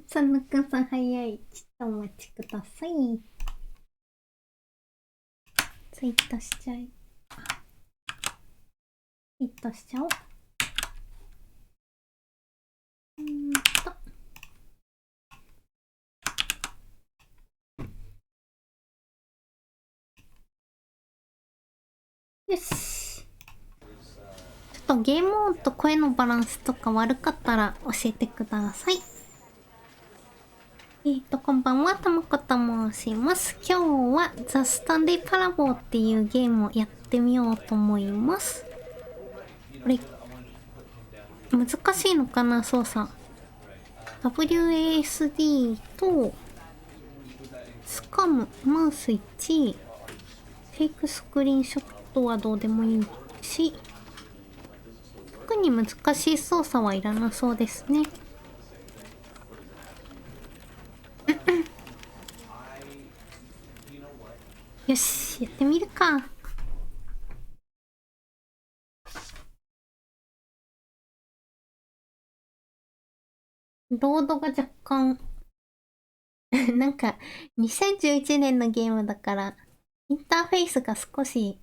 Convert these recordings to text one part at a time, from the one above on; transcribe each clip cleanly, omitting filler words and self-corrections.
サンヌくんさん早い。ちょっとお待ちください。ツイートしちゃい。ツイートしちゃおう。よし。ちょっとゲーム音と声のバランスとか悪かったら教えてください。こんばんは、たまこと申します。今日はザ・スタンデーパラボーっていうゲームをやってみようと思います。これ、難しいのかな、操作。WASD と、スカム、マウス1、フェイクスクリーンショットはどうでもいいし、特に難しい操作はいらなそうですね。よし、やってみるか。ロードが若干なんか2011年のゲームだからインターフェースが少し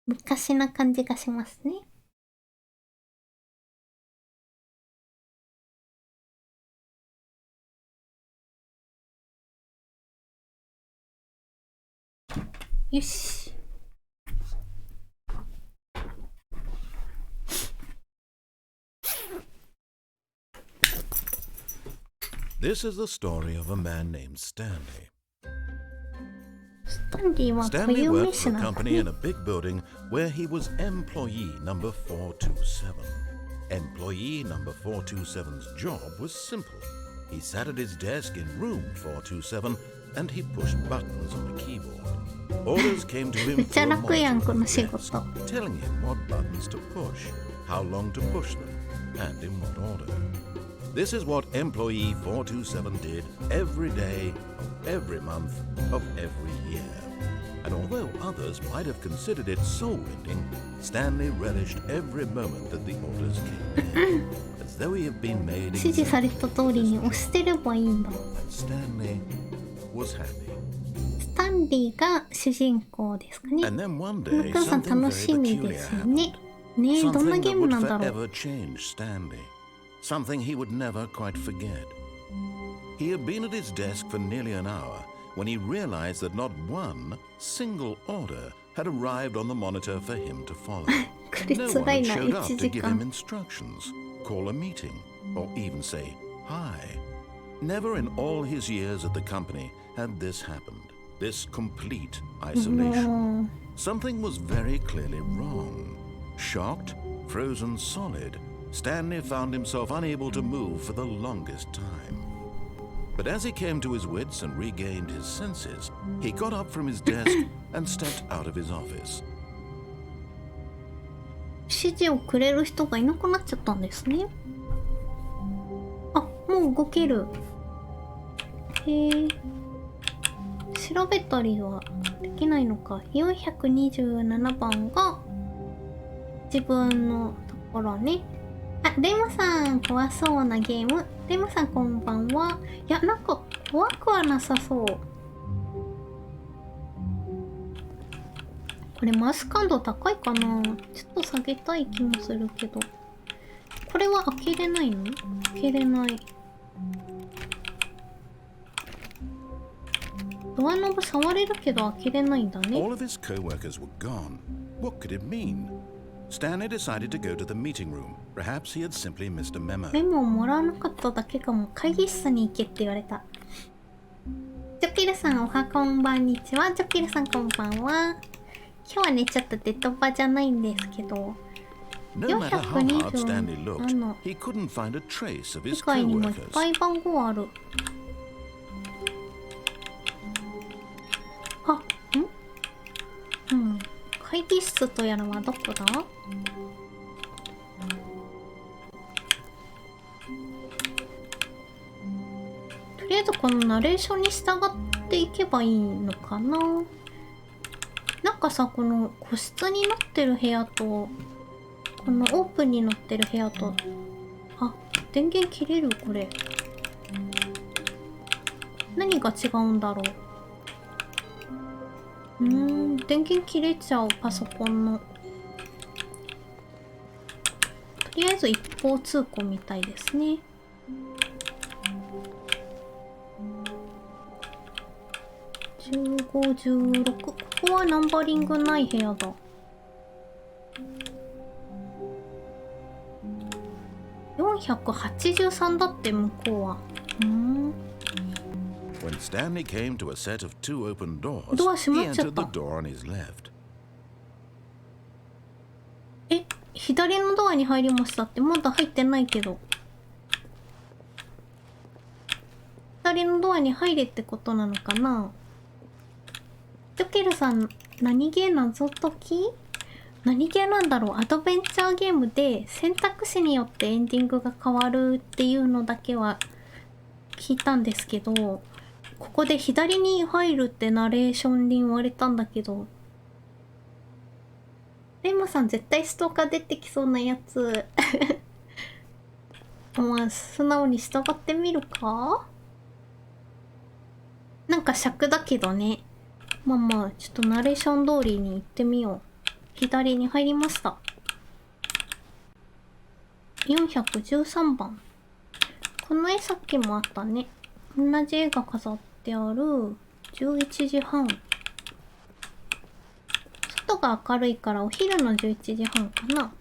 昔な感じがしますね。よし。This is the story of a man named Stanley. スタンリーは固 Stanley 有 worked 名 for 詞 a なんだ company ね。 in a big building where he was employee number 427. Employee number 427's job was simple. He sat at his desk in room 427 and he pushed buttons on the keyboard. Orders came to him めっちゃ through a 楽やん、 monitor こ on の the 仕 desk, 事。 telling him what buttons to push, how long to push them, and in what order. This is what employee 427 did every day of every month of every year. And although others might have considered it soul-rending, Stanley relished every moment that the orders came in, as though he had been made 指示された通りに押してればいいんだ。 Stanley was happy. スタンリーが主人公ですかね。 And then one この day, くんさん something 楽 very しみで peculiar すよ happened. ね。ねえ、どんな Something ゲー that ム would なんだろう。 forever change Stanley. Something he would never quite forget. He had been at his desk for nearly an hour when he realized that not one single order had arrived on the monitor for him to follow. これ No 辛 one い had な、 showed up 1 to 時 give him 間。 instructions, call a meeting, or even say hi. Never in all his years at the company had this happened. This complete も isolation. う Something was very clearly wrong. Shocked, frozen solid, Stanley found himself unable to move for the longest time. But as he came to his wits and regained his senses, he got up from his desk and stepped out of his office. 指示をくれる人がいなくなっちゃったんですね。あ、もう動ける。へえ。調べたりはできないのか。427番が自分のところね。あ、レムさん、怖そうなゲーム。レムさんこんばんは。いや、なんか怖くはなさそう。これマウス感度高いかな。ちょっと下げたい気もするけど。これは開けれないの？開けれない。ドアノブ触れるけど開けれないんだね。 All of his co-workers were gone. What could it mean? Stanley decided to go to the meeting room. Perhaps he had simply missed a memo. メモをもらわなかっただけかも。会議室に行けって言われた。ジョキルさんおはこんばんにちは。ジョキルさんこんばんは。今日はねちょっとデッドバじゃないんですけど、 No matter how hard Stanley 427 looked, の he couldn't find a trace of 以 his 外にもいっ co-workers. ぱい番号ある。あ、うん。会議室とやらはどこだ？とりあえずこのナレーションに従っていけばいいのかな。なんかさ、この個室になってる部屋とこのオープンになってる部屋と、あ、電源切れるこれ。何が違うんだろう。電源切れちゃう、パソコンの。とりあえず一方通行みたいですね。15、16。ここはナンバリングない部屋だ。483だって、向こうは。When Stanley came to a set of two open doors, ドア閉 he まっちゃっ entered た。 the door on his left. え、左のドアに入りましたって、まだ入ってないけど。左のドアに入れってことなのかな。ジョケルさん、何ゲー謎解き？何ゲーなんだろう。アドベンチャーゲームで選択肢によってエンディングが変わるっていうのだけは聞いたんですけど、ここで左に入るってナレーションに言われたんだけど、レイムさん絶対ストーカー出てきそうなやつまあ素直に従ってみるか。なんか尺だけどね。まあまあちょっとナレーション通りに行ってみよう。左に入りました。413番。この絵さっきもあったね。同じ絵が飾ってある。11時半。外が明るいからお昼の11時半かな。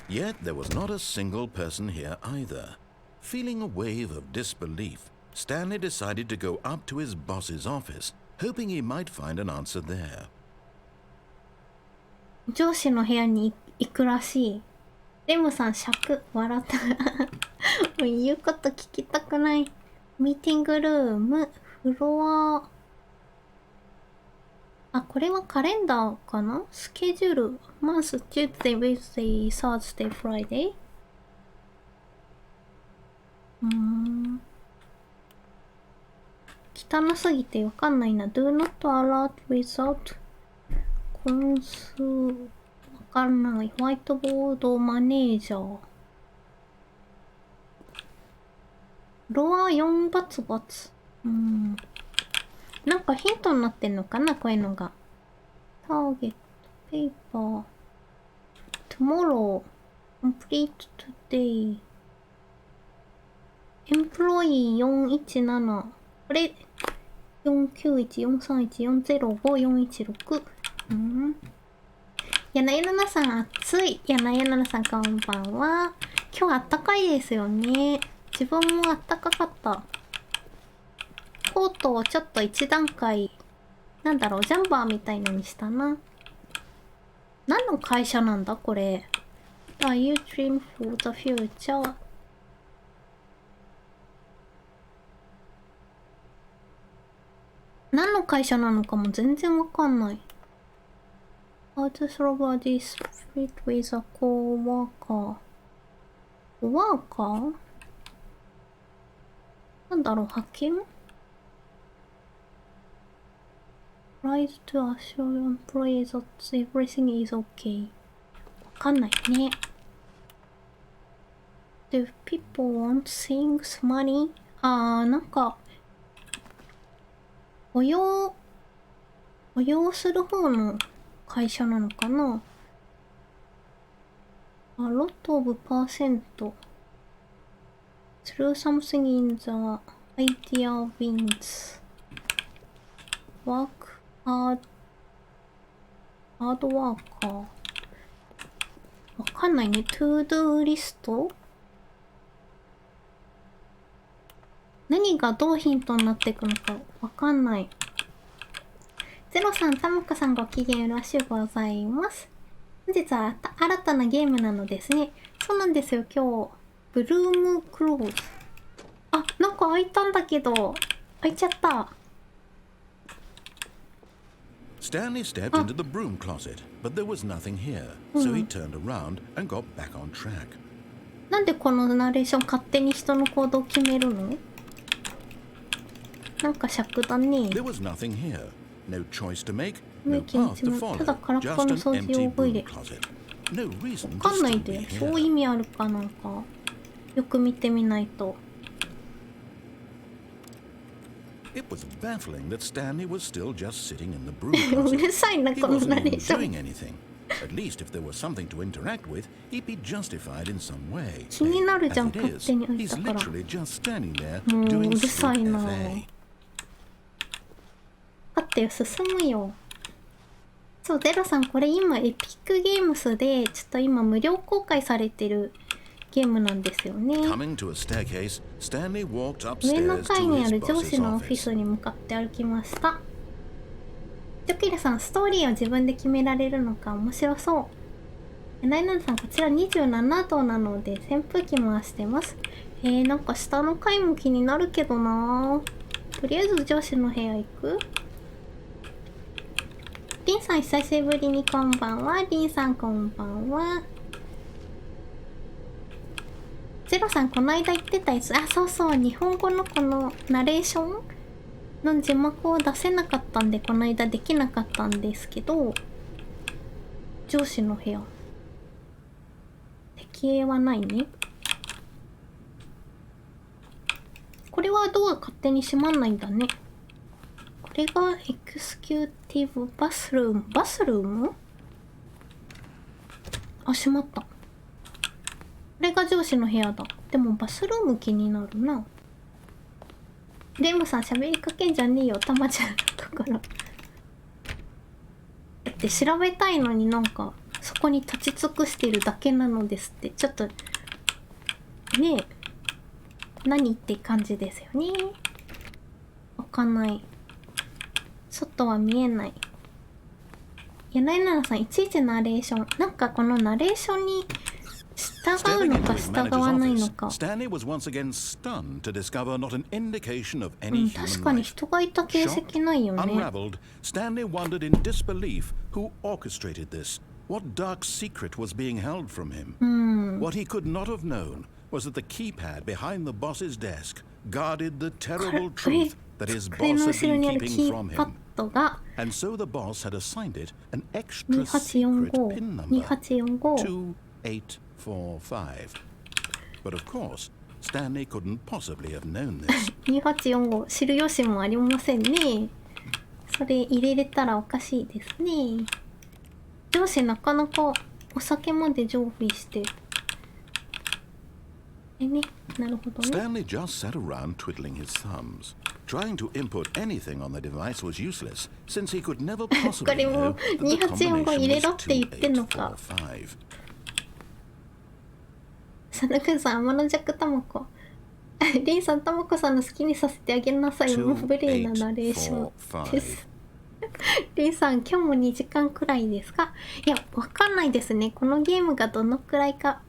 Yet there was not a single person here either. Feeling a wave of disbelief, Stanley decided to go up to his boss's office, hoping he might find an answer there. 上司の部屋に行くらしい。レムさん尺笑ったもう言うこと聞きたくない。ミーティングルーム、フロア。あ、これはカレンダーかな。スケジュール。マンス、Tuesday、Wednesday、Thursday、Friday。汚すぎてわかんないな。Do not alert without 本数わかんない。ホワイトボードマネージャー。ロア4バツバツ。なんかヒントになってんのかな、こういうのが。ターゲット、ペーパー、tomorrow、complete today、エンプロイー417、これ、491-431-405-416。やなやななさん、暑い。やなやななさん、こんばんは。今日あったかいですよね。自分もあったかかった。コートをちょっと一段階、なんだろう、ジャンバーみたいのにしたな。何の会社なんだこれ。Are you dream for the future? 何の会社なのかも全然わかんない。How to solve this fit with a co-worker? Worker? なんだろう、派遣？Tries to assure employees that everything is okay. わかんないね。Do people want things, money? なんか、保養する方の会社なのかな。A lot of percent through something in the idea wins. Work hard worker。わかんないね。To do リスト？何がどうヒントになっていくのかわかんない。ゼロさん、たまかさんご機嫌よろしゅうございます。本日は新たなゲームなのですね。そうなんですよ、今日。ブルームクローズ。あ、なんか開いたんだけど、開いちゃった。Stanley stepped into the broom closet, but there was nothing here, so he turned around and got back on track. なんでこのナレーション勝手に人の行動を決めるの？なんか尺だね。There was nothing here. No choice to make, no path to follow. ただ空っぽの掃除を覚えれ。No reason わか to んない still で。 be そう here. 意味あるかなんか。よく見てみないと。It was baffling that Stanley was still just sitting in the brew う closet. るさいな He この wasn't ナレ even ーション。 doing anything. At least if there was something to interact with, he'd be justified in some way. 気になるじゃん As it 勝 is, 手に開い he's たから。 literally just standing there もうう doing るさい sweet な。 FA. だってよ進むよ。そうゼロさんこれ今エピックゲームスでちょっと今無料公開されてるゲームなんですよね。 Coming to a staircase, Stanley walked 上の upstairs 階 to にあ his る上 boss's 司のオフィ office. スに向かって歩きました。ジョキルさんストーリーを自分で決められるのか面白そう。ナイナンさんこちら27度なので扇風機回してます。なんか下の階も気になるけどな。とりあえず上司の部屋行く。リンさん久しぶりにこんばんは。リンさんこんばんは。ゼロさんこの間言ってたやつ、あ、そうそう、日本語のこのナレーションの字幕を出せなかったんでこの間できなかったんですけど、上司の部屋敵影はないね。これはドア勝手に閉まんないんだね。これがエクスキューティブバスルーム。バスルーム？あ、閉まった。これが上司の部屋だ。でもバスルーム気になるな。レムさん喋りかけんじゃねえよ、たまちゃんだから。だって調べたいのになんかそこに立ち尽くしてるだけなのですって。ちょっとねえ何って感じですよね。開かない。外は見えない。柳永さんいちいちナレーション、なんかこのナレーションに従うのか従わないのか。Stanley was once again stunned to discover not an indication of any 確 human かに life. 人がいた形跡ないよね。 Unraveled, Stanley wondered in disbelief who orchestrated this. What dark secret was being held from him? What he could not have known was that the keypad behind the boss's desk guarded the terrible truth that his 机 boss の had 後ろ been にある keeping キ from ーパッ him. ドが And so the boss had assigned it an extra 2845 secret pin number, 2845 2845. But of course, Stanley couldn't possibly have known this. 2845知る由もありませんね。それ入れれたらおかしいですね。上司なかなかお酒まで常備してね、なるほどね。 Stanley just sat around twiddling his thumbs. Trying to input anything on the device was useless, since he could never こ possibly れも know that the 2845 入れ combination ろ was って言ってんのか。 2845. サナクさん天の弱タマコ。リンさんタマコさんの好きにさせてあげなさい。もう無礼なナレーションです。リンさん今日も2時間くらいですか？いやわかんないですね。このゲームがどのくらいか。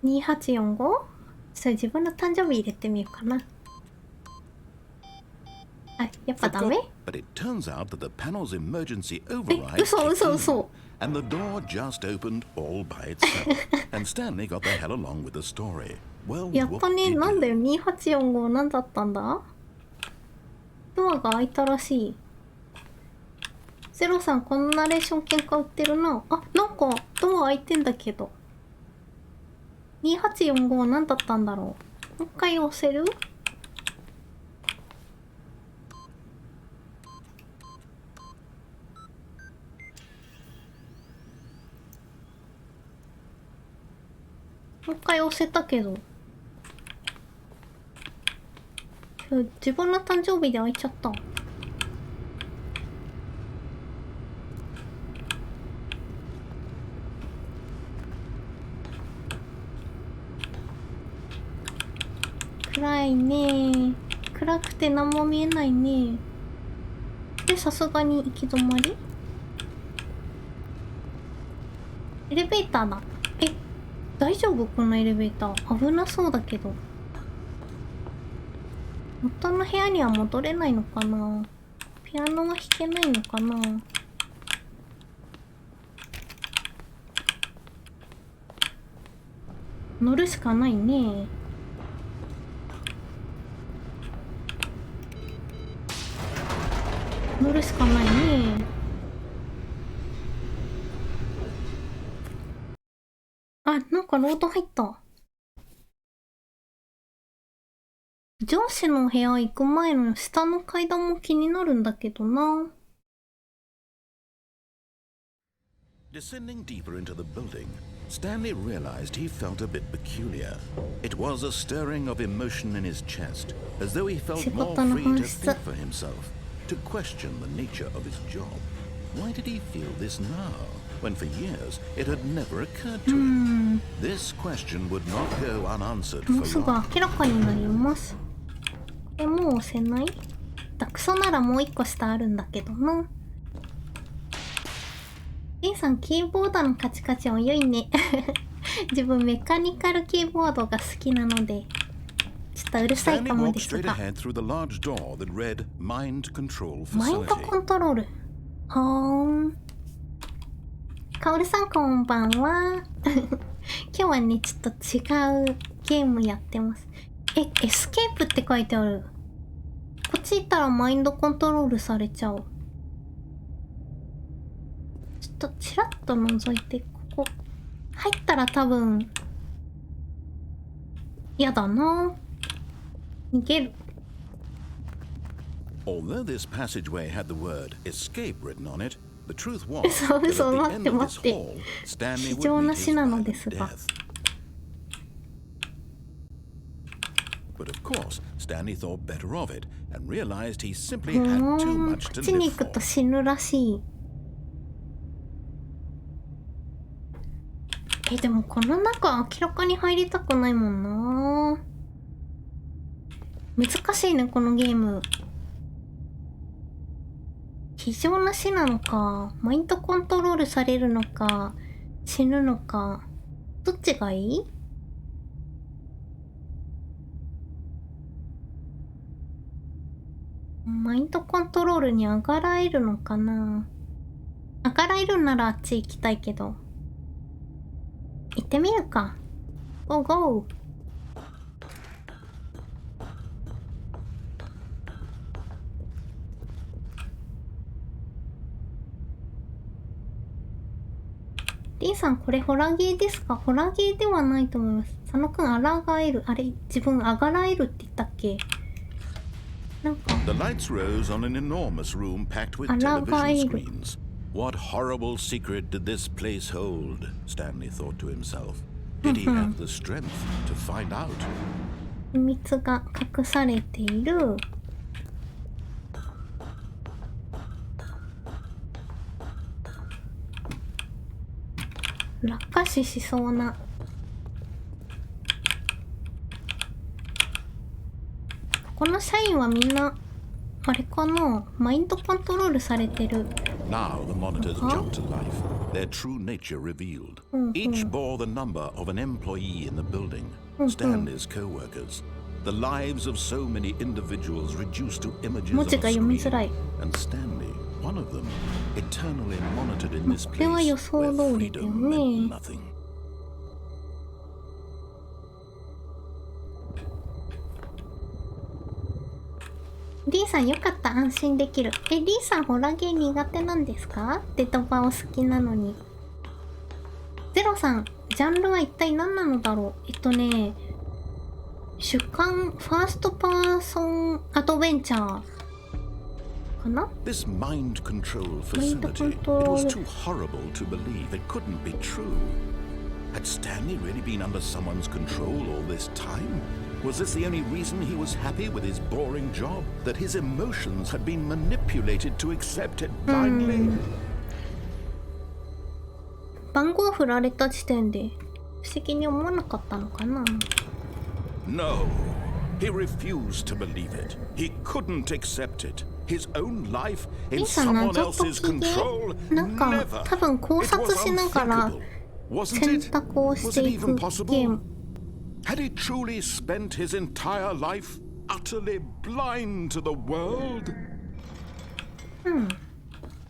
2845？ それ自分の誕生日入れてみようかな。あ、やっぱダメ？ But it turns out that the panel's emergency override 嘘 kicked 嘘 in, 嘘。 and the door just opened all by itself. And Stanley got the hell along with the story. Well, やっ what ぱね、 did なんだよ you? 2845なんだったんだ？ドアが開いたらしい。ゼロさんこのナレーション券買ってるな。あ、なんかドア開いてんだけど。2845なんだったんだろう。もう一回押せる？もう一回押せたけど。自分の誕生日で開いちゃった。暗いね。暗くて何も見えないね。で、さすがに行き止まり？エレベーターだ。え、大丈夫このエレベーター。危なそうだけど。元の部屋には戻れないのかな。ピアノは弾けないのかな。乗るしかないね。乗るしかないね。あ、なんかロード入った。上司の部屋行く前の下の階段も気になるんだけどな。Descending deeper into the building, Stanley realized he felt a bit peculiar. It was a stirring of emotion in his chest, as though he felt more free to think for himself, to question the nature of his job. Why did he feel this now, when for years it had never occurred to him? This question would not go unanswered for long. もうすぐ明らかになります。もう押せない？クソならもう一個下あるんだけどな。A さん、キーボードのカチカチお良いね。自分メカニカルキーボードが好きなので、ちょっとうるさいかもですが。マインドコントロール。はーん。かおるさんこんばんは。今日はね、ちょっと違うゲームやってます。エスケープって書いてある。こっち行ったらマインドコントロールされちゃう。ちょっとチラッと覗いて、ここ入ったら多分やだな。逃げる。Although this passageway had the word escape written on it, the truth was that at the end of this hall, Stanley would meet his final death. But of course, Stanley thought better of it and realized he simply had too much to こっちに live 行くと for. 死ぬらしい。でもこの中明らかに入りたくないもんな。難しいね、このゲーム。非常な死なのか、マインドコントロールされるのか、死ぬのか、どっちがいい？マインドコントロールに上がらえるのかな。上がらえるならあっち行きたいけど。行ってみるか。ゴーゴー。リンさん、これホラゲーですか？ホラゲーではないと思います。佐野くん、あらがえる。あれ、自分あがらえるって言ったっけ？なんか。The lights rose on an enormous room packed with television screens. What horrible secret did this place hold? Stanley thought to himself. Did he have the strength to find out? 秘密が隠されている。落下死しそうな。ここの社員はみんなあれかな、マインドコントロールされてる。Now the monitors jumped to life, their true nature revealed. Each bore the number of an employee in the building, Stanley's co-workers. The lives of so many individuals reduced to images on a screen. And Stanley, one of them, eternally monitored in this place where freedom meant nothing. D さんよかった、安心できる。D さんホラゲー苦手なんですか？デトバを好きなのに。ゼロさん、ジャンルは一体何なのだろう。主観ファーストパーソンアドベンチャーかな？ This mind control facility, it was too horrible to believe it couldn't be true. Had Stanley really been under someone's control all this time? Was this the only reason he was happy with his boring job? That his emotions had been manipulated to accept it blindly? 番号振られた時点で不思議に思わなかったのかな？ No, he refused to believe it. He couldn't accept it. His own life in someone else's control. なんか多分考察しながら選択をしていくゲーム。Had he truly spent his entire life utterly blind to the world?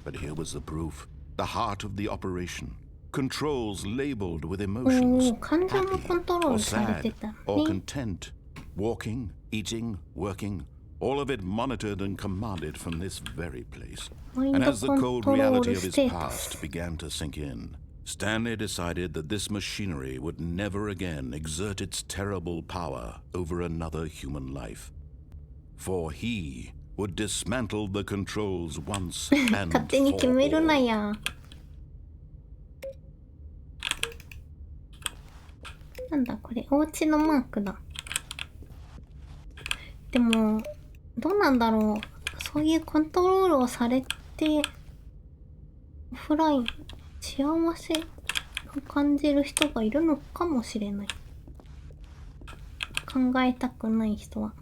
But here was the proof. The heart of the operation. Controls labeled with emotions. Happy or sad or content. Walking, eating, working. All of it monitored and commanded from this very place. And as the cold reality of his past began to sink in, Stanley decided that this machinery would never again exert its terrible power over another human life. for he would dismantle the controls once and 勝手に決めるな for all. や。なんだこれ、お家のマークだ。でもどうなんだろう、そういうコントロールをされてオフライン幸せを感じる人がいるのかもしれない。考えたくない人は。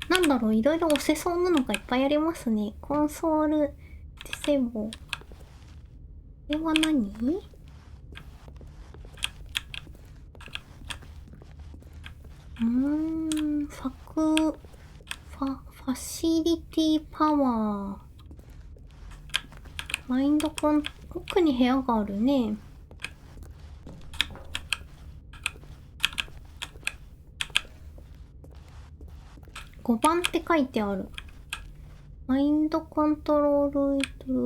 なんだろう、いろいろ押せそうなのがいっぱいありますね。コンソールディセーボー。これは何？ファシリティパワー。マインドコン、奥に部屋があるね。5番って書いてある。マインドコントロールイトルは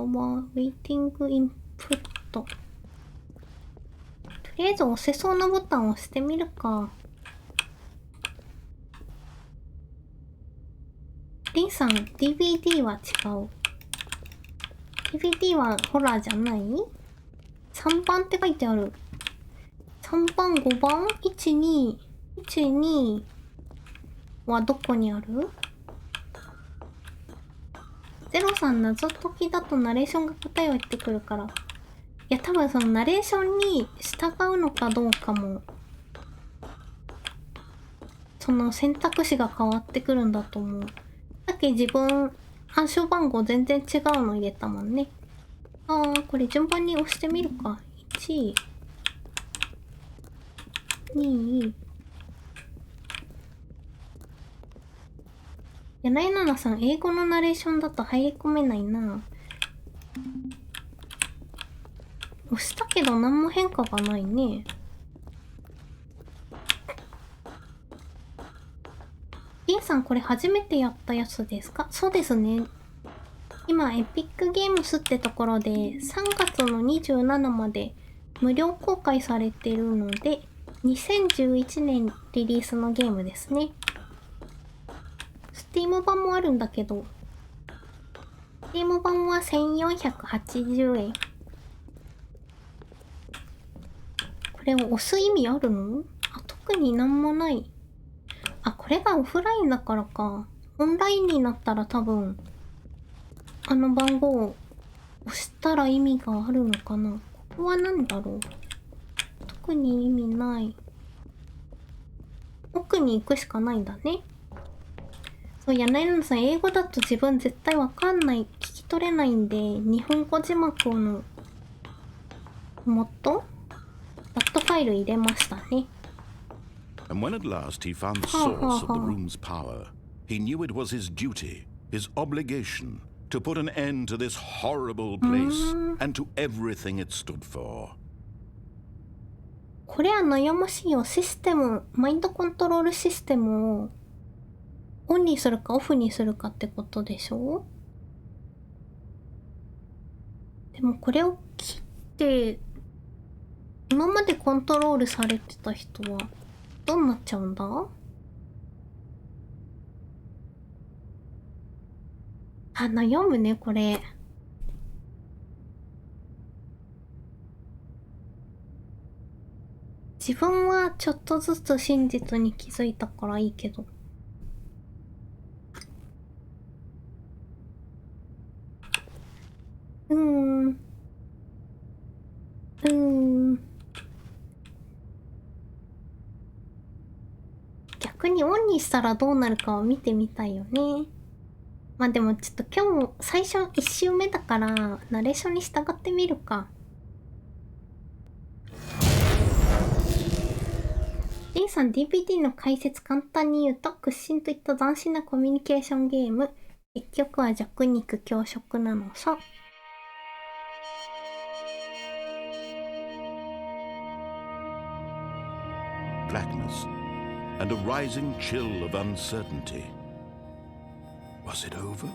ウェイティングインプット。とりあえず押せそうなボタンを押してみるか。リンさん、DVD は違う。DVD はホラーじゃない？ 3 番って書いてある。3番、5番 ?12 はどこにある？03謎解きだとナレーションが答えを言ってくるから。いや、多分そのナレーションに従うのかどうかも、その選択肢が変わってくるんだと思う。さっき自分、暗証番号全然違うの入れたもんね。これ順番に押してみるか。1、2、柳七さん、英語のナレーションだと入り込めないな。押したけど何も変化がないね。リンさん、これ初めてやったやつですか？そうですね。今、エピックゲームスってところで3月の27まで無料公開されているので、2011年リリースのゲームですね。Steam 版もあるんだけど、Steam 版は1480円。これを押す意味あるの？特になんもない。これがオフラインだからか。オンラインになったら多分、あの番号を押したら意味があるのかな。ここは何だろう。特に意味ない。奥に行くしかないんだね。そう、柳野さん、英語だと自分絶対わかんない、聞き取れないんで、日本語字幕のダットファイル入れましたね。And when at last he found the source of the room's power, he knew it was his duty, his obligation, to put an end to this horrible place and to everything it stood for. これは悩ましいよ。システム、マインドコントロールシステムをオンにするかオフにするかってことでしょ？でもこれを切って、今までコントロールされてた人はどうなっちゃうんだ？悩むね、これ。自分はちょっとずつ真実に気づいたからいいけど。逆にオンにしたらどうなるかを見てみたいよね。まあでもちょっと今日最初1周目だからナレーションに従ってみるか。リンさん、 DVD の解説簡単に言うと、屈伸といった斬新なコミュニケーションゲーム。結局は弱肉強食なのさ。Blackness and a rising chill of uncertainty. Was it over?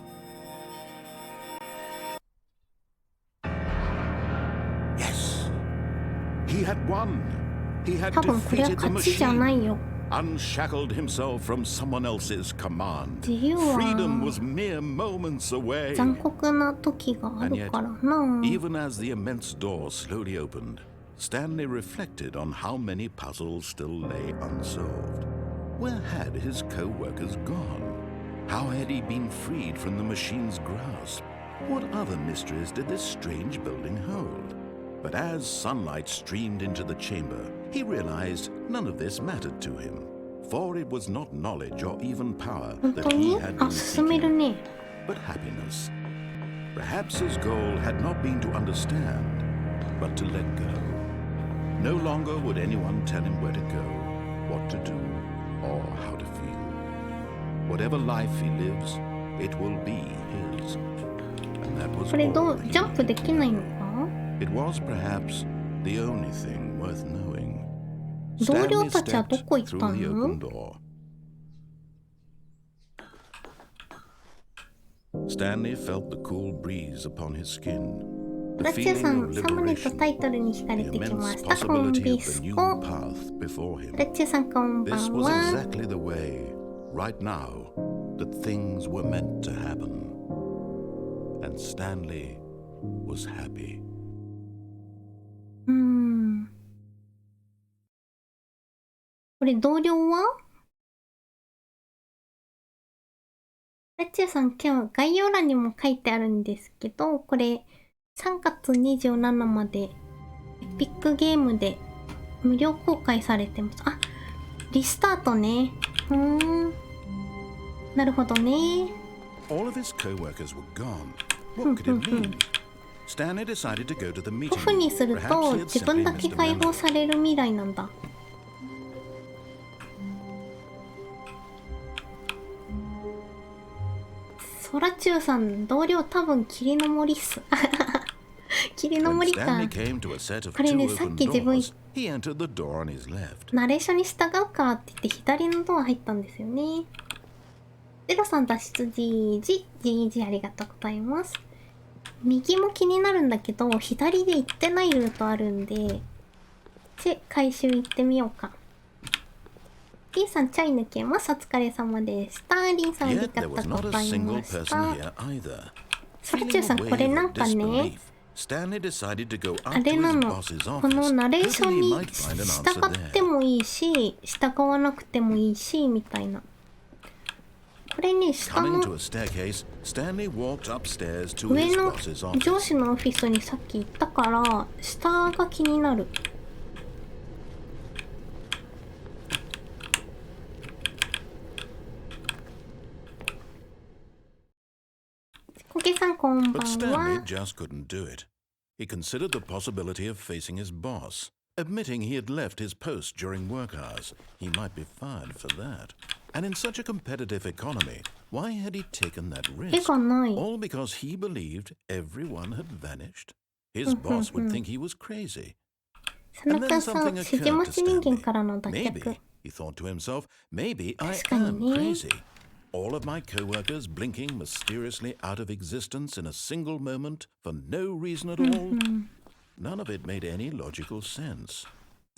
Yes. He had won. He had 多分これは defeated the 勝ちじゃない machine. よ。unshackled himself from someone else's command. 自由 Freedom は was mere moments away. 残酷な時があるからな。 Even as the immense door slowly opened, Stanley reflected on how many puzzles still lay unsolved. Where had his co-workers gone? How had he been freed from the machine's grasp? What other mysteries did this strange building hold? But as sunlight streamed into the chamber, he realized none of this mattered to him, for it was not knowledge or even power 本 that 当 he に had あ、 been 進める seeking, ね。 but happiness. Perhaps his goal had not been to understand, but to let go. No longer would anyone tell him where to go, what to do, or how to feel. Whatever life he lives, it will be his. And that was これ all he ジャンプ needed できないのか？ It was perhaps the only thing worth knowing. 同僚 Stanley たちは stepped どこ行った through the の？ open door. Stanley felt the cool breeze upon his skin. プ The ラチューさ feeling ん、 of サムネと liberation, タイトルに惹かれ the てきま immense した。本 possibility ビ of ス the new コ。 path before プラ him. チューさんこんば This ん was は。 exactly the way, right now, that things were meant to happen. And Stanley was happy. これ同僚は？プラチューさん、今日概要欄にも書いてあるんですけど、これ3月27までエピックゲームで無料公開されてます。あ、リスタートね。なるほどね。 All of his co-workers were gone. What could it mean? Stanley decided to go to the オ meeting. フにする Perhaps と he had 自分 simply だけ missed a 解 memo. 放される未来なんだ。ソラチューさん、同僚多分霧の森っす。霧の When 森か。 Stanley came to a set of これ two ね、さっ open き自分 doors, he entered the door on his left. ナレーションに従うかって言って左のドア入ったんですよね。ゼロさん脱出 GG ありがとうございます。右も気になるんだけど、左で行ってないルートあるんで、回収行ってみようか。リンさん、チャイ抜けます。お疲れ様でした。リンさん、ありが Yet と there う was ご not ざ a い single まし person た。 here either. ソラチューさん、これなんかね、 Disbelief, Stanley decided to go あ up れ to な his の。 boss's この office, ナレーション hoping he に might find an 従 answer ってもいいし、従わなくてもいいし、みたいな。これね、下 Coming の to a staircase, Stanley walked upstairs to 上 his の boss's 上 office. 司のオフィスにさっき行ったから、下が気になる。コケさんこんば But ん Stanley は。 just couldn't do it. He considered the possibility of facing his boss, admitting he had left his post during work hours. He might be fired for that. And in such a competitive economy, why had he taken that 絵 risk? がない。 All because he believed everyone had vanished? His boss would think he was crazy. 背 And 中 then さ something ん、指示 occurred 待 to ち人間 Stanley. からの脱却。 Maybe, he thought to himself, maybe I 確かに am ね。 crazy. All of my co-workers blinking mysteriously out of existence in a single moment for no reason at all. None of it made any logical sense.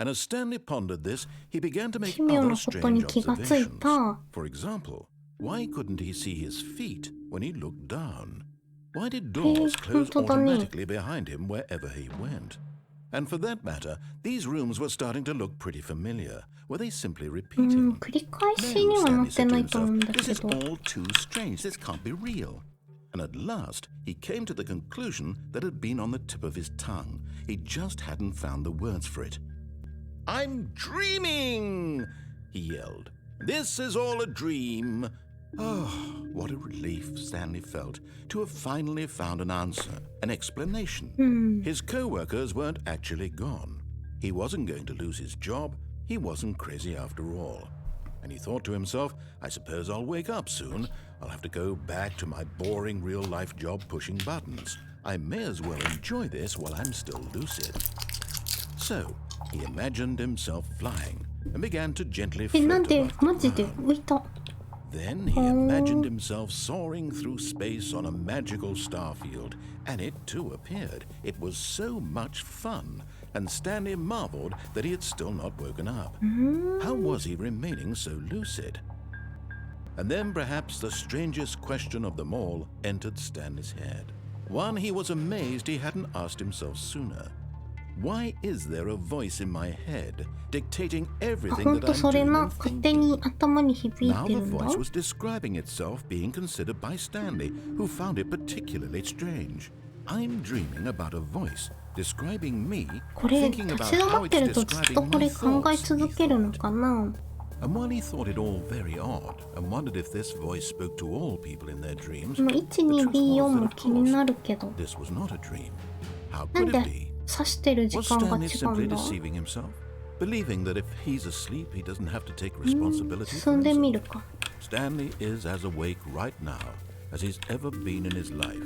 And as Stanley pondered this, he began to make 奇妙 other なことに strange 気がつい observations. た。 For example, why couldn't he see his feet when he looked down? Why did doors close 本当だね。 automatically behind him wherever he went? And for that matter, these rooms were starting to look pretty familiar. Were they simply うん、 repeating? 繰り返し No, にはなっ Stanley て said な to いと思うん himself, だ this け is ど。 all too strange. This can't be real. And at last, he came to the conclusion that had been on the tip of his tongue. He just hadn't found the words for it. I'm dreaming! He yelled. This is all a dream. Oh, what a relief Stanley felt to have finally found an answer, an explanation. His co-workers weren't actually gone. He wasn't going to lose his job. He wasn't crazy after all. And he thought to himself, I suppose I'll wake up soon. I'll have to go back to my boring real-life job pushing buttons. I may as well enjoy this while I'm still lucid. So, he imagined himself flying and began to gently え、なん float で above マ the ジで ground. 浮いた。 Then he imagined himself soaring through space on a magical starfield, and it too appeared. It was so much fun. and Stanley marveled that he had still not woken up. How was he remaining so lucid? And then perhaps the strangest question of them all entered Stanley's head. One he was amazed he hadn't asked himself sooner. Why is there a voice in my head dictating あ、 everything ほん that と I'm それ doing な、 and 勝手 thinking? に頭に響い Now て the るんだ。 voice was describing itself being considered by Stanley, who found it particularly strange. I'm dreaming about a voice describing me, これ、 thinking 立 about ち止ま how って it's るとずっと describing こ my れ考え thoughts, he 続けるの thought. かな。 And while he thought it all very odd and wondered if this voice spoke to all people in their dreams, でも the truth 12B4 was that も of 気に course なるけど、 this was not a dream. How なん could で it be? 指してる時 Was 間が Stanley 違 simply うんだ。 deceiving himself, believing that if he's asleep he doesn't have to take responsibility 進 for んでみ himself? るか。 Stanley is as awake right now as he's ever been in his life.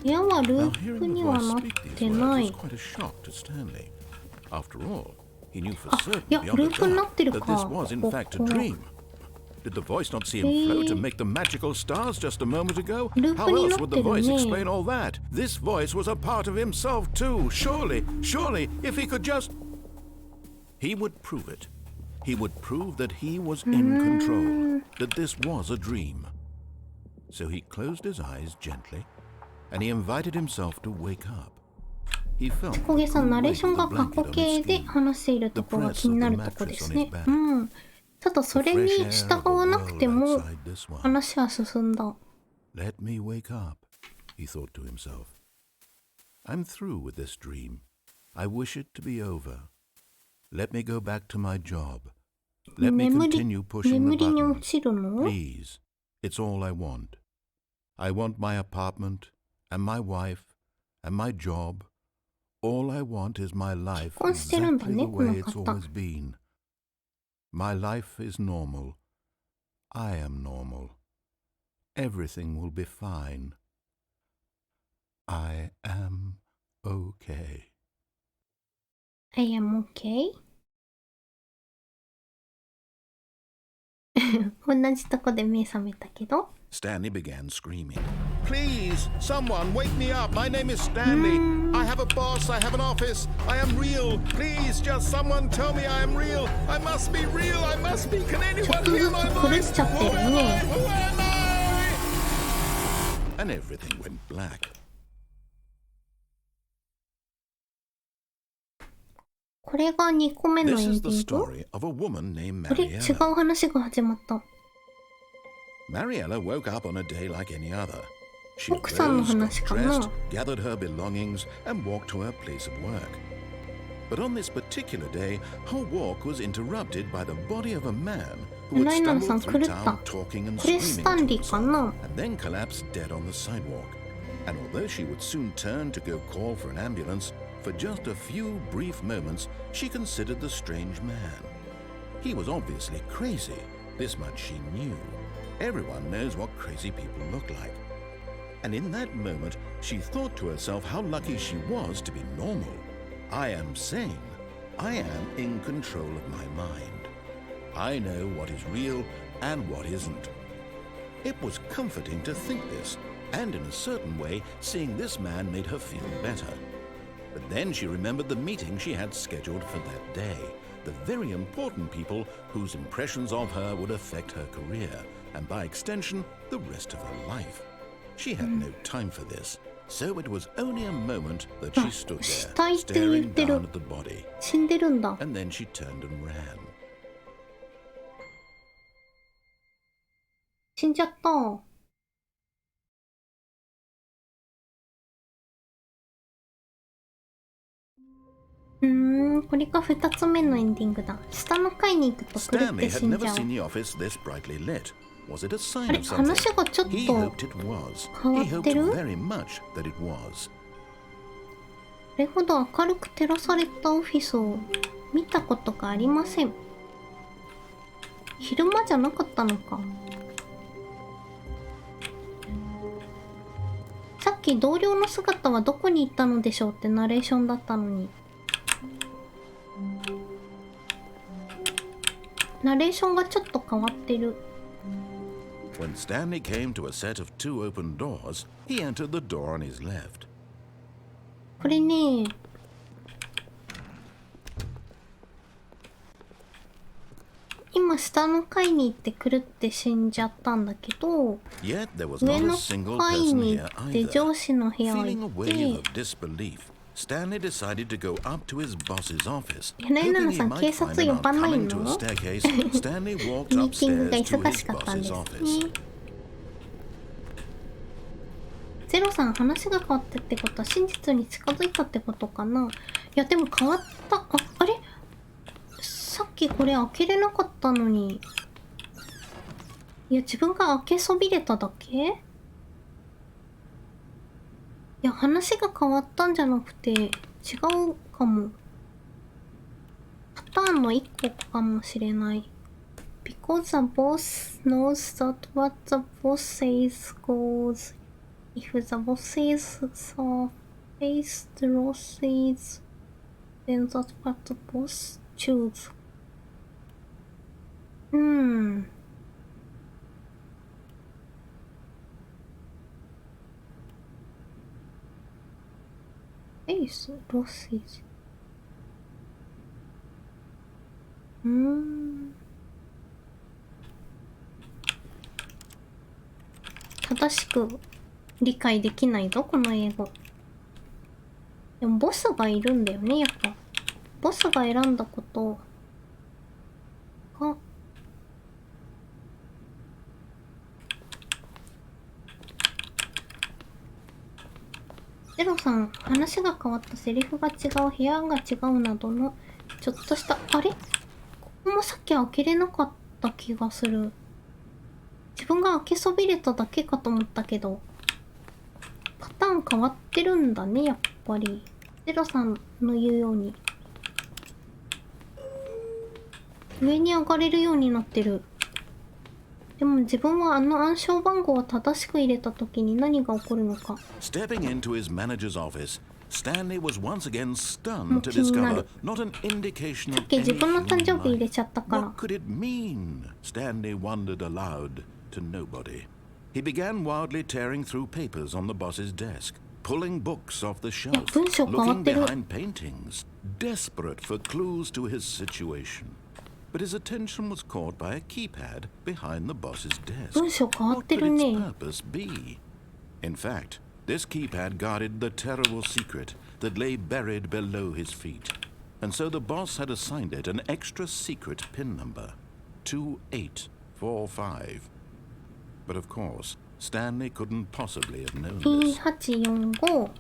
部屋はル Now ープ hearing the には voice なっ speak these て words な was い。 quite a shock to Stanley. After all, he knew for あ、 certain いや、 beyond ル a ープにな doubt ってる that か。 this was in こ fact a こ dream. Did the voice not see him float and make the magical stars just a moment ago? How else would the voice explain all that? This voice was a part of himself too. Surely, if he could just... He would prove it. He would prove that he was in control, that this was a dream. So he closed his eyes gently, and he invited himself to wake up. He felt 小毛さん、ナレーション the が weight 過 of 去 the 形 blanket で on his skin, 話しているところが気になるとこですね。うん。ただそれに従わなくても話は進んだ。 Let me wake up, he thought to himself. I'm through with this dream. I wish it to be over. Let me go back to my job. Let me 眠り continue pushing the 眠りに落 buttons. ちるの？ Please, it's all I want. I want my apartment and my wife and my job. All I want is my life 結婚してるんだ exactly ね、 the こ way の it's 方。 always been. My life is normal. I am normal. Everything will be fine. I am okay. I am okay? 同じとこで目覚めたけど。 Stanley began screaming. Please, someone, wake me up. My name is Stanley. I have a boss. I have an office. I am real. Please, just someone tell me I am real. I must be real. I must be. Can ちょっ anyone とず hear つ my 狂っ voice? ちゃってる Who am I? ね。 Who am I? And everything went black. これが2個目の This エン is デ the ィング？ story of a woman named これ違 Mariella. う話が始まった。 Mariella woke up on a day like any other. She 奥さんの arose, got 話かな。 dressed, gathered her belongings, and walked to her place of work. But on this particular day, her walk was interrupted by the body of a man who had ライナーさん stumbled 狂 through った town talking and これス screaming タン to リーか himself, な。 and then collapsed dead on the sidewalk. And although she would soon turn to go call for an ambulance, for just a few brief moments, she considered the strange man. He was obviously crazy. This much she knew. Everyone knows what crazy people look like. And in that moment, she thought to herself how lucky she was to be normal. I am sane. I am in control of my mind. I know what is real and what isn't. It was comforting to think this, and in a certain way, seeing this man made her feel better. But then she remembered the meeting she had scheduled for that day, the very important people whose impressions of her would affect her career, and by extension, the rest of her life. She had no time for this, so it was only a moment that she stood 死 there, 体って言っ staring て down る。 at the body, 死んでるんだ。 and then she turned and ran. 死んじゃった。これが2つ目のエンディングだ。下の階に行くと狂っ Stanley て had 死ん never じゃう。 seen the office this brightly lit. Was it a あ sign れ、 of something? 話がちょっ He と hoped it was. 変わ He って hoped る？ very much that it was. これほど明るく照らされたオフィスを見たことがありません。昼間じゃなかったのか。さっき同僚の姿はどこに行ったのでしょうってナレーションだったのに。ナレーションがちょっと変わってる。 When Stanley came to a set of two open doors, he entered the door on his left. これね、今下の階に行って狂って死んじゃったんだけど、上の階に行って上司の部屋行ってStanley decided to go up to his boss's office. 柳菜さん、警察呼ばないの？ミーティングが忙しかったんですね。ゼロさん、話が変わったってことは真実に近づいたってことかな。いや、でも変わった。あれ？さっきこれ開けれなかったのに。いや、自分が開けそびれただけ？いや、話が変わったんじゃなくて、違うかも。パターンの一個かもしれない。Because the boss knows that what the boss says goes. If the boss says surface losses, then that's what the boss choose. face losses. 正しく理解できないぞこの英語。でもボスがいるんだよね、やっぱ。ボスが選んだことがゼロさん、話が変わったセリフが違う、部屋が違うなどのちょっとしたあれ、ここもさっき開けれなかった気がする。自分が開けそびれただけかと思ったけど、パターン変わってるんだね、やっぱり。ゼロさんの言うように上に上がれるようになってる。でも自分はあの暗証番号を正しく入れた時に何が起こるのか。Stepping into his manager's office, Stanley was once again stunned to discover not an indication of any human life. What could it mean? Stanley wondered aloud to nobody. He began wildly tearing through papers on the boss's desk, pulling books off the shelf, looking behind paintings, desperate for clues to his situation. But his attention was caught by a keypad behind the boss's desk. What could its purpose be? In fact, this keypad guarded the terrible secret that lay buried below his feet. And so the boss had assigned it an extra secret PIN number, 2845. But of course, Stanley couldn't possibly have known this. 2845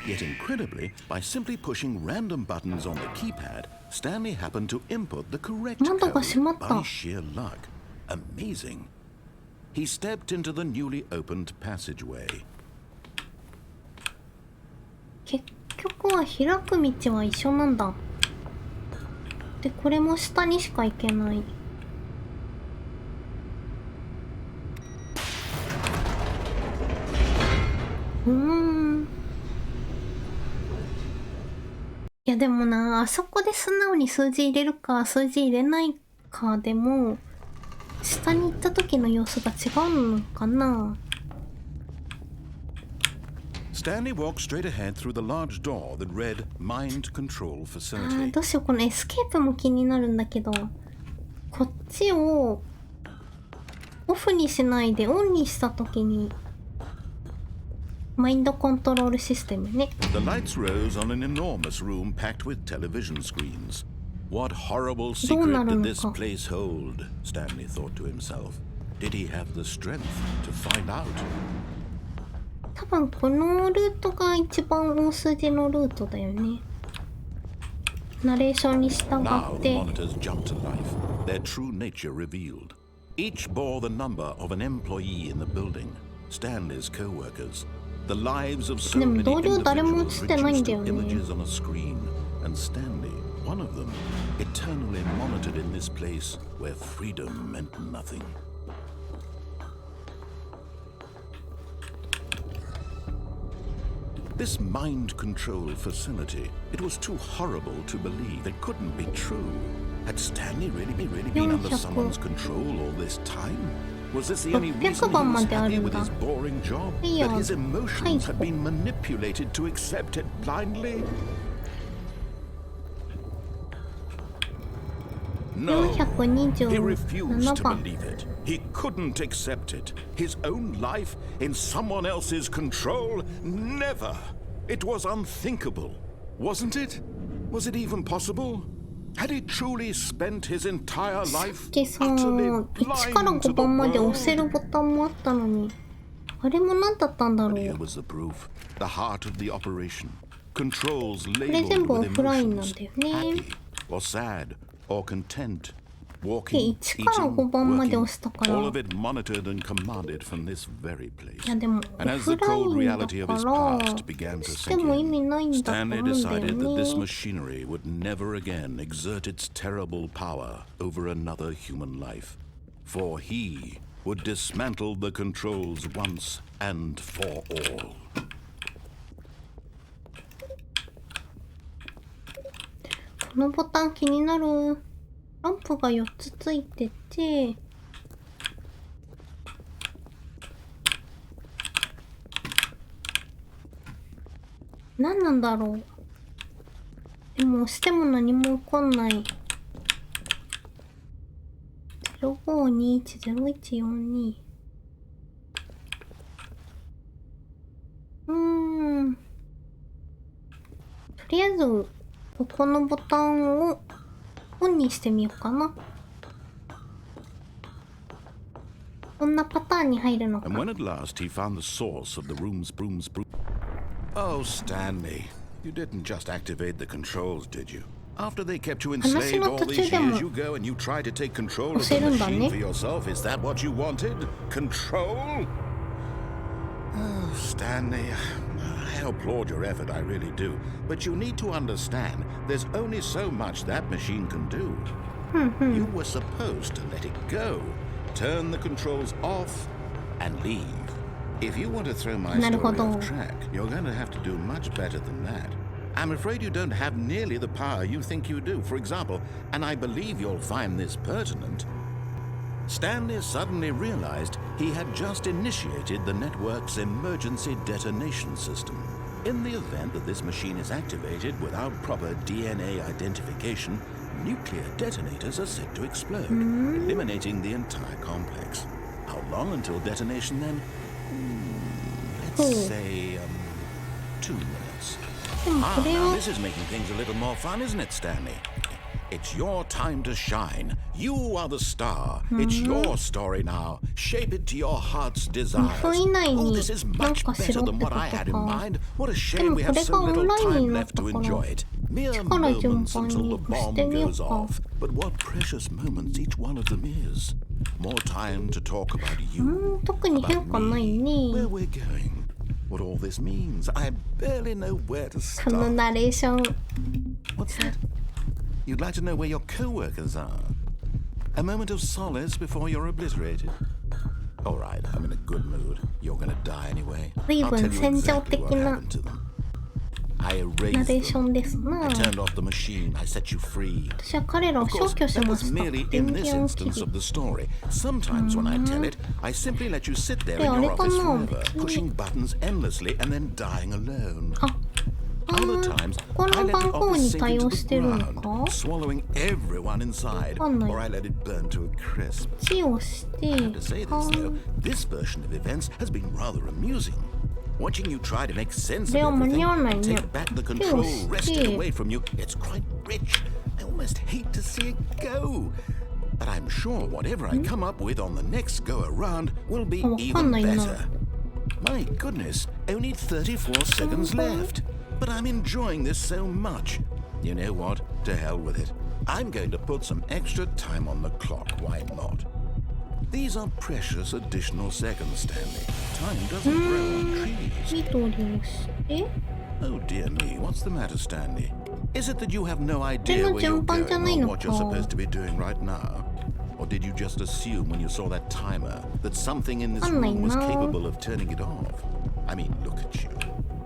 Yet incredibly, by simply pushing random buttons on the keypad, Stanley happened to input the correct code by sheer luck. Amazing. He stepped into the newly opened passageway. 結局は開く道は一緒なんだ。で、これも下にしか行けない。いやでもな、あそこで素直に数字入れるか数字入れないかでも下に行った時の様子が違うのかな。Stanley walked straight ahead through the large door that read Mind Control Facility. どうしよう、このエスケープも気になるんだけど、こっちをオフにしないでオンにした時にマインドコントロールシステムね。The lights rose on an enormous room packed with television screens. What horrible secret did this place hold? Stanley thought to himself. Did he have the strength to find out? 多分このルートが一番大筋のルートだよね。ナレーションに従って。Now the monitors jumped to life, their true nature revealed. Each bore the number of an employee in the building, Stanley's co-workers. The lives of so many individuals reduced to images on a screen, and Stanley, one of them, eternally monitored in this place where freedom meant nothing. This mind control facility, it was too horrible to believe. It couldn't be true. Had Stanley really been under someone's control all this time? Was this the only reason he was happy with his boring job? That his emotions had been manipulated to accept it blindly? No, he 427 refused to 番。 believe it. He couldn't accept it. His own life in someone else's control? Never. It was unthinkable, wasn't it? Was it even possible? Had he truly spent his entire さっ life きさ、 utterly 1から blind to 5 the 番まで押せ world? るボタンもあったのに、あれも何だったんだろ But here う。 was the proof, the heart of the operation. Controls これ全 labeled 部オ with フラインなん emotions, だよね。 happy or sad or content. で、 Walking, 1から eating, 5番まで working, 押したから。 all of it monitored and commanded from this very place. いやでも And オ as the フライ cold ンだ reality of か his ら past began to して sink も意味 in, ないんだと思 Stanley うんだよ decided that this ね。 machinery would never again exert its terrible power over another human life. For he would dismantle the controls once and for all. このボタン気になる。ランプが4つついてて、何なんだろう。でも押しても何も起こんない。05210142。とりあえずここのボタンをオンにしてみようかな。こんなパターンに入るのか。 And when at last he found the source of the room's Oh, Stanley, you didn't just activate the controls, did you? After they kept you enslaved all these years, you go and you try to take control of the machine for yourself. Is that what you wanted? Control? Oh, Stanley, I applaud your effort, I really do. But you need to understand, there's only so much that machine can do. You were supposed to let it go, turn the controls off, and leave. If you want to throw my story off track, you're going to have to do much better than that. I'm afraid you don't have nearly the power you think you do. For example, and I believe you'll find this pertinent, Stanley suddenly realized he had just initiated the network's emergency detonation system. In the event that this machine is activated without proper DNA identification, nuclear detonators are set to explode, eliminating the entire complex. How long until detonation then? Let's say 2 minutes. Now this is making things a little more fun, isn't it, Stanley? It's your time to shine. You are the star. It's your story now. Shape it to your heart's desires. Oh, this is much better than what I had in mind. What a shame we have so little time left to enjoy it. Mere moments until the bomb goes off. But what precious moments each one of them is. More time to talk about you, about me, where we're going, what all this means. I barely know where to start. このナレーション。 What's that? You'd like to know where your co-workers are? A moment of solace before you're obliterated? All right, I'm in a good mood. You're gonna die anyway. I'll tell you exactly what happened to them. I erased them. I turned off the machine. I set you free. Of course, that was merely in this instance of the story. Sometimes when I tell it, I simply let you sit there in your office forever, pushing buttons endlessly and then dying alone. Other times, I let the office sink into the ground, swallowing everyone inside, or I let it burn to a crisp. I have to say this, though, this version of events has been rather amusing. Watching you try to make sense of everything and take back the control wrested away from you, it's quite rich. I almost hate to see it go. But I'm sure whatever I come up with on the next go-around will be even better. My goodness, only 34 seconds left. But I'm enjoying this so much. You know what? To hell with it. I'm going to put some extra time on the clock. Why not? These are precious additional seconds, Stanley. Time doesn't grow on trees. Oh dear me, what's the matter, Stanley? Is it that you have no idea where you're going or what you're supposed to be doing right now? Or did you just assume when you saw that timer that something in this room was capable of turning it off? I mean, look at you.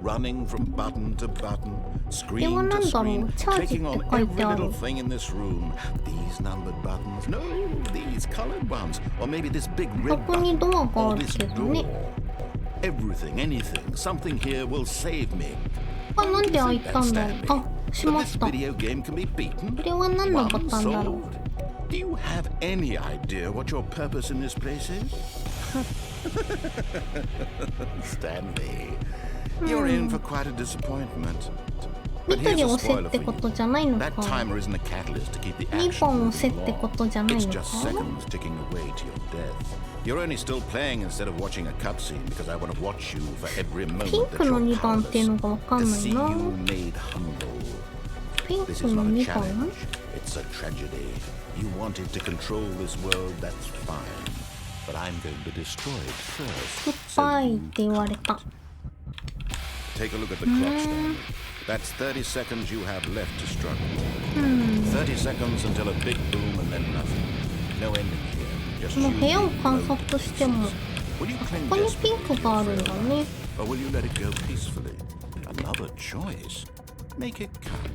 Running from button to button, screen to screen, clicking on every little thing in this room. These numbered buttons, no, these colored ones, or maybe this big red button, or this door. Everything, anything, something here will save me. But this video game can be beaten. One solved. Do you have any idea what your purpose in this place is? Stanley, you're in for quite a disappointment. 緑を押せってことじゃないのか。 That timer isn't a catalyst to keep the 2 action 本押せ moving ってことじゃない along. の It's か。 just seconds ticking away to your death. You're only still playing instead of watching a cutscene because I want to watch you for every moment ピン that クの you're 2番っていうのがわかん to ない see な。 you made humble. ピン This ク is の not a 2番 challenge. It's a tragedy. You wanted to control this world, that's fine. But I'm going to destroy it first. グッバイって言われた。 Take a look at the clock, Stanley. That's 30 seconds you have left to struggle. 30 seconds until a big boom and then nothing. No ending here. Just この you 部屋を being 観 alone. 察しても、 Will you こ cling こにピン desperately ク to があ your るんだ farewell ね。 Or will you let it go peacefully? Another choice. Make it count.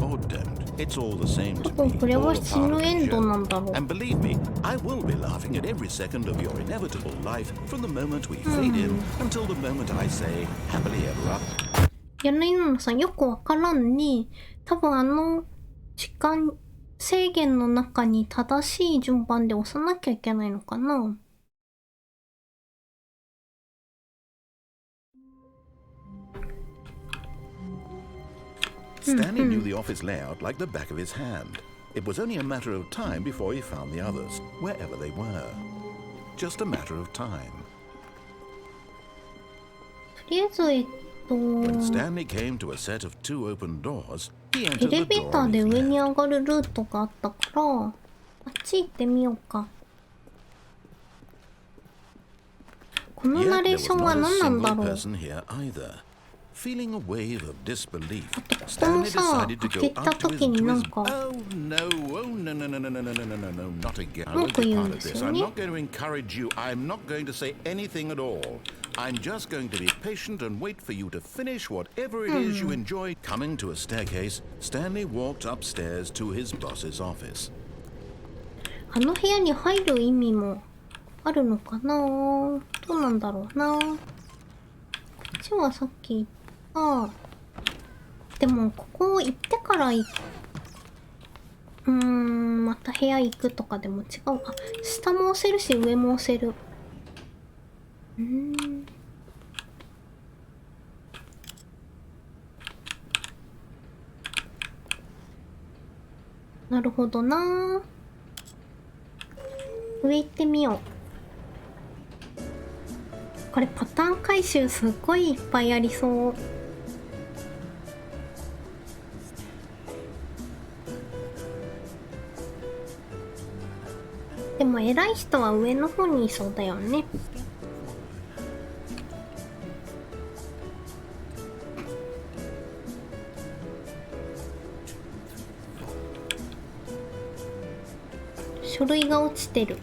Or don't. It's all the same 多 to 分 me. これ All は a 死 part ぬ of エ the ンドな journey. んだろう。 And believe me, I will be laughing at every second of your inevitable life from the moment we fade in until the moment I say happily ever after. 柳野さんよくわからんね。多分時間制限の中に正しい順番で押さなきゃいけないのかな。Stanley knew the office layout like the back of his hand. It was only a matter of time before he found the others, wherever they were. Just a matter of time. とりあえずWhen Stanley came to a set of 2 open doors, he エ entered レ the ベー door ター on で his 上に left. 上がるルートがあったからあっち行ってみようか。このナ Yet レー there シ was ョンは not a 何なんだ single ろう。 person here either. Feeling a wave of disbelief, ここも Stanley さ decided to 開 go けた up to 時 his になん wizard. か Oh no, oh no, no, no, no, no, no, no, no, no, no, not again. I 文 won't 句 be 言う part ん of です this. よ I'm ね。 not going to encourage you. I'm not going to say anything at all. I'm just going to be patient and wait for you to finish whatever it is you enjoy. Coming to a staircase, Stanley walked upstairs to his boss's office. あの部屋に入る意味もあるのかな。どうなんだろうな。こっちはさっき言った。でもここ行ってからまた部屋行くとかでも違う。あ、下も押せるし上も押せる。なるほどな。上行ってみよう。これパターン回収すっごいいっぱいありそう。でも偉い人は上の方にいそうだよね。書類が落ちてる。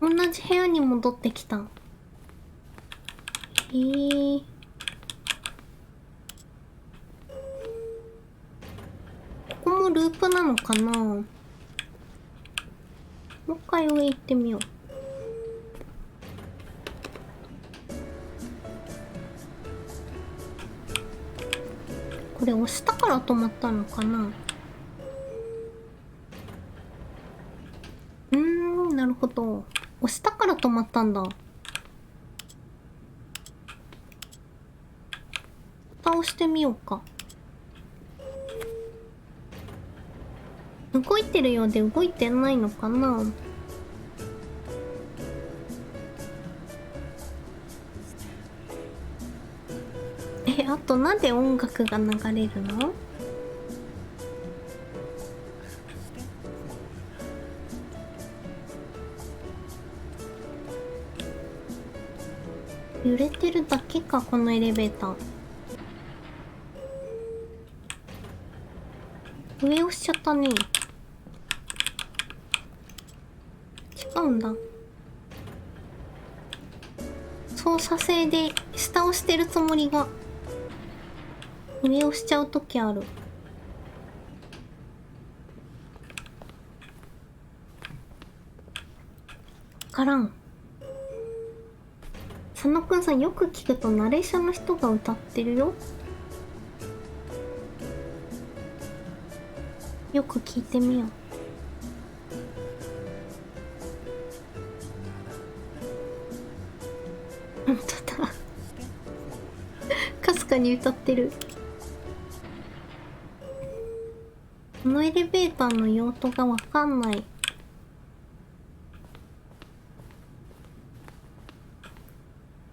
同じ部屋に戻ってきた。ここもループなのかな。もう一回上行ってみよう。これ押したから止まったのかな。なるほど。押したから止まったんだ。倒してみようか。動いてるようで動いてないのかな。あとなんで音楽が流れるの？揺れてるだけか、このエレベーター。上押しちゃったね。違うんだ。操作性で下押してるつもりが上押しちゃうときある。からん。佐野くんさん、よく聞くとナレーションの人が歌ってるよ。よく聞いてみよう。本当だ。かすかに歌ってる。このエレベーターの用途がわかんない。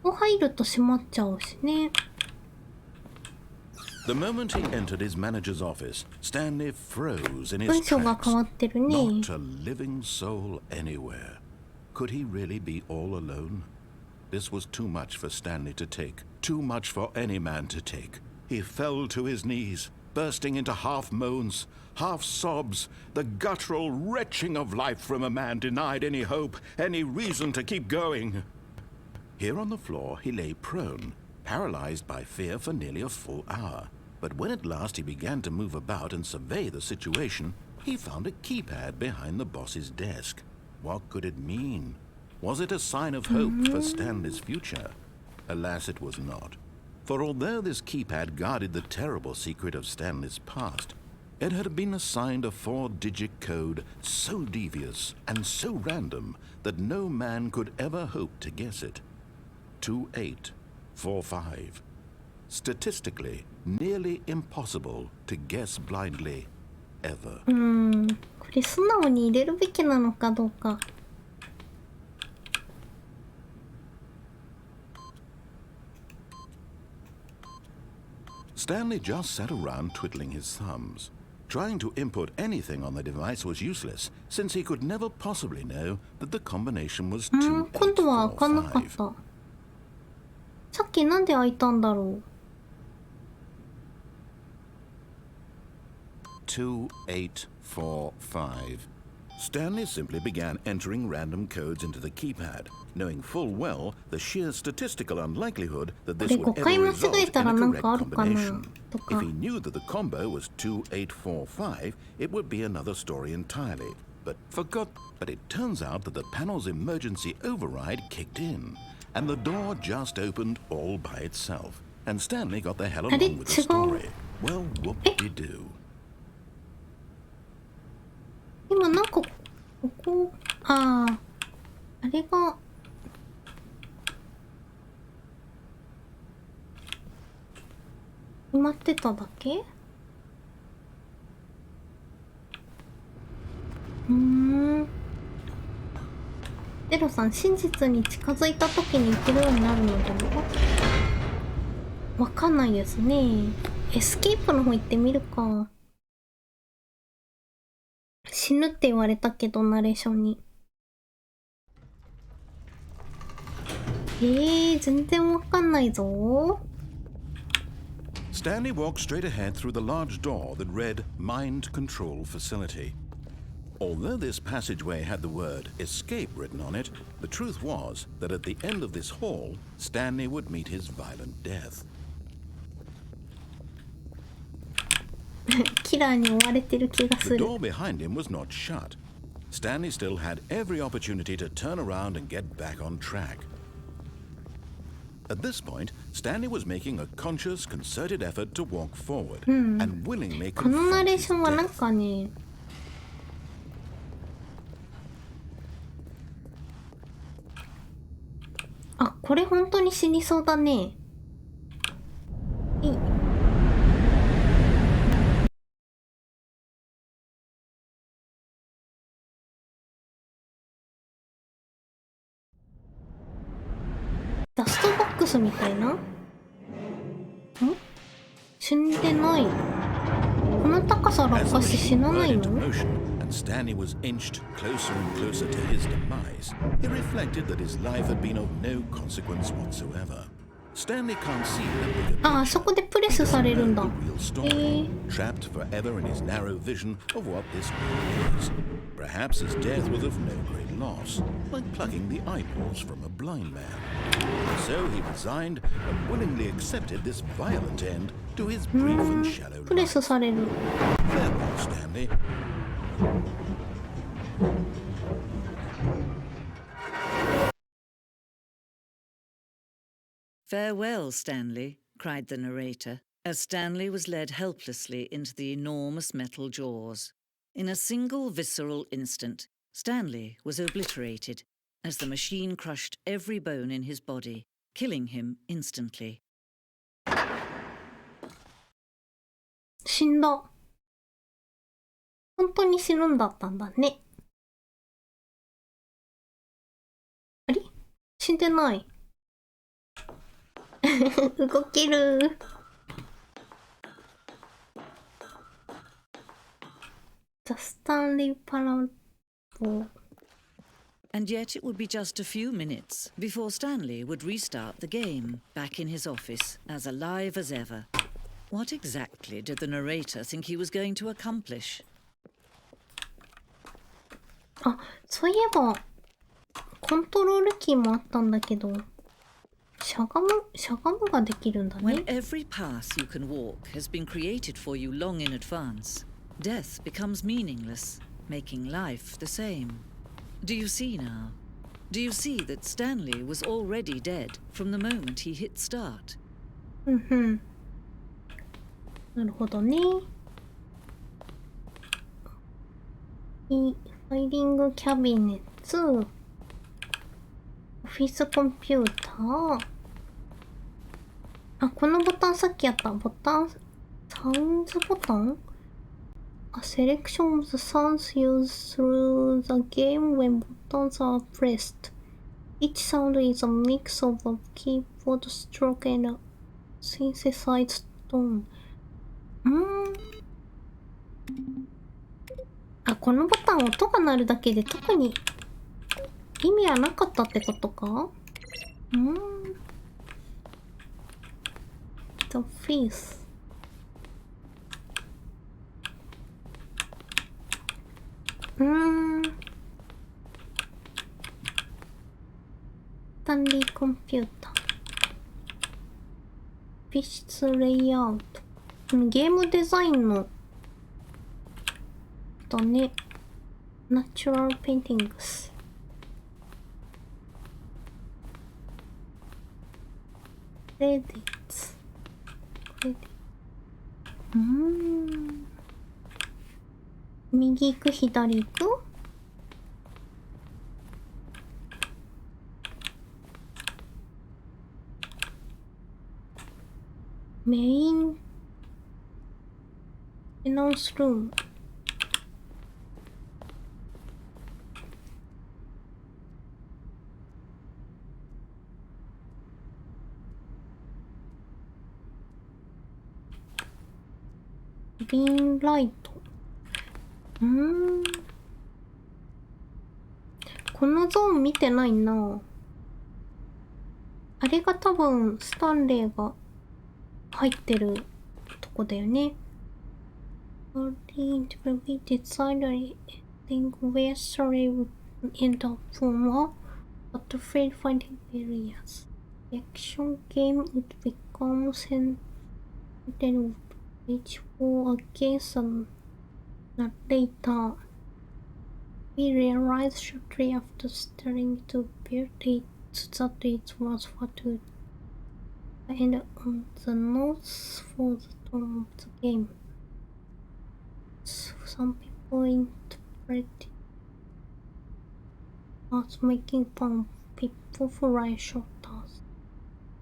ここ入ると閉まっちゃうしね。The moment he entered his manager's office, Stanley froze in 文 his 章が tracks. 変わってるね。 Not a living soul anywhere. Could he really be all alone? This was too much for Stanley to take. Too much for any man to take. He fell to his knees, bursting into half moans, half sobs, the guttural retching of life from a man denied any hope, any reason to keep going. Here on the floor he lay prone, paralyzed by fear for nearly a full hour. But when at last he began to move about and survey the situation, he found a keypad behind the boss's desk. What could it mean? Was it a sign of hope for Stanley's future? Alas, it was not. For although this keypad guarded the terrible secret of Stanley's past, it had been assigned a 4-digit code so devious and so random that no man could ever hope to guess it. 2845. Statistically, nearly impossible to guess blindly, ever. これ素直に入れるべきなのかどうか。Stanley just sat around twiddling his thumbs. Trying to input anything on the device was useless, since he could never possibly know that the combination was 今度は開かなかっ2845. た。さっきなんで開いたんだろう。2845. Stanley simply began entering random codes into the keypad, knowing full well the sheer statistical unlikelihood that this would ever result in a correct combination. If he knew that the combo was 2845, it would be another story entirely. But it turns out that the panel's emergency override kicked in, and the door just opened all by itself. And Stanley got the hell along with the story. Well, whoop-de-doo. 今なんかここ、あれが埋まってただけ。ゼロさん、真実に近づいた時に行けるようになるのでわかんないですね。エスケープの方行ってみるか。死ぬって言われたけど、ナレーションに。全然わかんないぞ。Stanley walked straight ahead through the large door that read Mind Control Facility. Although this passageway had the word escape written on it, the truth was that at the end of this hall, Stanley would meet his violent death. キラーに追われてる気がす The る。 door behind him was not shut. Stanley still had every opportunity to turn around and get back on track. At this point, Stanley was making a conscious, concerted effort to walk forward and willingly このナ confront レー his ションはなん death. かね、これ本当に死にそうだね。ダストボックスみたいな？死んでない。この高さ落下して死なないの？ Stanley was inched closer and closer to his demise. He reflected that his life had been of no consequence whatsoever. Stanley can't see the bigger そこでプレスされるんだ。 real story, trapped forever in his narrow vision of what this world is. Perhaps his death was of no great loss, like plucking the eyeballs from a blind man. So he resigned and willingly accepted this violent end to his brief and shallow プレ life. スされる。 Farewell, Stanley. Farewell, Stanley, cried the narrator, as Stanley was led helplessly into the enormous metal jaws. In a single visceral instant, Stanley was obliterated, as the machine crushed every bone in his body, killing him instantly. 死んだ。本当に死ぬんだったんだね。あれ？死んでない。動ける。The Stanley Parable. And yet it would be just a few minutes before Stanley would restart the game, back in his office, as alive as ever. What exactly did the narrator think he was going to accomplish? あ、そういえば、コントロールキーもあったんだけど、しゃがむができるんだね。When every path you can walk has been created for you long in advance, death becomes meaningless, making life the same. Do you see now? Do you see that Stanley was already dead from the moment he hit start? うんうん。なるほどね。ファイリングキャビネット、オフィスコンピューター。あ、このボタンさっきやったボタン、サウンズボタン？ A selection of the sounds used through the game when buttons are pressed. Each sound is a mix of a keyboard stroke and a synthesized tone. あ、このボタン音が鳴るだけで特に意味はなかったってことか？The face. スタンリーコンピューター。美術レイアウト。ゲームデザインのだね。ナチュラルペインティングス。クレディッツ。右行く、左行く？メインエナウンスルーム。グリーンライト。このゾーン見てないな。あれが多分スタンレーが入ってるとこだよね。Early interview designer think where story would end up from a battlefield fighting areas. The action game would become centered each war against a narrator. We realized shortly after starting to build it that it was far too and on the nose for the tone of the game. Some people interpret it as making fun of people who write short tasks.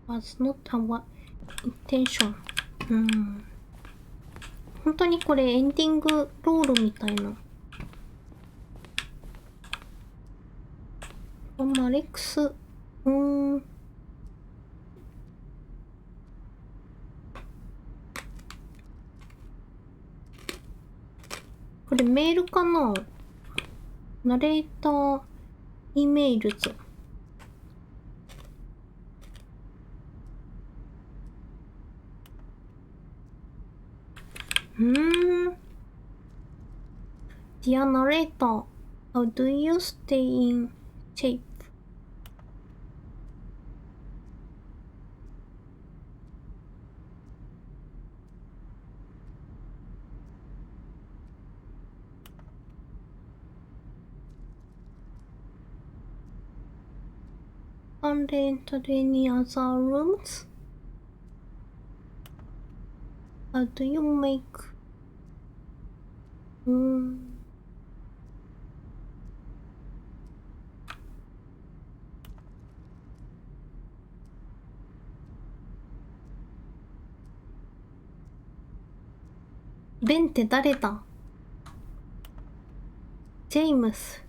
Was not our intention. 本当にこれエンディングロールみたいな。アレックス、これメールかな？ナレーター、イメールズ。Dear narrator, how do you stay in shape? Can't enter any other rooms? How do you make... ベンって誰だ？ジェイムス。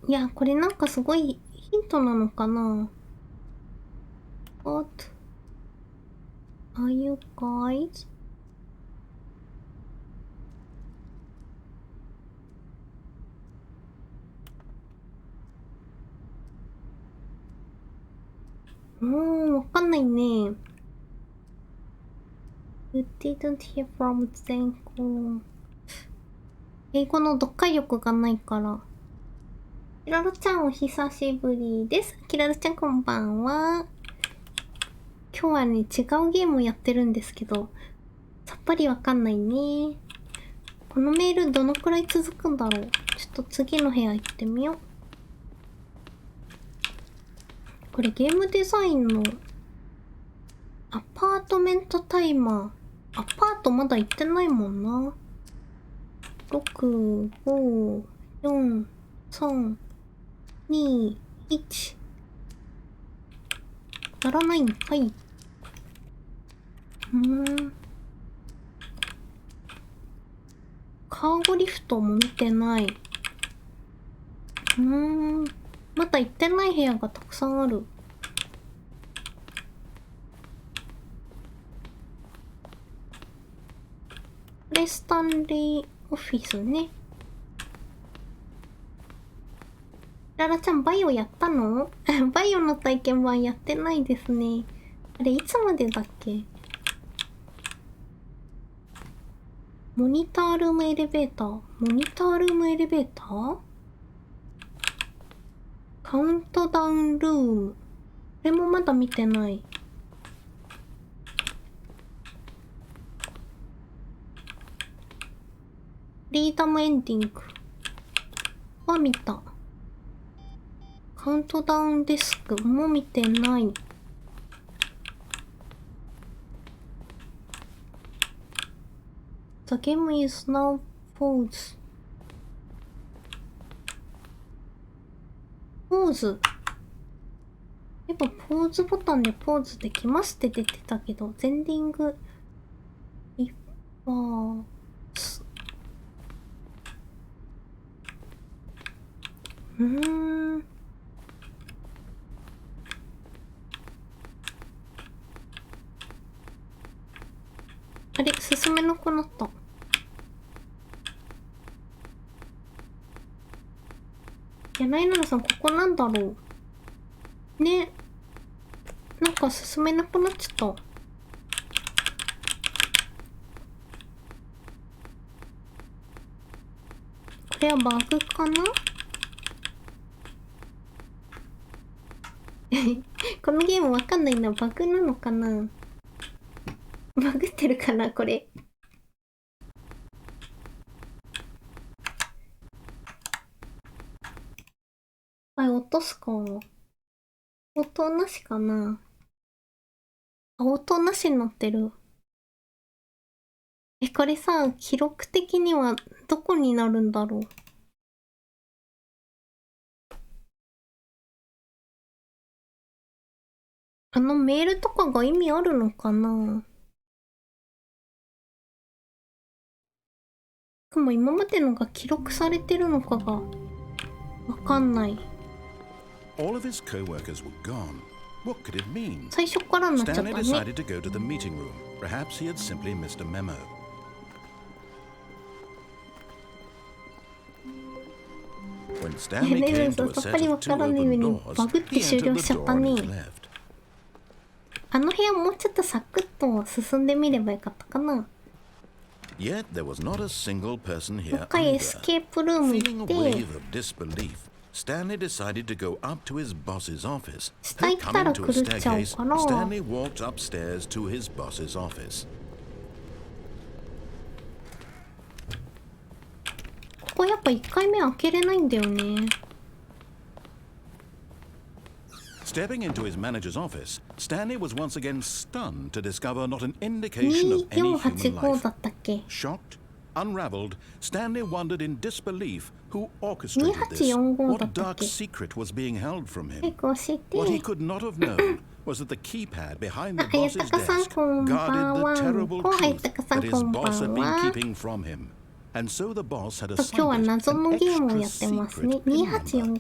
いや、これなんかすごいヒントなのかな？ What are you guys? わかんないね。You didn't hear from them. 英語の読解力がないから。キラルちゃんお久しぶりです。キラルちゃんこんばんは。今日はね、違うゲームをやってるんですけど、さっぱりわかんないね。このメールどのくらい続くんだろう。ちょっと次の部屋行ってみよう。これゲームデザインのアパートメントタイマー。アパートまだ行ってないもんな。6、5、4、3、2、1。やらないんかい。カーゴリフトも見てない。まだ行ってない部屋がたくさんある。これスタンリーオフィスね。ララちゃんバイオやったの？バイオの体験版やってないですね。あれいつまでだっけ？モニタールームエレベーター。モニタールームエレベーター？カウントダウンルーム。これもまだ見てない。フリーダムエンディングは見た。カウントダウンデスクも見てない。The game is now pause. ポーズ。やっぱポーズボタンでポーズできますって出てたけど、ゼンディングリバース。あれ、進めなくなった。柳永さん、ここなんだろう。ね。なんか進めなくなっちゃった。これはバグかな？このゲームわかんないな。バグなのかな？バグってるかなこれ。落とすか。音なしかな。音なしになってる。これさ、記録的にはどこになるんだろう。メールとかが意味あるのかな。でも今までのが記録されてるのかがわかんない。All of his co-workers were gone. What could it mean? 最初からになっちゃったね。 Stanley decided to go to the meeting room. Perhaps he had simply missed a memo. When Stanley came to a set of two open doors, he entered the door on his left. あの部屋もうちょっとサクッと進んでみればよかったかな。Yet there was not a single person もう here 一回エ either. スケープルーム Feeling 行っ a て、 wave of disbelief, Stanley decided to go up to his boss's office. 下行ったら Coming to 狂 a っちゃう staircase, から。 Stanley walked upstairs to his boss's office. ここやっぱ1回目開けれないんだよね。Stepping into his manager's office, Stanley was once again stunned to discover not an indication of any human 2485 life. だったっけ？ Shocked, unraveled, Stanley wondered in disbelief who orchestrated this. 2845 What だったっ dark け？ secret was being held from 早 him? く教えて。 What he could not have known was that the keypad behind the あ、ゆ boss's たかさん desk こんばん guarded は。 the terrible 後輩 truth たかさん that his こんば boss ん had been は。 keeping from him. And so the boss had 今日は assigned 謎 it の an ゲームをや extra ってますね。 secret pin number.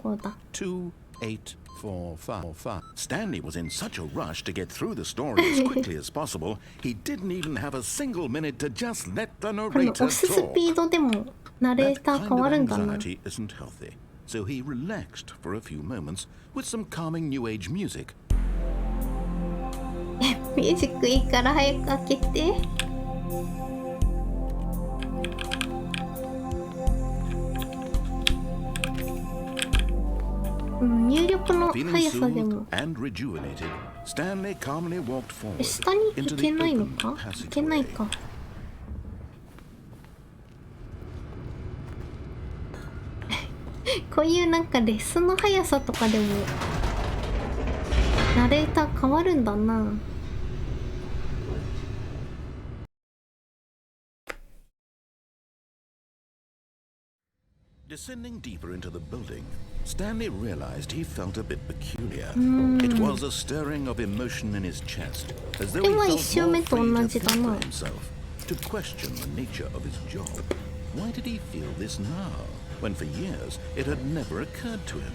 2845だ。 28455. Stanley was in such a rush to get through the story as quickly as possible, he didn't even have a single minute to just let the この narrator 押すス talk. ピードでもナレ That ーター kind 変わ of るんだな。 anxiety isn't healthy, so he relaxed for a few moments with some calming new age music. ミュージックいいから早く開けて。うん、入力の Feeling 速さで soothed も。 and rejuvenated, Stanley calmly walked forward 下に行 into け the ないの open か？行けない passageway. か。こういうなんかレスの速さとかでもナレーター変わるんだな。Descending deeper into the building, Stanley realized he felt a bit peculiar. It was a stirring of emotion in his chest, as though he では felt 一周 more 目と free 同 to じだ think な。 for himself, to question the nature of his job. Why did he feel this now, when for years it had never occurred to him?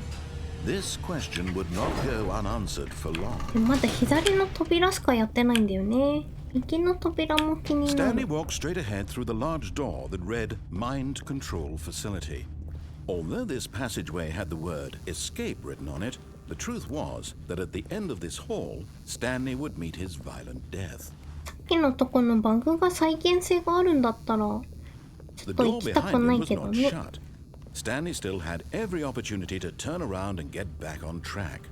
This question would not go unanswered for long. でまだ左の扉しかやってないんだよね。右の扉も気にな Stanley る。 walked straight ahead through the large door that read Mind Control Facility. Although this passageway had the word escape written on it, the truth was that at the end of this hall, Stanley would meet his violent death. さっきのとこのバグが再現性があるんだったら、ちょ The っと door 行きたく behind な him い was けど not ね。 shut. Stanley still had every opportunity to turn around and get back on track.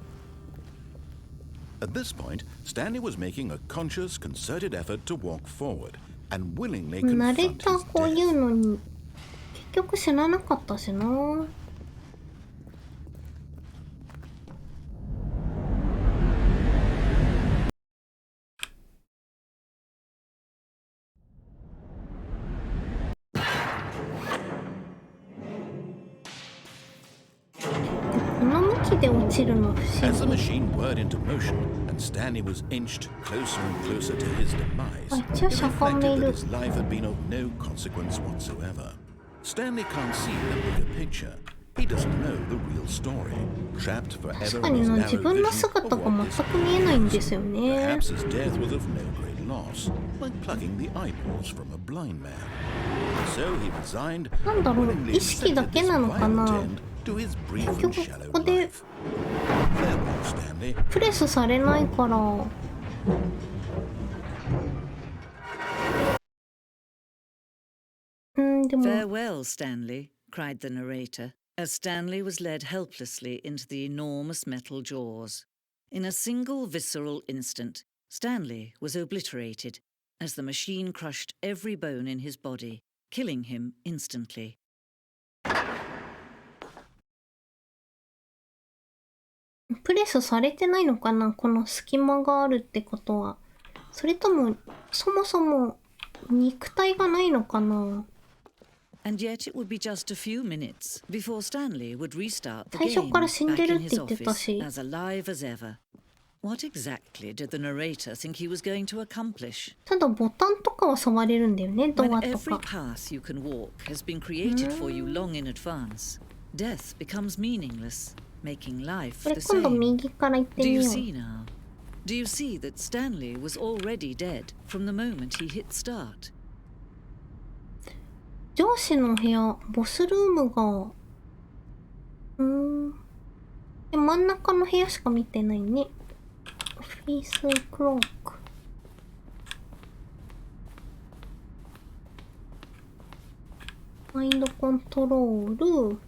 At this point, Stanley was making a conscious, concerted effort to walk forward and willingly ナレー confront ター his こういう death. のに結局知らなかったしな。この向きで落ちるの不 As the 思議。 machine whirred into motion and Stanley was inched closer and closer to his demise, Ah, he c'è Shaka reflected that Meiru. his life had been of no consequence whatsoever. Stanley can't see the bigger picture. He doesn't know the real story. Trapped 確 forever か in に his な、 narrow 自分の vision 姿 of が what 全 this く見えないんですよね。 Perhaps his death was of no great loss, like plucking the eyeballs from a blind man. So he resigned, なんだろう、 willingly 意識だ accepted け this なのか violent な。 end to his brief 結 and 局 shallow ここで life. Farewell, Stanley. プレスされないから。でも Farewell, Stanley, cried the narrator, as Stanley was led helplessly into the enormous metal jaws. In a single visceral instant, Stanley was obliterated as the machine crushed every bone in his body, killing him instantly. プレスされてないのかな、この隙間があるってことは。それともそもそも肉体がないのかな。 And yet it would be just a few minutes before Stanley would restart the 最 game 初から死ん back でる in って his 言ってた office し。 as alive as ever. What exactly did the narrator think he was going to accomplish? ただボタンとかは触れるんだよね、ド When アと every か。 path you can walk has been created for you long in advance, death becomes meaningless, making life これ the 今度 same. 右から行って Do み you よう。 see now? Do you see that Stanley was already dead from the moment he hit start? 上司の部屋、ボスルームが。で真ん中の部屋しか見てないね。オフィスクローク。マインドコントロール。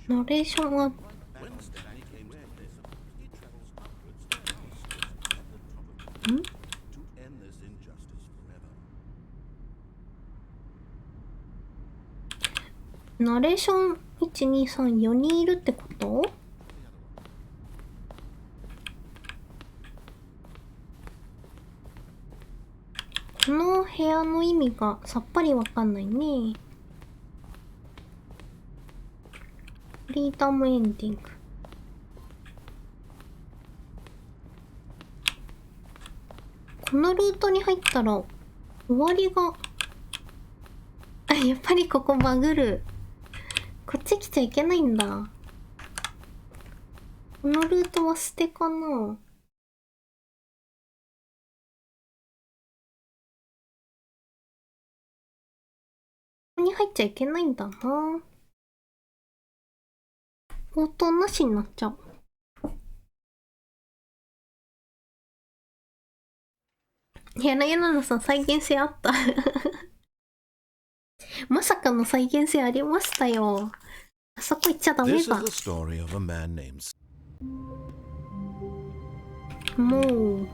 ナレーションはナレーション1234人いるってこと？この部屋の意味がさっぱりわかんないね。フリーダムエンディング。このルートに入ったら終わりがやっぱりここバグる。こっち来ちゃいけないんだ。このルートは捨てかな。ここに入っちゃいけないんだな。応答なしになっちゃう。やなのさん、再現性あったまさかの再現性ありましたよ。あそこ行っちゃダメだ。もう。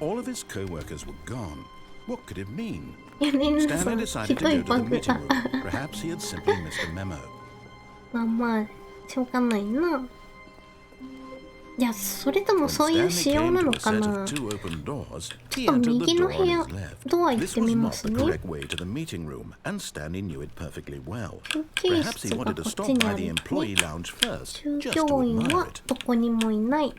All of his co-workers were gone. What could it mean? Stanley decided to go to the meeting room. Perhaps he had simply missed a memo. まあ、しょうがないな。いや、それともそういう仕様なのかな。ちょっと右の部屋、ドア行ってみますね。休憩室がこっちにあるね。従業員はどこにもいない。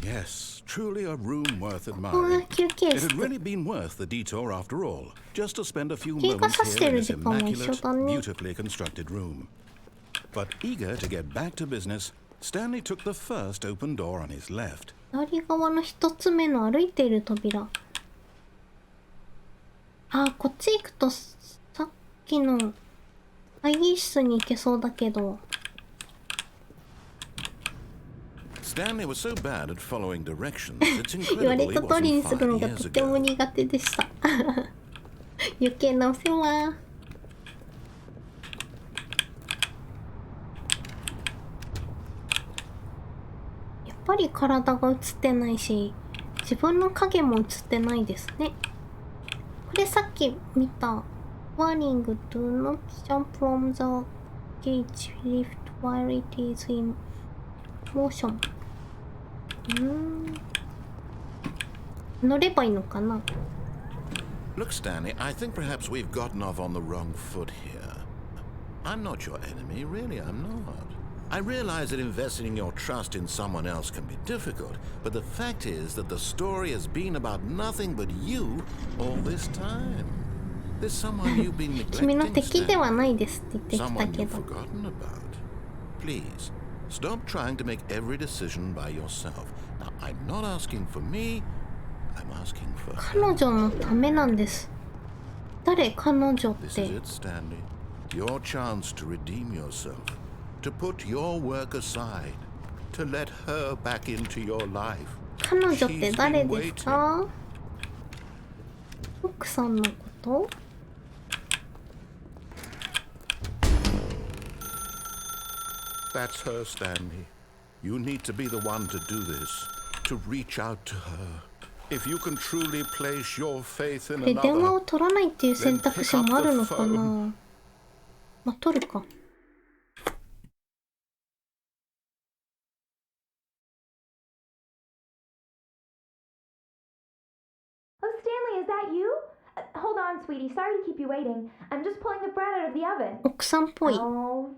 Yes, truly a room worth ここが admiring. 休憩 It 室。 had really been worth the detour after all, just to spend a few 経過 moments させて here in る this 時間も一緒 immaculate, だね。 beautifully constructed room. But eager to get back to business, Stanley took the first open door on his left. 左側の一つ目の歩いている扉。あ、こっち行くとさっきの会議室に行けそうだけど。Stanley was so bad at following directions, it's 言わ incredible れ he た通りに wasn't するの 5が years とても ago. 苦手でした余計なお世話。やっぱり体が映ってないし、自分の影も映ってないですね。これさっき見た Warning, do not jump from the cage lift while it is in motion。乗ればいいのかな。 Look, Stanley, I think perhaps we've gotten off on the wrong foot here. I'm not your enemy, really, I'm not. I realize that investing your trust in someone else can be difficult, but the fact is that the story has been about nothing but you all this time. There's someone you've been 君の neglecting, 敵では Stanley. ないですって言ってきた Someone け you've ど。 forgotten about. Please, stop trying to make every decision by yourself. Now, I'm not asking for me, I'm asking for 彼女のためなんです。誰彼女っ This is て。 it, Stanley. Your chance to redeem yourself, to put your work aside, to let her back into your life. 彼女って誰ですか？奥さんのこと？ That's her, Stanley. You need to be the one to do this, to reach out to her. If you can truly place your faith in で、電話 another, を取らないっていう選択肢もあるのかな。まあ、取るか。Oh, Stanley, is that you? Hold on, sweetie. Sorry to keep you waiting. I'm just pulling the bread out of the oven. 奥さんっぽい。 All right.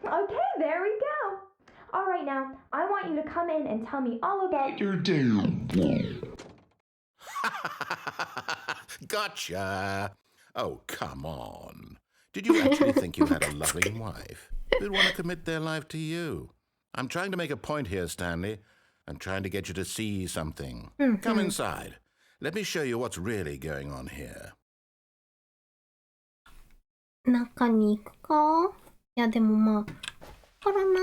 Okay, there we go. All right, now, I want you to come in and tell me all about your Gotcha. Oh, come on. Did you actually think you had a loving wife who'd want to commit their life to you? I'm trying to make a point here, Stanley. I'm trying to get you to see something. Come inside. Let me show you what's really going on here. 中に行くか？いや、でもまあ、わからな。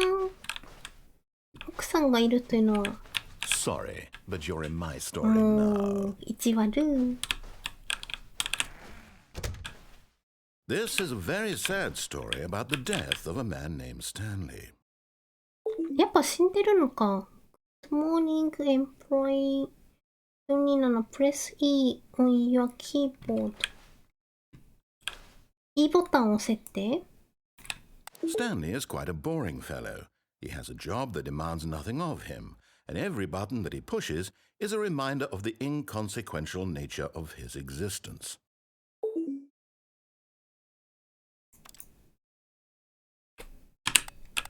奥さんがいるというのは、 Sorry, but you're in my story も now. う、意地悪。This is a very sad story about the death of a man named Stanley. やっぱ死んでるのか。Good morning, employee. 427 Press E on your keyboard. E ボタンを押せって。Stanley is quite a boring fellow. He has a job that demands nothing of him, and every button that he pushes is a reminder of the inconsequential nature of his existence.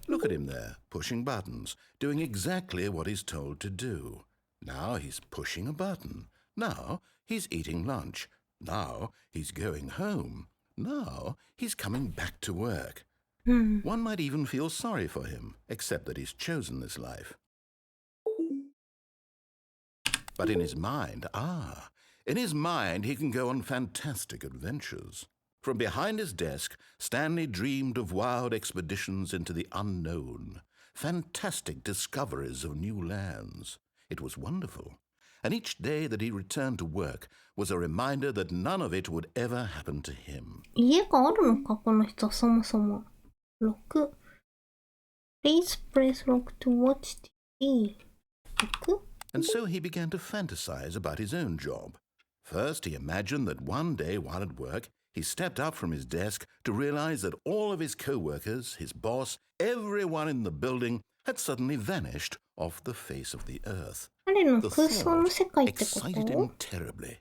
Look at him there, pushing buttons, doing exactly what he's told to do. Now he's pushing a button. Now he's eating lunch. Now he's going home. Now he's coming back to work. One might even feel sorry for him, except that he's chosen this life. But in his mind, he can go on fantastic adventures. From behind his desk, Stanley dreamed of wild expeditions into the unknown, fantastic discoveries of new lands. It was wonderful. And each day that he returned to work was a reminder that none of it would ever happen to him. 家があるのか、この人、そもそも。6。Please press lock to watch TV. 6? And so he began to fantasize about his own job. First, he imagined that one day while at work, he stepped up from his desk to realize that all of his co-workers, his boss, everyone in the building had suddenly vanished off the face of the earth. 彼の The 空想の世界 thought ってこ excited と him terribly.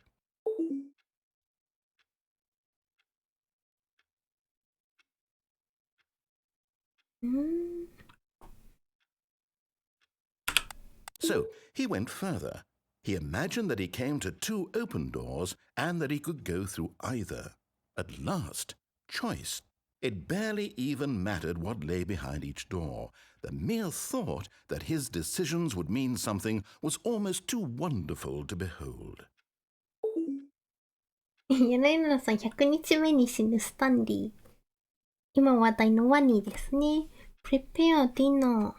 So he went further. He imagined that he came to two open doors and that he could go through either. At last, choice. It barely even mattered what lay behind each door. The mere thought that his decisions would mean something was almost too wonderful to behold. 柳村さん、100日目に死ぬスタンリー。今話題のワニーですね。Prepare dinner.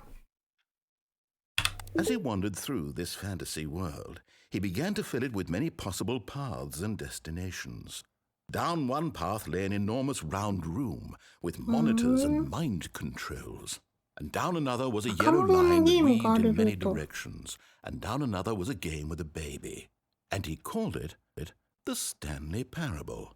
As he wandered through this fantasy world, he began to fill it with many possible paths and destinations. Down one path lay an enormous round room with monitors and mind controls. And down another was a yellow line that weaved in many directions. And down another was a game with a baby. And he called it the Stanley Parable.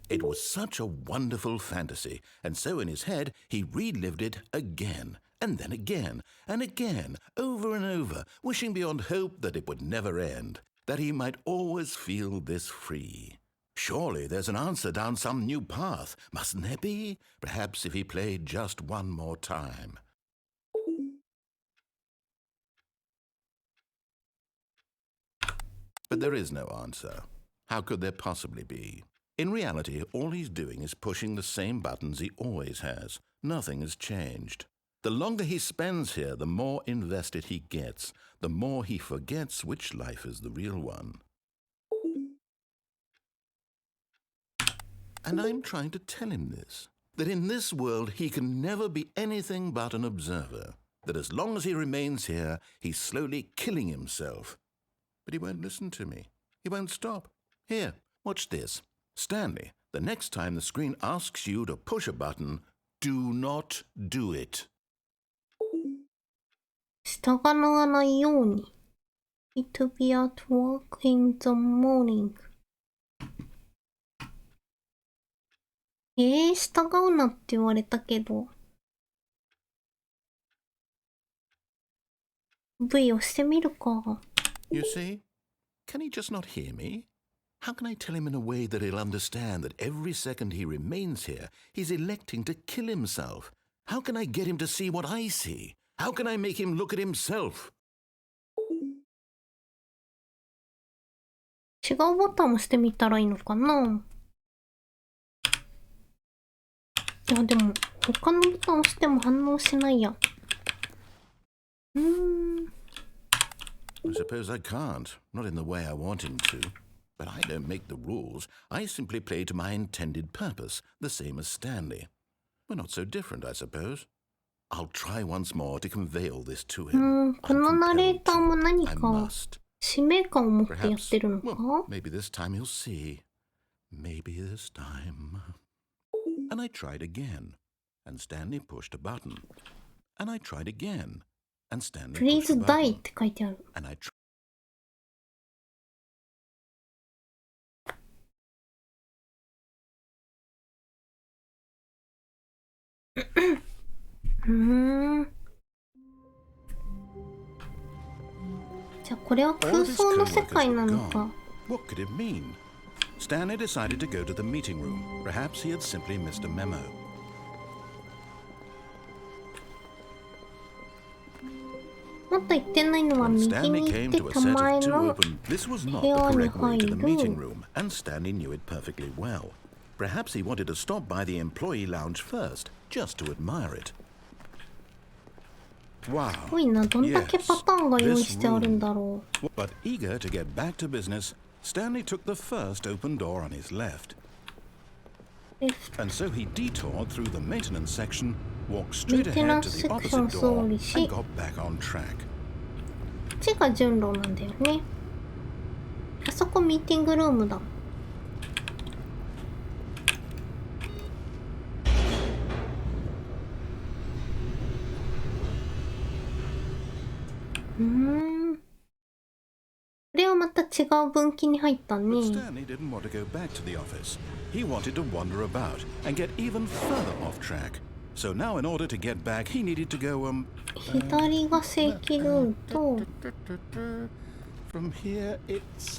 It was such a wonderful fantasy, and so in his head he relived it again, and then again, and again, over and over, wishing beyond hope that it would never end, that he might always feel this free. Surely there's an answer down some new path, mustn't there be? Perhaps if he played just one more time. But there is no answer. How could there possibly be? In reality, all he's doing is pushing the same buttons he always has. Nothing has changed. The longer he spends here, the more invested he gets, the more he forgets which life is the real one. And I'm trying to tell him this, that in this world he can never be anything but an observer, that as long as he remains here, he's slowly killing himself. But he won't listen to me. He won't stop. Here, watch this. Stanley, the next time the screen asks you to push a button, do not do it. 従わないように。It will be at work in the morning. 従うなって言われたけど。V 押してみるか。You see? Can he just not hear me? How can I tell him in a way that he'll understand that every second he remains here, he's electing to kill himself? How can I get him to see what I see? How can I make him look at himself? 違うボタンを押してみたらいいのかな。いや、でも、他のボタンを押しても反応しないや。I suppose I can't, not in the way I want him to. But I don't make the rules. I simply play to my intended purpose, the same as Stanley. We're not so different, I suppose. I'll try once more to convey all this to him. このナレーターも何 I か must. 使命感を持ってやっ Perhaps, てるのか well, maybe this time you'll see. Maybe this time. And I tried again, and Stanley pushed a button. And I tried again, and Stanley pushed Please a die button. って書いてある。And I tried. じゃあこれは空想の世界なのか。 What could it mean? Stanley decided to go to the meeting room. Perhaps he had simply missed a memo. もっと言ってないのは When 右 Stanley に came 行って to a 手 set 前 of two の open, this was not 部 the 屋に correct way to the 入 meeting る。 room, and Stanley knew it perfectly well. Perhaps he wanted to stop by the employee lounge first, just to admire it. す Wow. ごいな、どんだけパターンが用意 Yes, してあるんだろ But eager to get back to business, Stanley took the first open door on his left. う。 And so he detoured through the maintenance section, walked straight ahead to the Maintenance opposite section door, を and 通りし、 got back on track. こっちが順路なんだよね。あそこミーティングルームだ。これはまた違う分岐に入ったね。 But Stanley didn't want to go back to the office. He wanted to wander about and get even further off track. So now in order to get back, he needed to go, 左が正規ルート。 From here, it's,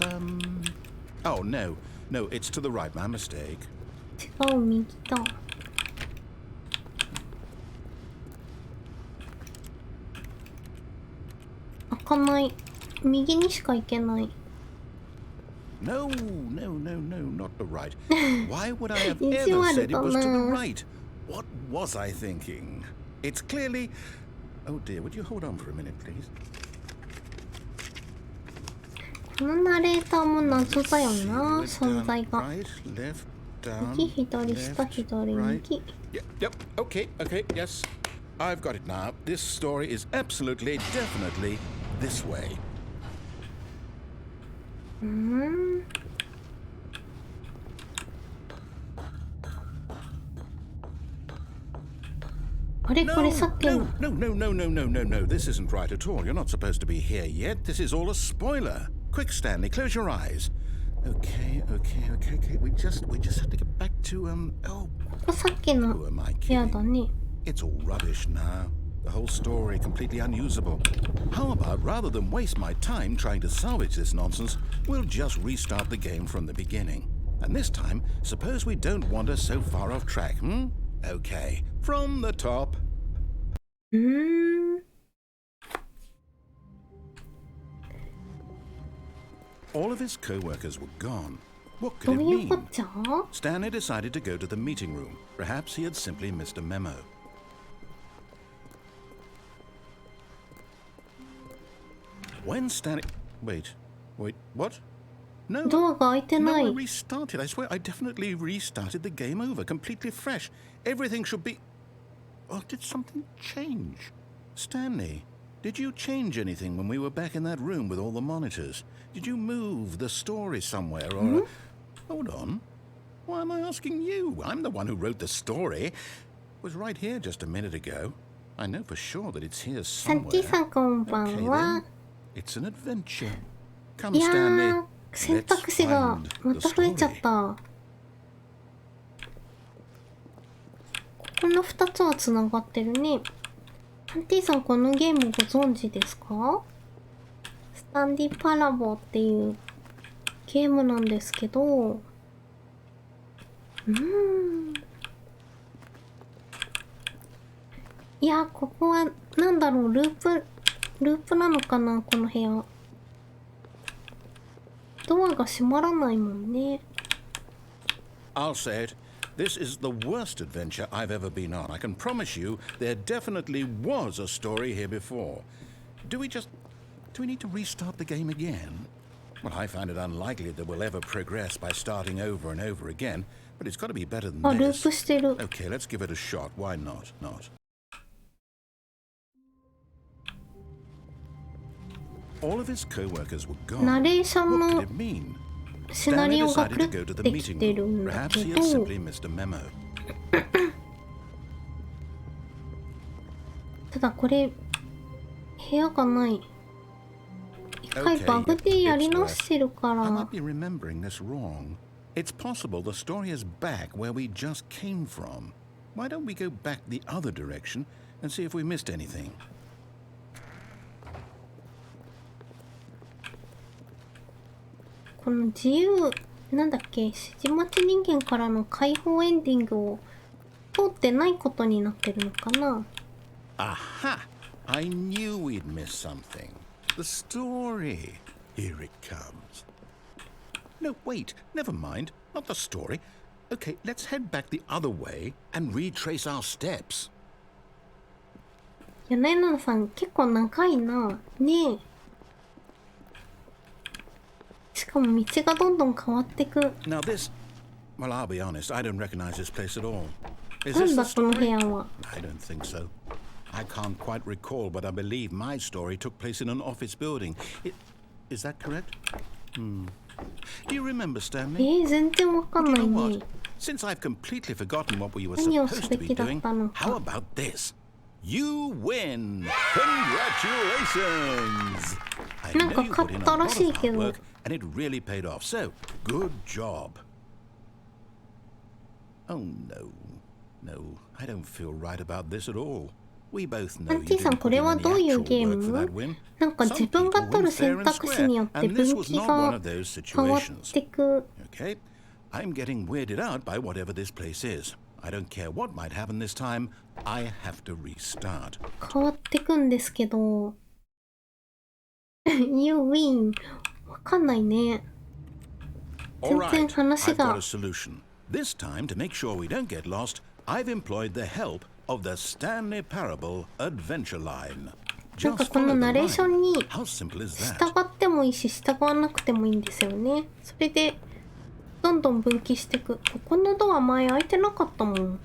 Oh, no. No, it's to the right. My mistake. 違う、右だ。開かない。右にしか行けない。 No, no, no, no, not the right. Why would I have 意地 ever 悪 said it だ was to the な。 right? What was I thinking? It's clearly... Oh dear, would you hold on for a minute, please? このナレーターも謎だよな、 Forward, 存在 down, が。 right, left, down, 右、左、下、 left, 左、 right. 右。 Yep, okay, yes. I've got it now. This story is absolutely, definitely this way. あれ、これさっきの。 No. This isn't right at all. You're not supposed to be here yet. This is all a spoiler. Quick, Stanley, close your eyes. Okay. We just have to get back to,ここさっきの Who am I 部屋だ kidding? ね。 It's all rubbish now. The whole story completely unusable. How about rather than waste my time trying to salvage this nonsense, we'll just restart the game from the beginning. And this time, suppose we don't wander so far off track, Okay, from the top. All of his co-workers were gone. What ど could う it いうこ mean? っちゃ？ Stanley decided to go to the meeting room. Perhaps he had simply missed a memo. When Stanley... Wait, what? No, ドアが開いてな no, I い。 restarted. I swear, I definitely restarted the game over, completely fresh. Everything should be... Oh, did something change? Stanley, did you change anything when we were back in that room with all the monitors? Did you move the story somewhere, or... Hold on. Why am I asking you? I'm the one who wrote the story. It was right here just a minute ago. I know for sure that it's here サン somewhere. ティさんこんば Okay んは。 then, it's an adventure. Come, いや Stanley. ー、選択肢 Let's が find ま the た増えちゃっ story. た。この2つはつながってるね。サンティさんこのゲームご存知ですか？スタンディパラボっていうゲームなんですけど、いや、ここはなんだろう、ループなのかな、この部屋。ドアが閉まらないもんね。 I'll say it. This is the worst adventure I've ever been on. I can promise you there definitely was a story here before. Do we need to restart the game again? Well, I find it unlikely that we'll ever progress by starting over and over again, but it's got to be better than あ、ルー this. プしてる。 Okay, let's give it a shot. Why not? all of his co-workers were gone. ナレーション What の could it mean? シナリ Stanley オが decided 狂 to go っ to the てき meeting てる room. んだ Perhaps け he ど had simply missed a memo. ただこれ部屋がない。一回バグでやり直してるか I ら might be remembering this wrong. It's possible the story is back where we just came from. Why don't we go back the other direction and see if we missed anything? この自由なんだっけ、指示待ち人間からの解放エンディングを通ってないことになってるのかな。 Aha! I knew we'd miss something. The story. Here it comes. No, wait. Never mind. Not the story. Okay, let's head back the other way and retrace our steps. 柳菜さん結構長いな。ねえ。しかも道がどんどん変わってく。 Now this... Well, I'll be honest. I don't recognize this place at all. Is な this ん the だこの部 story? 屋は。 I don't think so. I can't quite recall, but I believe my story took place in an office building. Is that correct? Do you remember, Stanley? 全然わかん You ない know ね。 what? Since I've completely forgotten what we were 何を supposed す to べ be きだっ doing, たのか。 how about this? You win! Congratulations! I なん know か you 買 put っ in a たら lot しい of け hard ど。 work, and it really paid off. So, good job. Oh no, no, I don't feel right about this at all. We both ア know ンテ you ィさん didn't こ put れ in は any どういう actual ゲー work for ム？ that win. なんか Some 自分が people 取る win fair 選 and 択肢 square, によって and 分 this was 岐 not が one of those 変わっ situations. てく。 Okay, I'm getting weirded out by whatever this place is. I don't care what might happen this time. I have to restart. 変わってくんですけど。You win。わかんないね。 All 全然 right, 話 I've got が a。solution. This time, to make sure we don't get lost, I've employed the help of the Stanley Parable adventure line. なんか Just この follow ナ the レーショ line. ンに How simple is 従 that? ってもいいし従わなくてもいいんですよね。それでどんどん分岐していく。ここのドア前開いてなかったもん。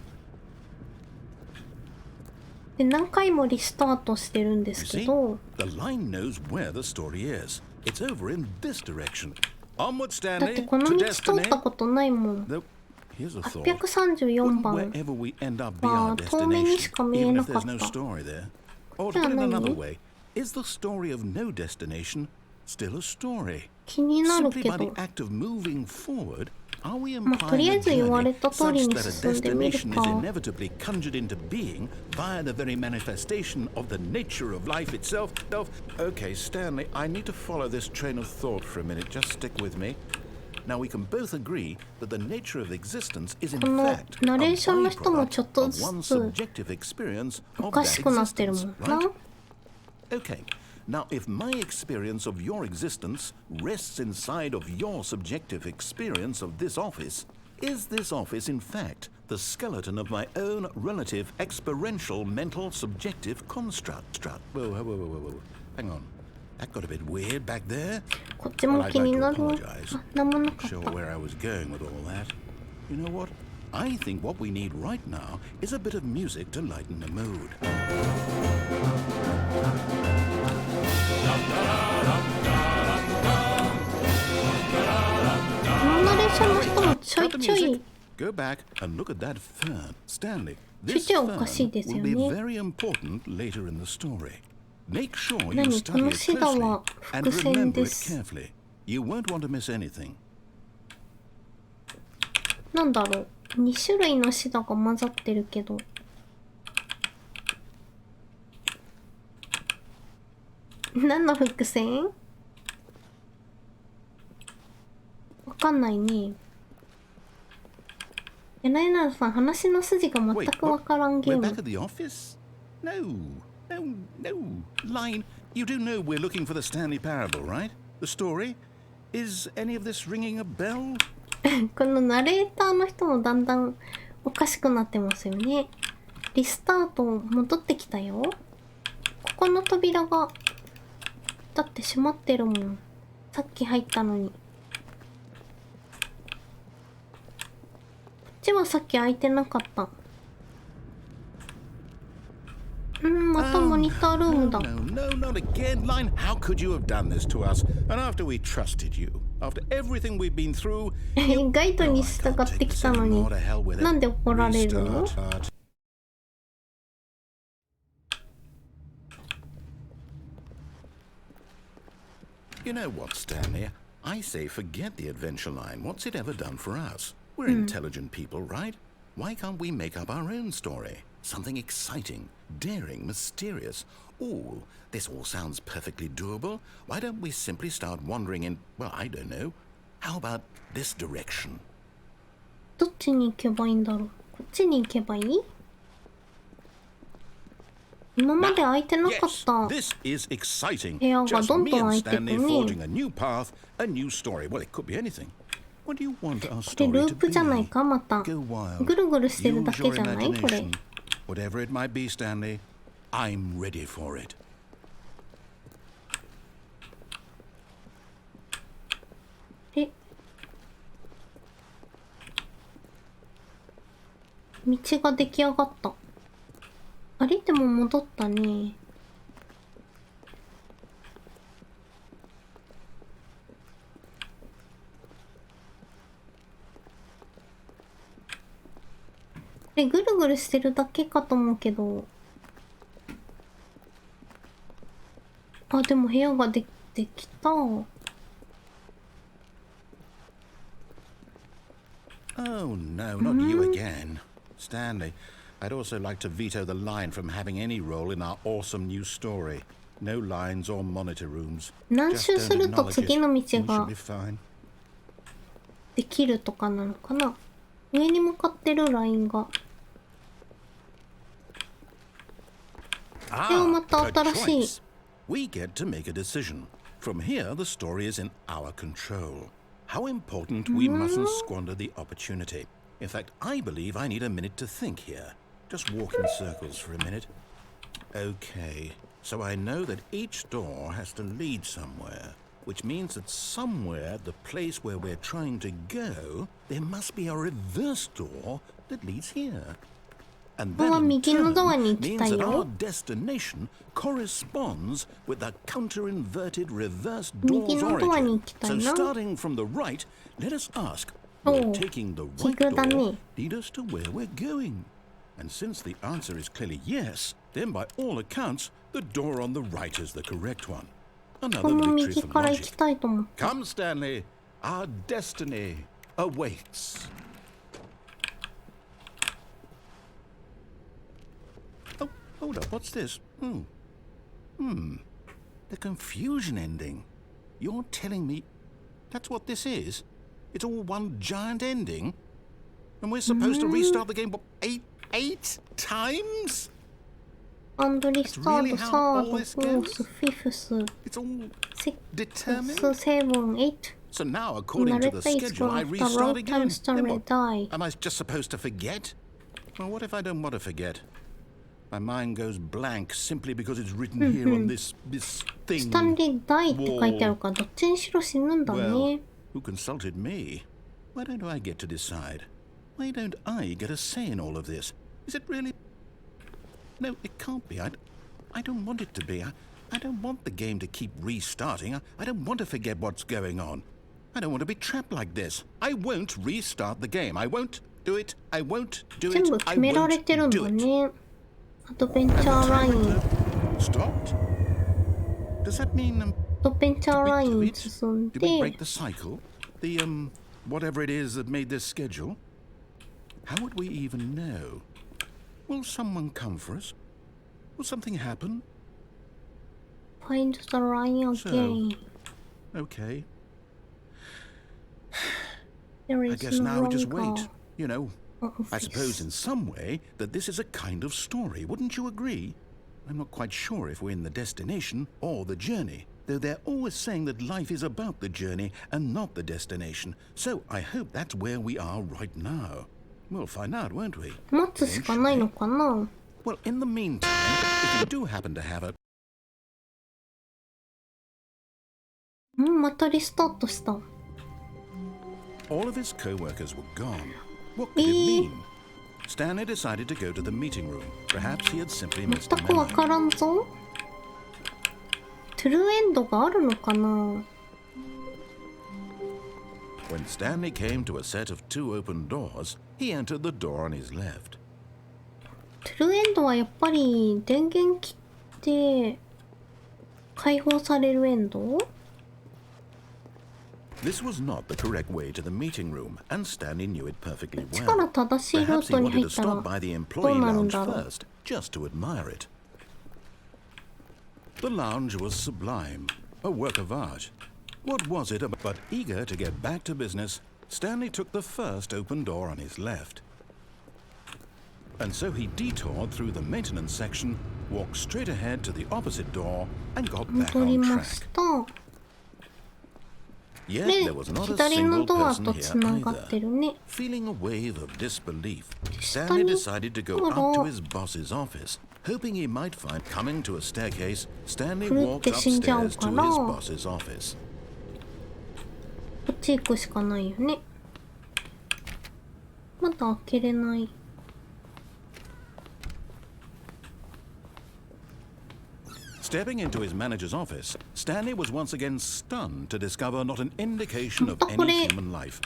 で何回もリスタートしてるんで You すけ see, ど、 the line knows where the story is. It's over in this direction. Onward, だって Stanley, この to 道通った destiny. ことないもん。 Though, here's a thought. 834 Wouldn't 番。 wherever we end up be あ our ー、遠目にし destination, か見え even な if か there's っ no た。 story there? Or to じゃあ put it 何？ another way, is the story of no destination still a story? 気になる Simply け by the ど。 act of moving forward, are we まあとりあえ implying a ず言われ journey た通り such に that a 進んでみる destination is か。 inevitably conjured into being via the very manifestation of the nature of life itself? Okay, Stanley, I need to follow this train of thought for a minute. Just stick with me. Now we can both agree that the nature of existence is in この fact a ナレーションの人もちょっ byproduct と of ず one's つ subjective experience お of か that しくなってるも existence, んな。 right? Okay, now if my experience of your existence rests inside of your subjective experience of this office, is this office in fact the skeleton of my own relative experiential mental subjective construct? Whoa. Hang on. That got a bit weird back there. こっちも Well, I'd 気 like に to なる。 apologize. あ、なんもなかっ Sure た。 where I was going with all that. You know what? I think what we need right now is a bit of music to lighten the mood. このナレーションの人もちょい Cut the ちょい music. Go back and look at that fern. Stanley, ちょい this ちょいお fern かしいですよ will be ね。 very important later in the story. Make sure you 何？ study この it シダ closely は and 伏線 remember で it す。 carefully. You won't want to miss anything. なんだろう。2種類のシダが混ざってるけど。何の伏線？わかんないね。柳菜さん、話の筋が全 Wait, くわ what? からんゲ We're ー back ム。 at the office? No. Line, you do know we're looking for the Stanley Parable, right? The story? Is any of this ringing a bell? このナレーターの人もだんだんおかしくなってますよね。リスタート戻ってきたよ。ここの扉がだって閉まってるもん。さっき入ったのに。こっちはさっき開いてなかった。またモニニタールームだ。 No, not again, Line. How could you have done this to us? And after we trusted you, after everything we've been through, ガイドに従ってきたのになんで怒られるの？ You know what, Stanley? I say forget the adventure line. What's it ever done for us? We're intelligent people, right? Why can't we make up our own story? Something exciting, daring, mysterious. Ooh, this all sounds perfectly doable. Why don't we simply start wandering in, well, I don't know. How about this direction? どっちに行けばいいんだろう。こっちに行けばいい？今まで開いてなかった部屋がどんどん開いてくね。これループじゃないか、また。ぐるぐるしてるだけじゃないこれ。え、道が出来上がった。あれでも戻ったね。ぐるぐるしてるだけかと思うけど。あ、でも部屋ができた。Oh no, not you again. Stanley, I'd also like to veto the line from having any role in our awesome new story. No lines or monitor rooms. 何周すると次の道ができるとかなのかな。上に向かってるラインが。でもまた新しい。We get to make a decision. From here, the story is in our control. How important we mustn't squander the opportunity. In fact, I believe I need a minute to think here. Just walk in circles for a minute. Okay, so I know that each door has to lead somewhere, which means that somewhere at the place where we're trying to go, there must be a reverse door that leads here. And that in turn means that our destination corresponds with the counter-inverted reverse door's origin. So starting from the right, let us ask, will taking the right door lead us to where we're going? And since the answer is clearly yes, then by all accounts, the door on the right is the correct one. Another victory for logic. Come, Stanley, our destiny awaits. Oh, hold up, what's this? The confusion ending. You're telling me that's what this is? It's all one giant ending? And we're supposed to restart the game, what, eight times? And restart the third, fourth, fifth, It's all sixth, 7, 8. So now, according to the schedule, I restart again. Am I just supposed to forget? Well, what if I don't want to forget? My mind goes blank simply because it's written here on this thing. スタンリー大って書いてあるからどっちにしろ死ぬんだね。Well, who consulted me? Why don't I get to decide? Why don't I get a say in all of this? Is it really? No, it can't be. I don't want it to be. I don't want the game to keep restarting. I don't want to forget what's going on. I don't want to be trapped like this. I won't restart the game. I won't do it. I won't do it. 全部決められてるんだね。アドベンチャーライン。Stopped? Does that mean アドベンチャーライン進んで。Did we break the cycle? The whatever it is that made this schedule? How would we even know? Will someone come for us? Will something happen? Find the line again. Okay. There is I guess now we just longer. wait. You know, I suppose in some way that this is a kind of story. Wouldn't you agree? I'm not quite sure if we're in the destination or the journey, though they're always saying that life is about the journey and not the destination. So I hope that's where we are right now. We'll find out, won't we? 待つしかないのかな。 Well, in the meantime, if you do happen to have a... またリスタートした。All of his co-workers were gone. What could it mean? Stanley decided to go to the meeting room. Perhaps he had simply missed a 全くわ memo. からんぞ。トゥルーエンドがあるのかな。 When Stanley came to a set of 2 open doors, he entered the door on his left. トゥルーエンドはやっぱり電源切って解放されるエンド？ This was not the correct way to the meeting room, and Stanley knew it perfectly こっちから well. 正しいルー Perhaps he トに wanted 入 to ったら stop by the どう employee なるん lounge だろう。 first, just to admire it. The lounge was sublime, a work of art. What was it about? But eager to get back to business, Stanley took the first open door on his left. And so he detoured through the maintenance section, walked straight ahead to the opposite door, and got back 戻り on ま track. した。 Yet で there was not a 左の single ドア person と here つながって either. るね。 Feeling a wave of disbelief, 下 Stanley に decided to go ほ up to ら his boss's office, hoping he might find. Coming to a staircase, Stanley 狂っ walked て死んじゃう upstairs か to ら his boss's office. こっち行くしかないよね。まだ開けれない。 Stepping into his manager's office, Stanley was once again stunned to discover not an indication of またこれ any human life.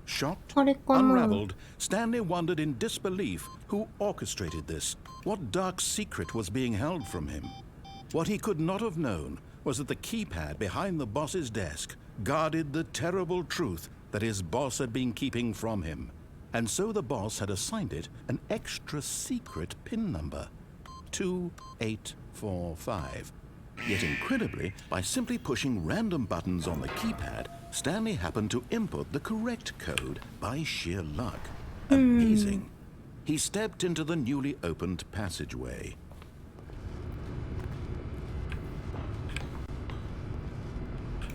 Shocked, あれかな。 unraveled, Stanley wondered in disbelief who orchestrated this, what dark secret was being held from him. What he could not have known was that the keypad behind the boss's desk guarded the terrible truth that his boss had been keeping from him. And so the boss had assigned it an extra secret PIN number, 2845. Yet incredibly, by simply pushing random buttons on the keypad, Stanley happened to input the correct code by sheer luck. Amazing. He stepped into the newly opened passageway.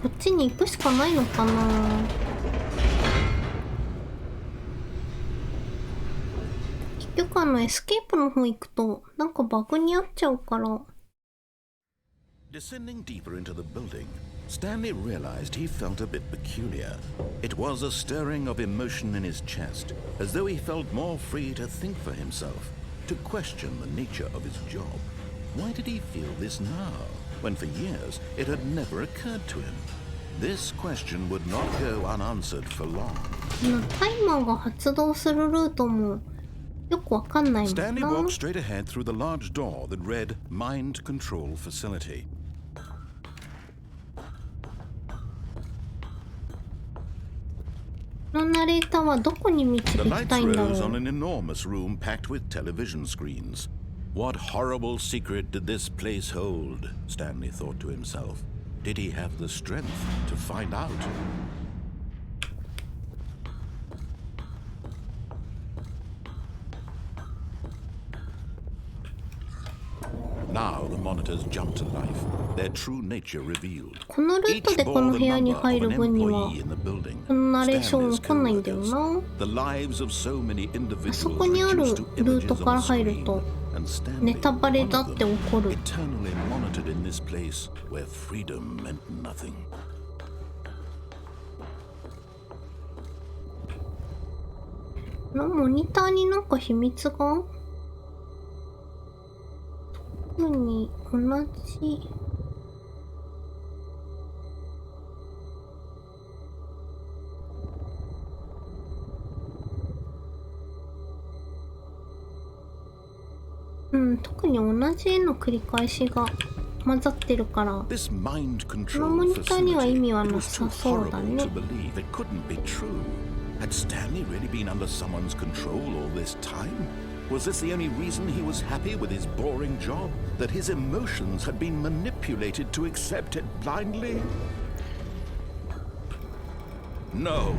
こっちに行くしかないのかな。結局エスケープの方行くとなんかバグに遭っちゃうから。 Descending deeper into the building, Stanley realized he felt a bit peculiar. It was a stirring of emotion in his chest, as though he felt more free to think for himself, to question the nature of his job. Why did he feel this now, when for years it had never occurred to him? This question would not go unanswered for long. タイマーが発動するルートもよくわかんないもん Stanley な。 walked straight ahead through the large door that read Mind Control Facility. このナレーターはどこに導 The き lights たいんだろ rose on う。 an enormous room packed with television screens. What horrible secret did this place hold? Stanley thought to himself. Did he have the strength to find out? Now the monitors jumped to life, their true nature revealed. このルート Each でこ bore の the 部屋に number of 入 an る分には employee in the building. このナレーション Stanley's わかんないんだよ coworkers, な。 the lives of so many あそ individuals こにある reduced to ルート images から on 入る screen, と and Stanley, ネタバレ one だ of って them, 起こる。 eternally monitored in this place where freedom meant nothing. このモニターになんか秘密が特に同じ。特に同じ絵の繰り返しが混ざってるから、 This mind この control モニターには意 facility, 味は it な was さ too そうだ horrible ね。 to believe it couldn't be true. Had Stanley really been under someone's control all this time? Was this the only reason he was happy with his boring job? That his emotions had been manipulated to accept it blindly? No,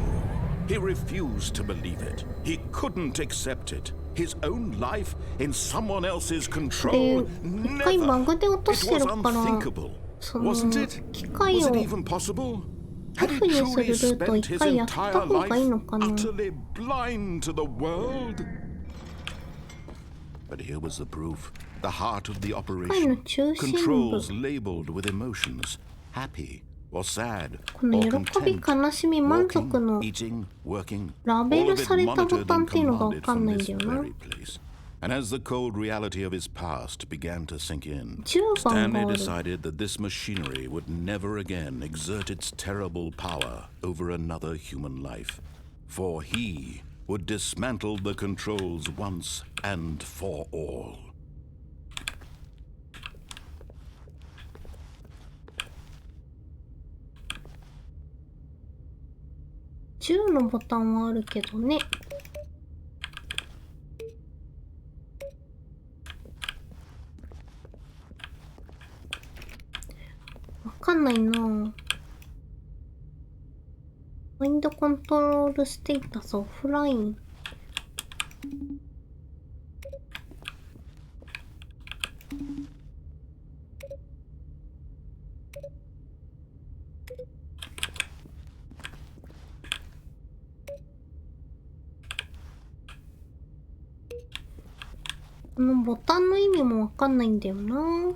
he refused to believe it. He couldn't accept it. His own life in someone else's で、 control? 一回バ Never. グで落と It して was るから、 unthinkable, その wasn't it? 機械 Was を it even possible? オ Had he フにする truly ルートを spent 一 his 回やった entire 方がいい life のかな。 utterly blind to the world? But here was the proof. The heart of the 機械の operation. 中心部。 Controls labeled with emotions. Happy or sad この or 喜び content. 悲しみ満足 Walking, の eating, working, ラベ all ル of it されたボ monitored タン and っていうのがわ commanded かん from ないん this だよな。 very place. And as the cold reality of his past began to sink in, 10番が Stanley ある。 decided that this machinery would never again exert its terrible power over another human life. For he would dismantle the controls once and for all. 10のボタンはあるけどね。わかんないなぁ。マインドコントロールステータスオフライン。このボタンの意味もわかんないんだよな。押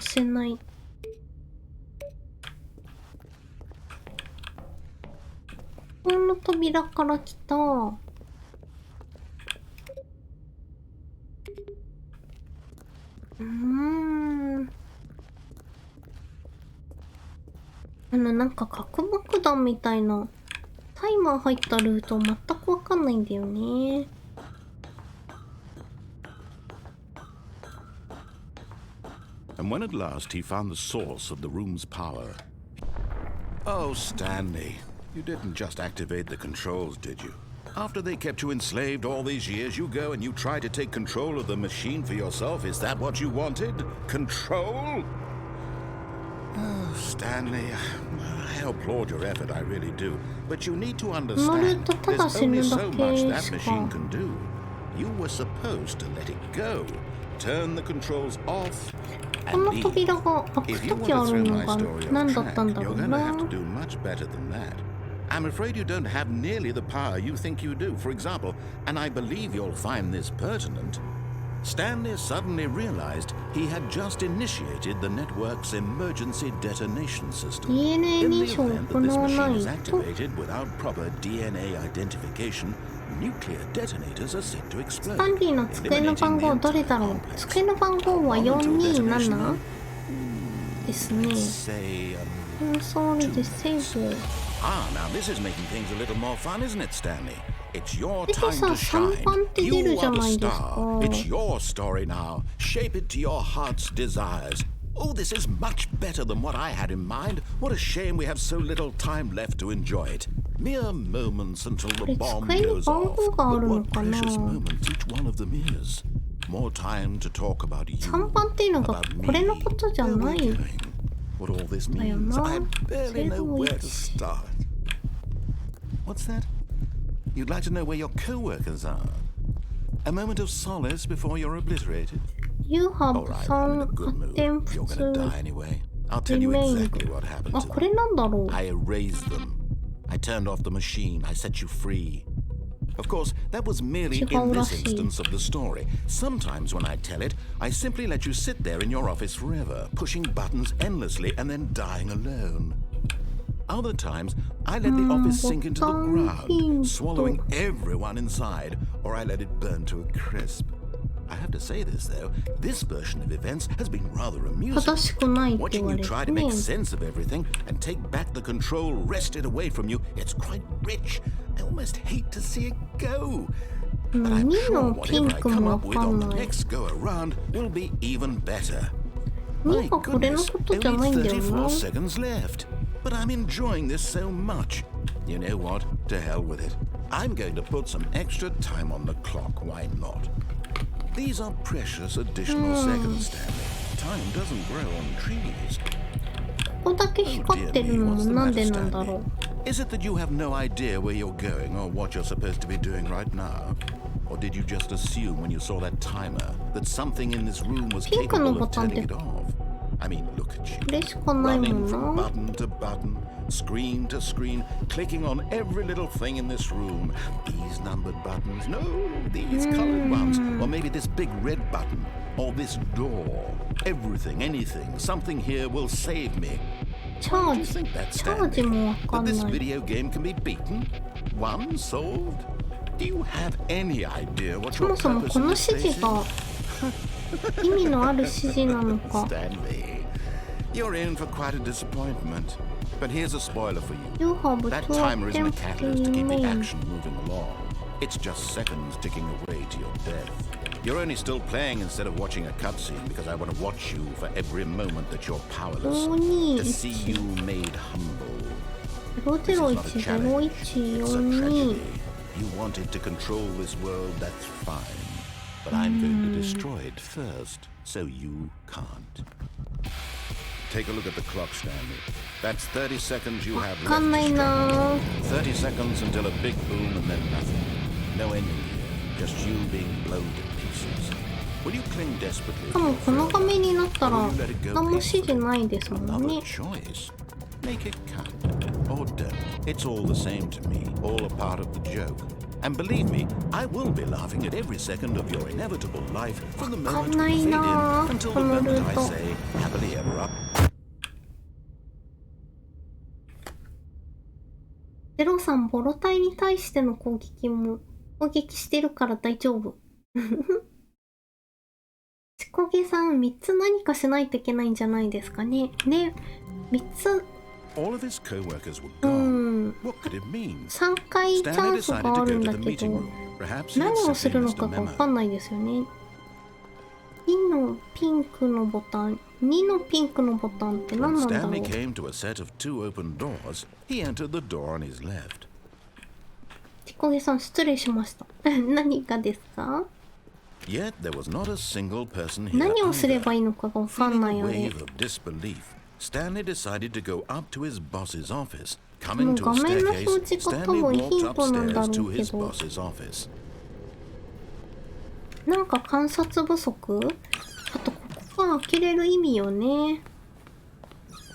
せない。この扉から来た。なんか核爆弾みたいなタイマー入ったルート全くわかんないんだよね。And when at last he found the source of the room's power... Oh, Stanley, you didn't just activate the controls, did you? After they kept you enslaved all these years, you go and you try to take control of the machine for yourself. Is that what you wanted? Control? Oh, Stanley, I applaud your effort, I really do. But you need to understand, there's only so much that machine can do. You were supposed to let it go. Turn the controls off and leave. If you want to throw my story off track, you're going to have to do much better than that. I'm afraid you don't have nearly the power you think you do. For example, and I believe you'll find this pertinent, Stanley suddenly realized he had just initiated the network's emergency detonation system. In the event that this machine is activated without proper DNA identification, nuclear detonators are set to explode. スタンリーの机の番号どれだろう。机の番号は427ですね。コンソールでセーブ。Ah, now this is making things a little more fun, isn't it, Stanley? It's your time to shine. You are the star. It's your story now. Shape it to your heart's desires. Oh, this is much better than what I had in mind. What a shame we have so little time left to enjoy it. Mere moments until the bomb goes off. But what precious moments each one of them is. More time to talk about you, about me, where we're going, what all this means. I barely know where to start. What's that? You'd like to know where your co-workers are? A moment of solace before you're obliterated? You have All right, I'm in a some good mood. attempts You're gonna die anyway. I'll tell you exactly what happened to them. I erased them. I turned off the machine. I set you free. Of course, that was merely in this instance of the story. Sometimes when I tell it, I simply let you sit there in your office forever, pushing buttons endlessly and then dying alone. Other times, I let the office sink into the ground, swallowing everyone inside, or I let it burn to a crisp. I have to say this, though, this version of events has been rather amusing. Watching you try to make sense of everything and take back the control wrested away from you, it's quite rich. I almost hate to see it go. But I'm sure whatever I come up with on the next go-around will be even better. My goodness, only 34 seconds left. But I'm enjoying this so much. You know what? To hell with it. I'm going to put some extra time on the clock. Why not? These are precious additional seconds, Stanley. Time doesn't grow on trees. Oh dear me, what's the matter, Stanley? Is it that you have no idea where you're going or what you're supposed to be doing right now? Or did you just assume when you saw that timer that something in this room was capable of turning it off? I mean, look at you. これしかないも Running ん from な。 button to button, screen to screen, clicking on every little thing in this room. These numbered buttons, no, these colored ones. Or maybe this big red button, or this door. Everything, anything, something here will save me. チャ Do you ージ think that, チャージ Stanley? もわか That ん this ない。 video game can be beaten? One solved? Do you have any idea what そ your もそも purpose こ in の this 指 place 示 is? が意味のある指示なのか。 Stanley, you're in for quite a disappointment. But here's a spoiler for you. You have That to timer isn't a attempt catalyst to to keep the remain. action moving along. It's just seconds ticking away to your death. You're only still playing instead of watching a cutscene because I want to watch you for every moment that you're powerless. To see you made humble. 001 This is not a challenge. It's a 0142 tragedy. You wanted to control this world, that's fine. But I'm going to destroy it first, so you can't. Take a look at the clock, Stanley. That's 30 seconds you have わかんない left. な。 30 seconds until a big boom and then nothing. No ending here, just you being blown to pieces. Will you cling desperately しか to も your この画 forever? 面になったら Or will you let it go 何も指示 peacefully? ないですもん Another ね。 choice. Make it count. Or don't. It's all the same to me. All a part of the joke. And believe me, I will be laughing at every second of your inevitable life from the moment you fade in until the moment I say happily ever up. 03ボロ隊に対しての攻撃してるから大丈夫。ちこげさん、3つ何かしないといけないんじゃないですかね。ね、3つ、All of his co-workers were gone. What could it mean? 3回チャ Stanley ンス decided があ to る go ん to だ the け meeting ど、 room. Perhaps he 何 had をする simply の missed か a がわ memo. かんないですよね。2のピンクのボタン、2のピンクのボタンって何 When なんだろう。 Stanley came to a set of two open doors, he entered the door on his left. ちこげさん、失礼しました。何がですか？ Yet there was not a single person here 何をすれば either. いいのかがわかん Feeling な a いよね。 wave of disbelief, Stanley decided to go up to his boss's office. も Coming う to 画 a 面の表 staircase, 示が多 Stanley 分ヒ walked ントなんだ upstairs ろ to うけ his ど、 boss's office. なんか観察不足？あとここが開けれる意味よね。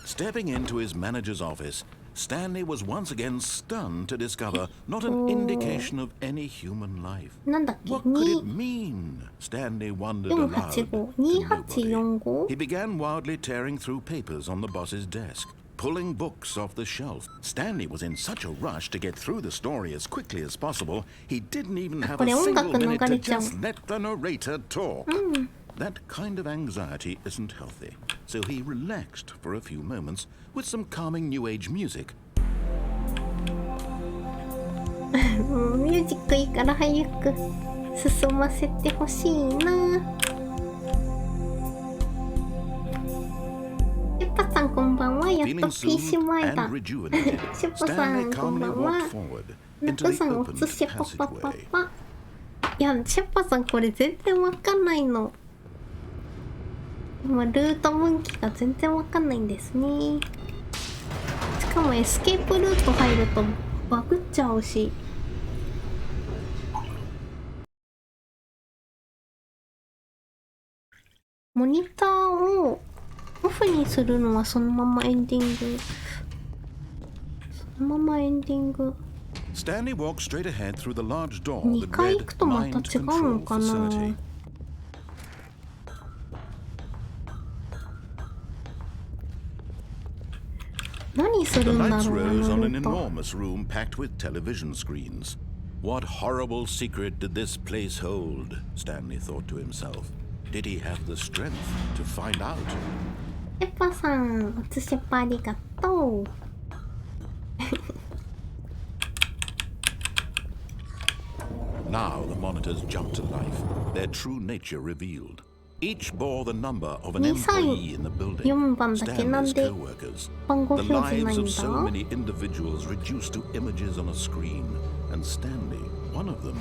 Stepping into his manager's office, Stanley was once again stunned to discover not an indication of any human life. なんだっけ？ What could it mean? Stanley wondered aloud. To 2845 nobody. He began wildly tearing through papers on the boss's desk, pulling books off the shelf. Stanley was in such a rush to get through the story as quickly as possible, he didn't even have a single minute to just let the narrator talk. That kind of anxiety isn't healthy, so he relaxed for a few moments with some calming new age music. ミュージックいいから早く進ませてほしいな。シュッパさんこんばんは。やっと Feeling PC soothed 前だ。 and rejuvenated, シュッパさ Stanley んこんば calmly んは。 walked forward ナ into ッ the さんお open つしパパパ passageway. パ。いや、シュッパさんこれ全然わかんないの。今ルート分岐が全然わかんないんですね。しかもエスケープルート入るとバグっちゃうし。モニターをオフにするのはそのままエンディング。そのままエンディング。 Stanley walked straight ahead through the large door 2 that 回行 read くとまた Mind 違うの Control かな。 Facility. The lights rose on an enormous room packed with television screens. What horrible secret did this place hold? Stanley thought to himself. Did he have the strength to find out? シェッパさん、おつしっぱありがとう。Now the monitors jumped to life, their true nature revealed. Each bore the number of an employee in the building, 4番だけなん Stanley's で co-workers. 番号 The 表示ない lives ん of so だ。 many individuals reduced to images on a screen, and Stanley, one of them,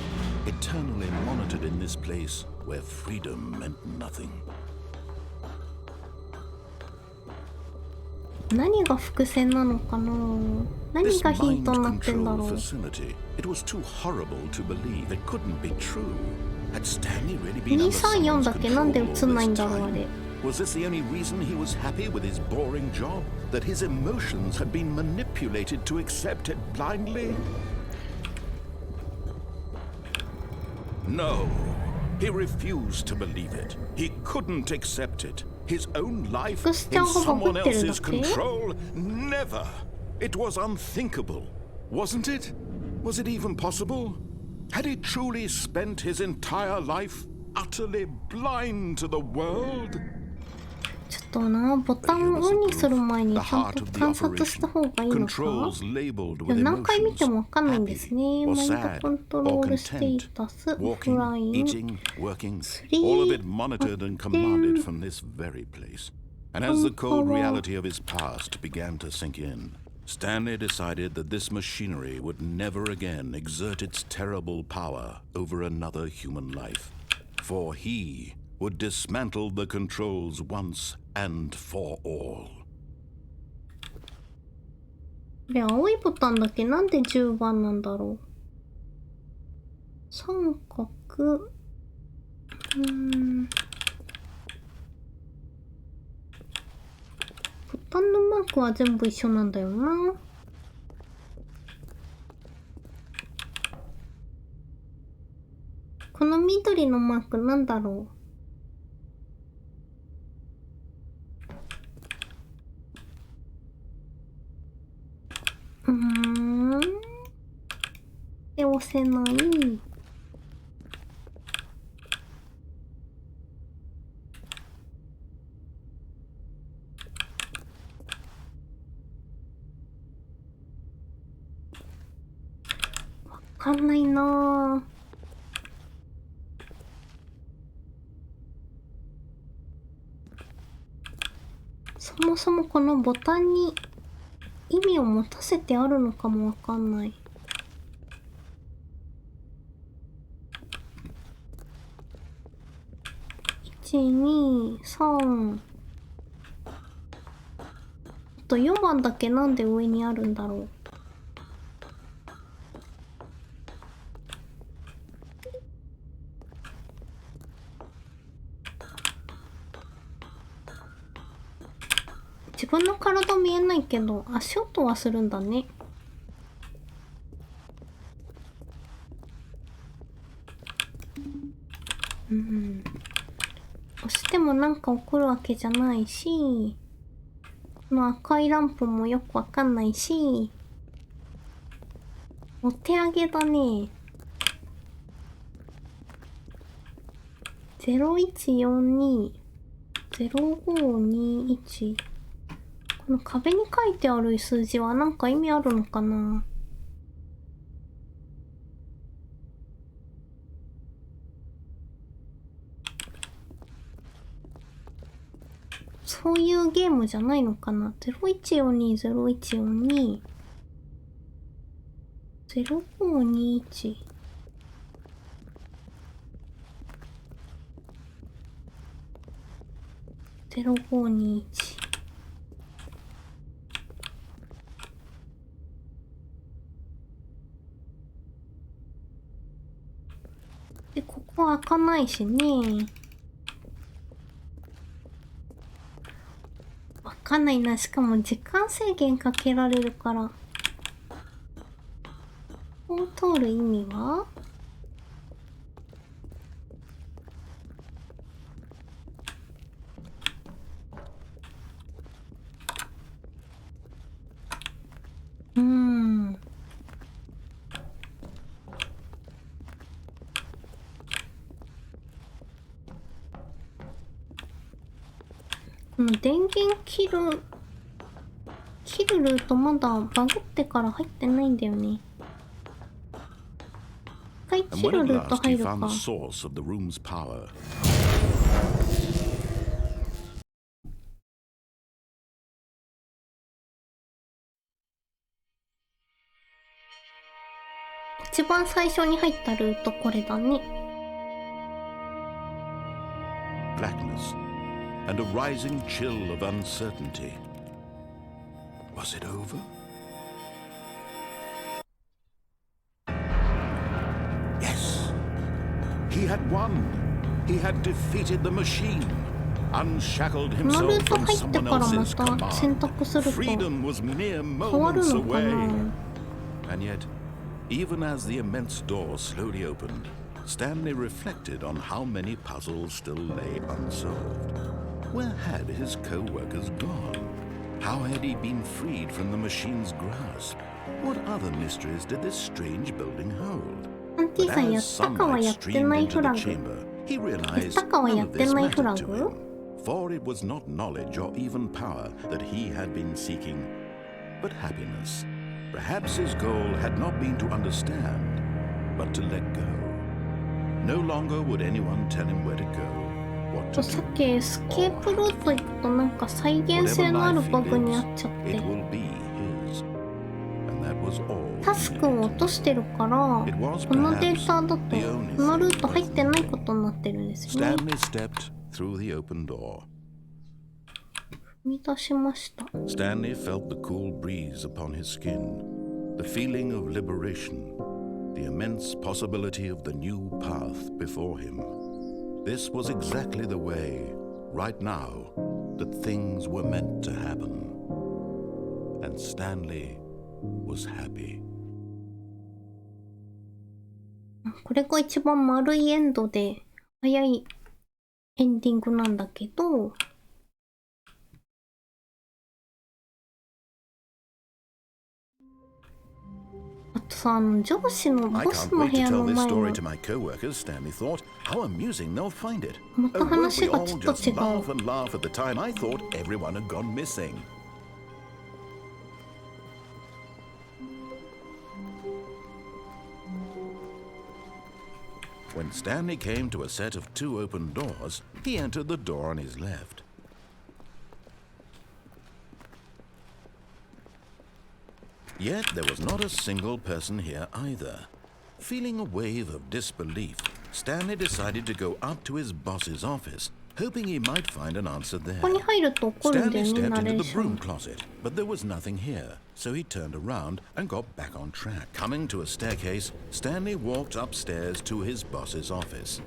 eternally monitored in this place where freedom meant nothing. 何が伏線なのかな。何 This がヒン mind トになってんだ control ろう。 facility, it was too horrible to believe. It couldn't be true. Had Stanley really been under 234 someone's だけなんで control 映んないん all だろうあ this れ。 time? Was this the only reason he was happy with his boring job? That his emotions had been manipulated to accept it blindly? No, he refused to believe it. He couldn't accept it. His own life in someone else's control? Never. It was unthinkable, wasn't it? Was it even possible? Had he truly spent his entire life utterly blind to the world? ちょっとな、ボタンをオンにする前にちゃんと観察した方がいいのか。いや、何回見てもわかんないんですね。マインドコントロールステータス、オフライン、all of it monitored and commanded from this very place. And as the cold reality of his past began to sink in, Stanley decided that this machinery would never again exert its terrible power over another human life. For he would dismantle the controls once and for all. これ青いボタンだけなんで10番なんだろう。三角。ボタンのマークは全部一緒なんだよな。この緑のマークなんだろう。で押せない。わかんないなぁ。そもそもこのボタンに意味を持たせてあるのかもわかんない。1、2、3。あと4番だけなんで上にあるんだろう。自分の体見えないけど足音はするんだね。押してもなんか起こるわけじゃないし、この赤いランプもよくわかんないし、お手上げだね。0142 0521。この壁に書いてある数字はなんか意味あるのかな。そういうゲームじゃないのかな。01420142 0521 0521。で、ここは開かないしね。わかんないな。しかも時間制限かけられるから。ここを通る意味は？この電源切るルートまだバグってから入ってないんだよね。一回切るルート入るか。一番最初に入ったルートこれだね。And a rising chill of uncertainty. Was it over? Yes! He had won! He had defeated the machine! unshackled このル himself ート from 入って someone からま else's た選 command. 択すると Freedom was mere 変わる moments のか away. な。 And yet, even as the immense door slowly opened, Stanley reflected on how many puzzles still lay unsolved. Where had his co-workers gone? How had he been freed from the machine's grasp? What other mysteries did this strange building hold? アンティ But さんや as ったかは sunlight やって streamed ないフ into ラ the グ。 chamber, he やっ realized たかは none やっ of て this ないフ mattered ラ to グ。 him, for it was not knowledge or even power that he had been seeking, but happiness. Perhaps his goal had not been to understand, but to let go. No longer would anyone tell him where to go, what to さ do. っきエスケープルート行くとなんか再現性 Whatever のある life バ he グにあっ lives, ちゃっ it て will be his. And that was all. タスクを落としてるからこ It was のデータだと perhaps the only このル thing ート入ってないことになってるんですよね。 Stanley stepped through the open door. 踏み出しました。 Stanley felt the cool breeze upon his skin, the feeling of liberation, the immense possibility of the new path before him. This was exactly the way, right now, that things were meant to happen. And Stanley was happy. これが一番丸いエンドで早いエンディングなんだけど、あとさ、上司の I ボス can't の wait 部 to 屋の tell this 前 story の to my co-workers, Stanley thought. How amusing they'll find it. また Oh, won't 話 we が all ちょっと just 違う。 laugh and laugh at the time I thought everyone had gone missing. When Stanley came to a set of two open doors, he entered the door on his left. Yet there was not a single person here either. Feeling a wave of disbelief, Stanley decided to go up to his boss's office, hoping he might find an answer there. ここに入ると怒るんだ Stanley よね、 stepped ナレ into ー the ショ broom ン。 closet, but there was nothing here, so he turned around and got back on track. Coming to a staircase, Stanley walked upstairs to his boss's office.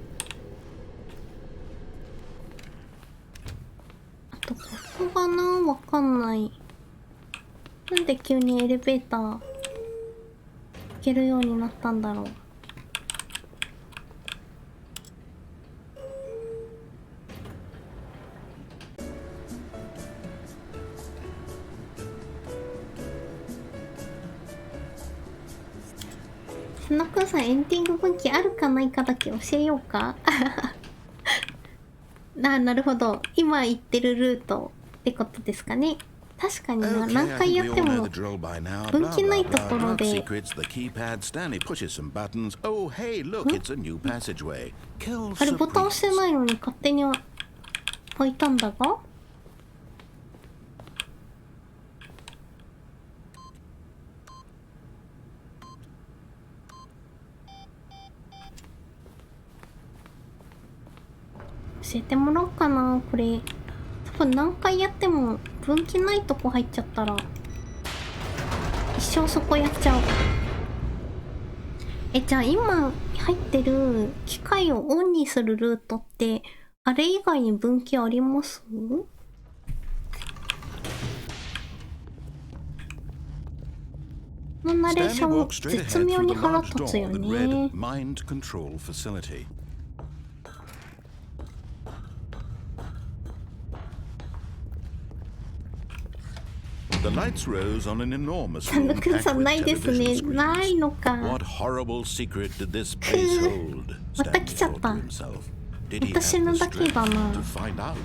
あとここがな、わかんない。なんで急にエレベーター行けるようになったんだろう。スナクさん、エンディング分岐あるかないかだけ教えようか。なるほど。今言ってるルートってことですかね。確かにな、 Okay, 何 I 回 think や we って all know も the drill by now. 分 Blah, 岐ない blah, と blah. ころ Not で secrets, the keypad. Stanley pushes some buttons. Oh, hey, look, it's a new passageway. Kill あれボタン押してな surprise. いのに勝手に開いたんだが。教えてもらおうかな、これ。多分何回やっても分岐ないとこ入っちゃったら一生そこやっちゃう。じゃあ今入ってる機械をオンにするルートってあれ以外に分岐あります？このナレーシ Stanley ョン walked straight 絶 ahead 妙 through に the 腹 large 立つ door よ that ね。 read Mind Control Facility. The lights rose on an enormous サン room ドくん packed さん with ないです television ね。ない screens. のか。 What horrible secret did this place hold? また Stanley 来ちゃっ thought た。 to himself. Did he また have 死ぬ the だけ strength だな。 to find out?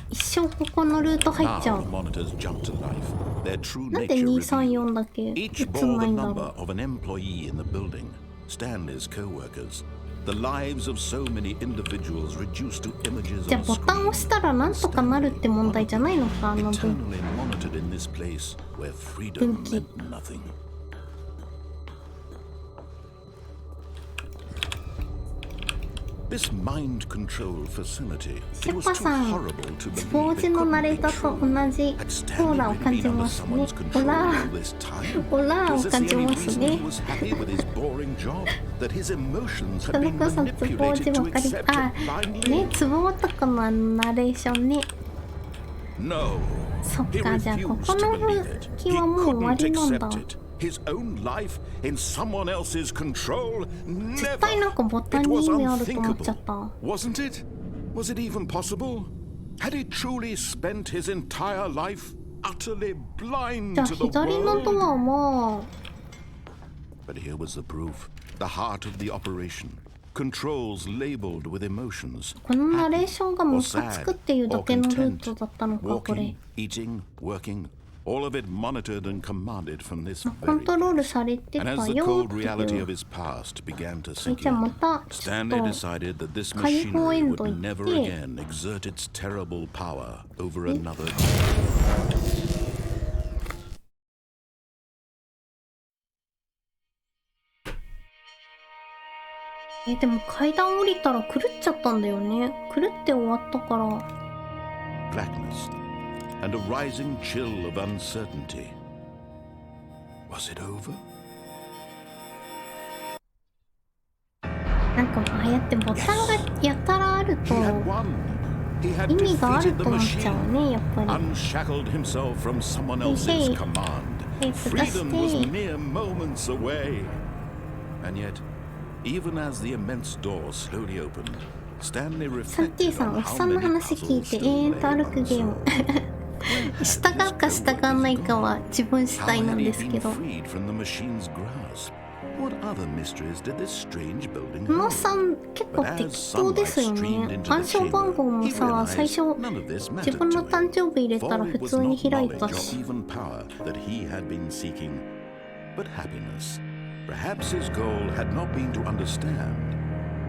一生ここのルート入っちゃ Now う。 the monitors jumped to life. Their true なんで nature 234 revealed. だけ Each 映ん bore な the いんだろ number う。 of an employee in the building. Stanley's co-workers. The lives of so many individuals reduced to images じゃあ on ボタン screen. 押したらなんとかなるって問題じゃないのか、あの分。 Eternally monitored in this place where freedom 分岐。 meant nothing. This mind control facility, シ it ェ was パ too さん、 horrible to スポー believe ツ it のナレ couldn't ー be ターと true. 同じ Had オー Stanley ラを really 感じ been under ますね。 someone's オ control ラ all this time? オラを Was this 感 the じ only ます reason ね he。was happy with his boring job? That his emotions そ had れ been こそツボージ manipulated ば to かり、 accept あ、 it ね、 blindly? ツボ男のナレーションね。 No. そっ He か、じゃあこ refused こ to の believe 武 it. 器 He はもう終わ couldn't りなんだ。 accept it. His own life in someone else's control? 絶 Never. 対なんかボタン It に was 意味あると思っちゃっ unthinkable. た。 Wasn't it? Was it even possible? Had he truly spent his entire life utterly じ blind ゃあ to the 左のド world? アは、 But here was the proof. The heart of the operation. Controls labeled with emotions. このナレーションがム Or カつく sad, っていうだ or けのルー content. トだったのか、これ Walking,。eating, working, all of it monitored and commanded from this コン very トロールされて And た as the よ cold ってい reality う of。his past began to え sink じゃあま in, たちょっ Stanley と decided that this 解放エ machinery ンド would 行っ never て again exert its terrible power over another. でも階段降りたら狂っちゃったんだよね。狂って終わったから。 Blackness and a rising chill of uncertainty. Was it over? なんかああやってボタンがやたらあると He had won. He had 意味がある defeated the と思っちゃう machine, ね、やっぱり。 unshackled himself from someone else's Hey, command. hey, Freedom was hey. mere moments away. And yet, even as the immense door slowly opened, Stanley サンティ reflected さん、お on っ how さんの many 話聞い puzzles て still 延々 lay と歩くゲーム。 unsolved. 従うか従わないかは自分次 How 第な had ん he ですけ been ど。 freed from the machine's grasp? What other mysteries did this strange building この hold? さん結構 But 適 as 当です sunlight よ streamed ね。 into 暗 the 証番号 chamber, も he さ、 realized 最初 none of this 自 mattered 分の to 誕 him. 生日入れた For ら it 普 was 通に not 開い knowledge た or し。 even power that he had been seeking, but happiness. Perhaps his goal had not been to understand,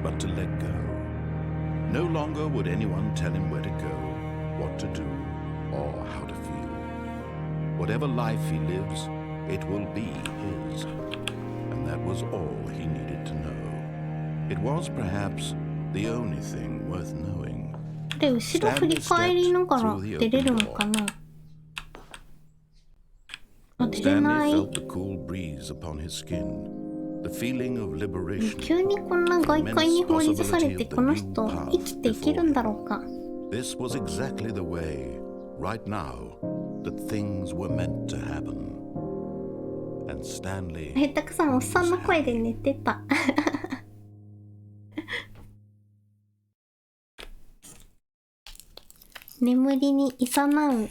but to let go. No longer would anyone tell him where to go, what to do, or how to feel. Whatever life he lives, it will be his. And that was all he needed to know. It was perhaps the only thing worth knowing. で、後ろ振り返りながら出れるのかなあ、出れな Stanley い。 felt the cool breeze upon his skin, the feeling of liberation. 急にこんな外界に放り出されてこの人生きていけるんだろうか。 This was exactly the way, right now, that things were meant to happen. And Stanley たくさんおっさんの声で寝てた。眠りに誘う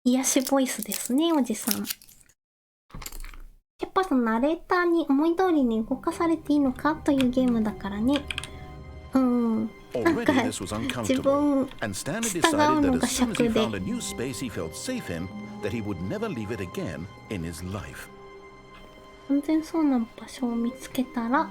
癒しボイスですね、おじさん。やっぱそのナレーターに思い通りに動かされていいのかというゲームだからね。なんか already this was 自 uncomfortable, 分 and Stanley 従う decided の that が as soon as he 尺で found a new space he felt safe in, that he would never leave it again in his life. 安全そうな場所を見つけたら、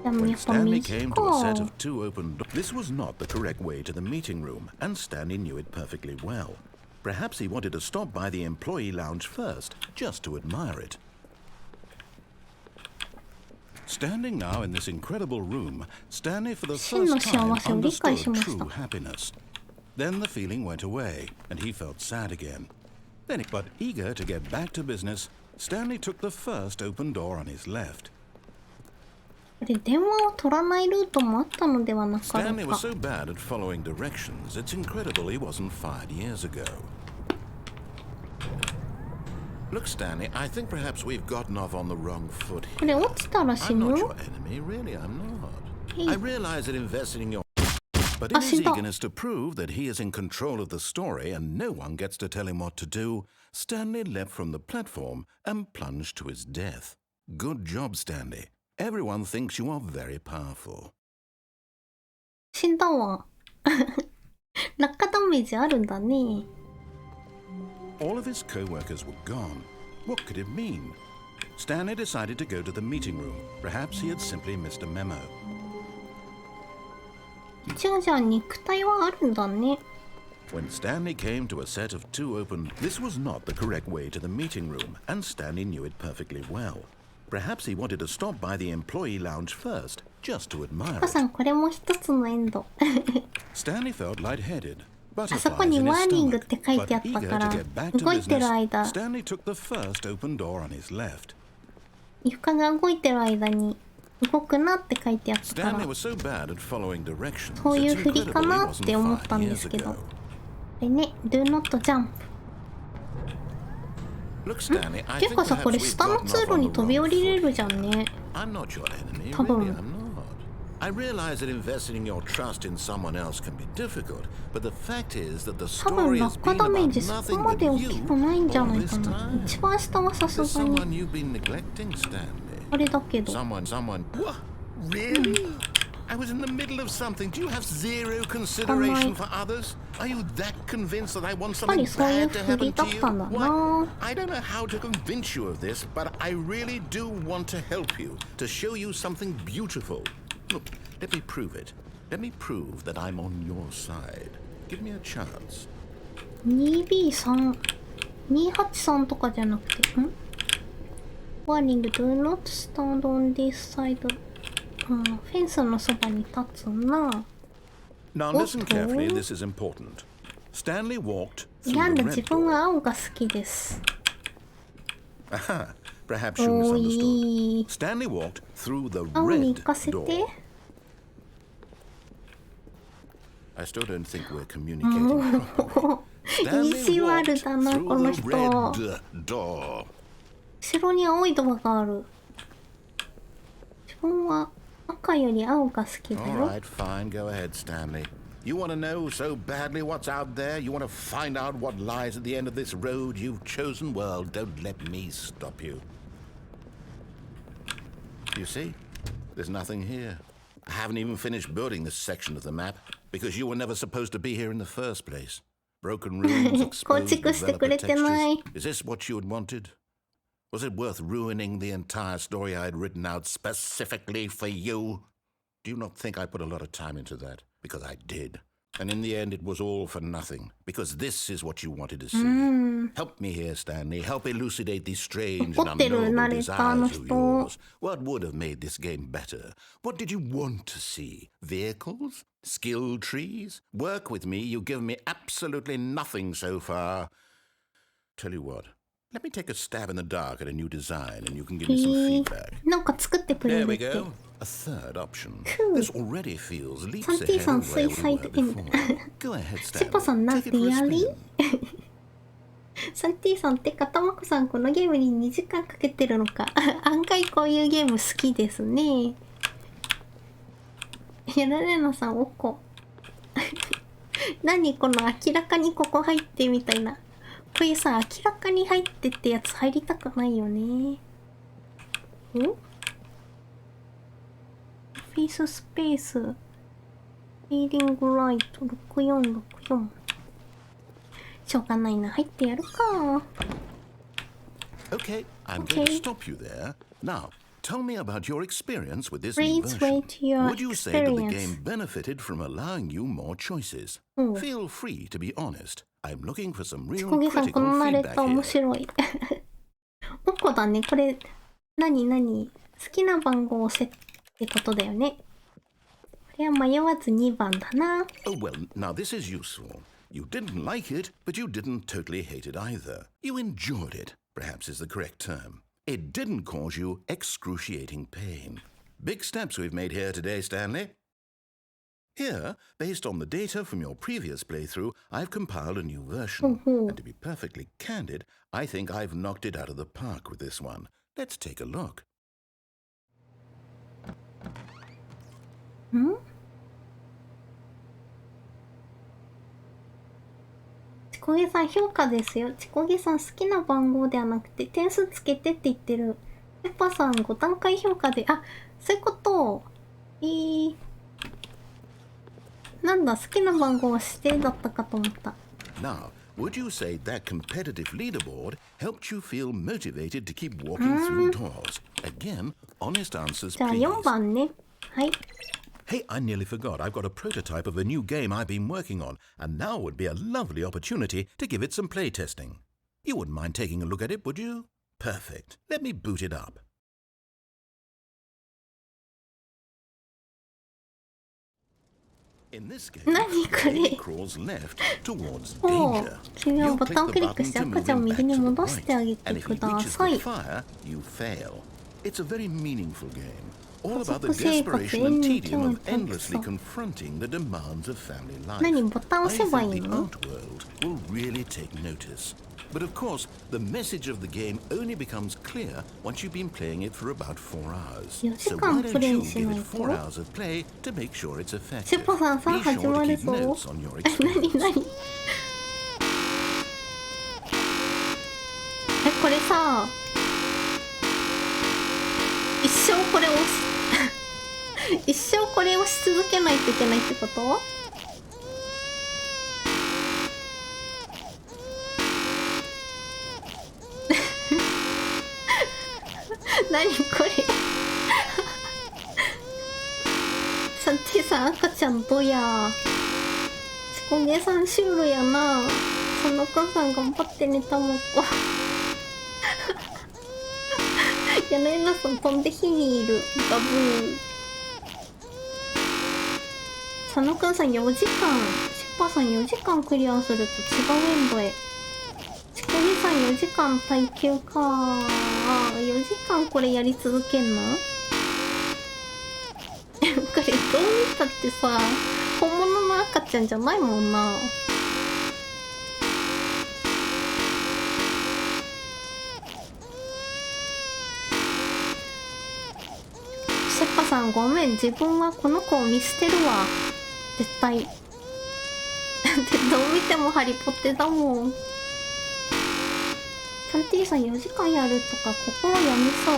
でも When やっぱ Stanley 右 came to a set か。 of two open doors, this was not the correct way to the meeting room, and Stanley knew it perfectly well. Perhaps he wanted to stop by the employee lounge first, just to admire it. Standing now in this incredible room, Stanley for the 真の first time 幸せを理解し understood ました true happiness. Then the feeling went away, and he felt sad again. But eager to get back to business, Stanley took the first open door on his left. で、電話を取らないルートもあったのではなかろ Stanley う was か。 so bad at following directions, it's incredible he wasn't fired years ago. Look, Stanley, I think perhaps we've gotten off on the wrong foot こ here. れ落ちたら死 I'm ぬ not your enemy, really, I'm not. I realize that investing in your... But in あ、 his 死んだ。 eagerness to prove that he is in control of the story and no one gets to tell him what to do, Stanley leapt from the platform and plunged to his death. Good job, Stanley. Everyone thinks you are very powerful. 死んだわ。落下ダメージあるんだね。All of his co-workers were gone. What could it mean? Stanley decided to go to the meeting room. Perhaps he had simply missed a memo. 一応じゃあ肉体はあるんだね。 When Stanley came to a set of two open, this was not the correct way to the meeting room, and Stanley knew it perfectly well. Perhaps he wanted to stop by the employee lounge first, just to お admire 母さ it. んこれも一つのエンド Stanley felt lightheaded. あそこに Butterflies in ワ his ーニングっ stomach, て書いてあ but った eager か to ら get back to 動いてる business, 間 Stanley took the first open door on his left. 床が動いてる間に動くなって書いてあったか Stanley ら was so bad at following directions. そういう It's 振りか incredible な he って wasn't 思ったん 5ですけ years ど ago. でね Do not jump Look, Stanley, I ていう think かさこれ perhaps we've 下の gotten 通 off 路 on に the 飛び降 wrong りれ foot. るじゃんね I'm not your enemy, 多分 really, I'm not. I realize that investing your trust in someone else can be difficult, but the fact is that the 多分 story 落 has 下 been ダメー about ジそこ nothing ま but で大 you きくないんじゃ all ない this かな time. 一番下はさす There's がに someone you've been neglecting, Stanley. あれだけど Someone. What? Really? I was in the middle of something. Do you have zero consideration for others? Are you that convinced that I want something bad to happen to you? What? I don't know how to convince you of this, but I really do want to help you, to show you something beautiful. Look, let me prove it. Let me prove that I'm on your side. Give me a chance. 2B3 283とかじゃなくてWarning, do not stand on this side. フェンスのそばに立つな Now listen carefully, this is important. Stanley walked なん through だ the 自 red 分 door. は青が好きです Aha, perhaps you お misunderstood. い Stanley walked through the 青に red 行かせて door. I still don't think we're communicating properly. 意 Stanley 地悪 walked だな through この the 人 red door. 後ろに青いドアがある自分は赤より青が好きだ All よ right, fine. Go ahead, Stanley. You want to know so badly what's out there? You want to find out what lies at the end of this road you've chosen? Well, don't let me stop you. You see? There's nothing here. I haven't even finished building this section of the map because you were never supposed to be here in the first place. Broken rooms, exposed 築してく developer れてない textures. Is this what you had wanted? Was it worth ruining the entire story I had written out specifically for you? Do you not think I put a lot of time into that? Because I did. And in the end, it was all for nothing. Because this is what you wanted to see. Help me here, Stanley. Help elucidate these strange and 怒ってる unknowable ナレーターの desires of 人 yours. What would have made this game better? What did you want to see? Vehicles? Skill trees? Work with me. You've given me absolutely nothing so far. Tell you what. Let me take a stab in the dark at a new design and you can give me some feedback. なんか作ってくれ There るっ we て go. A third option. Cool. This already feels leaps サンティ ahead さん of where we 水彩 were 的に before. Go ahead, シッポさん Stanley. なん Take it て for a やり spin. サンティさんってかたまこさんこのゲームに2時間かけてるのか案外こういうゲーム好きですねやられなさんおこ何この明らかにここ入ってみたいなこういうさ明らかに入ってってやつ入りたくないよねオフィススペースリーディングライト6464しょうがないな入ってやるか Okay, I'm going to stop you there. Now, tell me about your experience with this new Please version. rate your Would you say that the experience. game benefited from allowing you more choices? Feel free to be honest. I'm looking for some ち real こげさんこ critical のナレー feedback ター面 here. 白いおこだねこれ何好きな番号を押せってことだよねこれは迷わず2番だな Oh, well, now this is useful. You didn't like it, but you didn't totally hate it either. You enjoyed it, perhaps is the correct term. It didn't cause you excruciating pain. Big steps we've made here today, Stanley. Here, based on the data from your previous playthrough, I've compiled a new version. And to be perfectly candid, I think I've knocked it out of the park with this one. Let's take a look. ちこげさん評価ですよちこげさん好きな番号ではなくて点数つけてって言ってるペッパさん5段階評価であそういうことなんだ好きな番号は指定だったかと思った Now, would you say that competitive leaderboard helped you feel motivated to keep walking through doors? Again, honest answers, じゃあ please. 4番ねはい Hey, I nearly forgot. I've got a prototype of a new game I've been working on, and now would be a lovely opportunity to give it some playtesting. You wouldn't mind taking a look at it, would you? Perfect. Let me boot it up. 何これ。おお、君はボタンをクリックして赤ちゃんを右に戻してあげてください。All about the desperation and tedium of endlessly confronting the demands of family life. 何、ボタン押せばいい I think the の？ art world will really take notice. But of course, the message of the game only becomes clear once you've been playing it for about 4 hours. So why don't you give it 4 hours of play to make sure it's effective? シェパさんさ、 Be 始 sure ま to る keep ぞ。 notes on your 何 experience. これさ、一生これ押す一生これをし続けないといけないってこと？何これサンティさん、赤ちゃんどや。しこげさんシュールやな。そのかさん頑張ってね、たもこ。やなやなさん飛んで火にいる。バブー。佐野くんさん4時間、シッパーさん4時間クリアすると違うエンドへ。ちこみさん4時間耐久かー。4時間これやり続けんの？これどう見たってさ、本物の赤ちゃんじゃないもんな。シェパさんごめん、自分はこの子を見捨てるわ。絶対。だってどう見てもハリポテだもん。サンティさん4時間やるとか心病みそ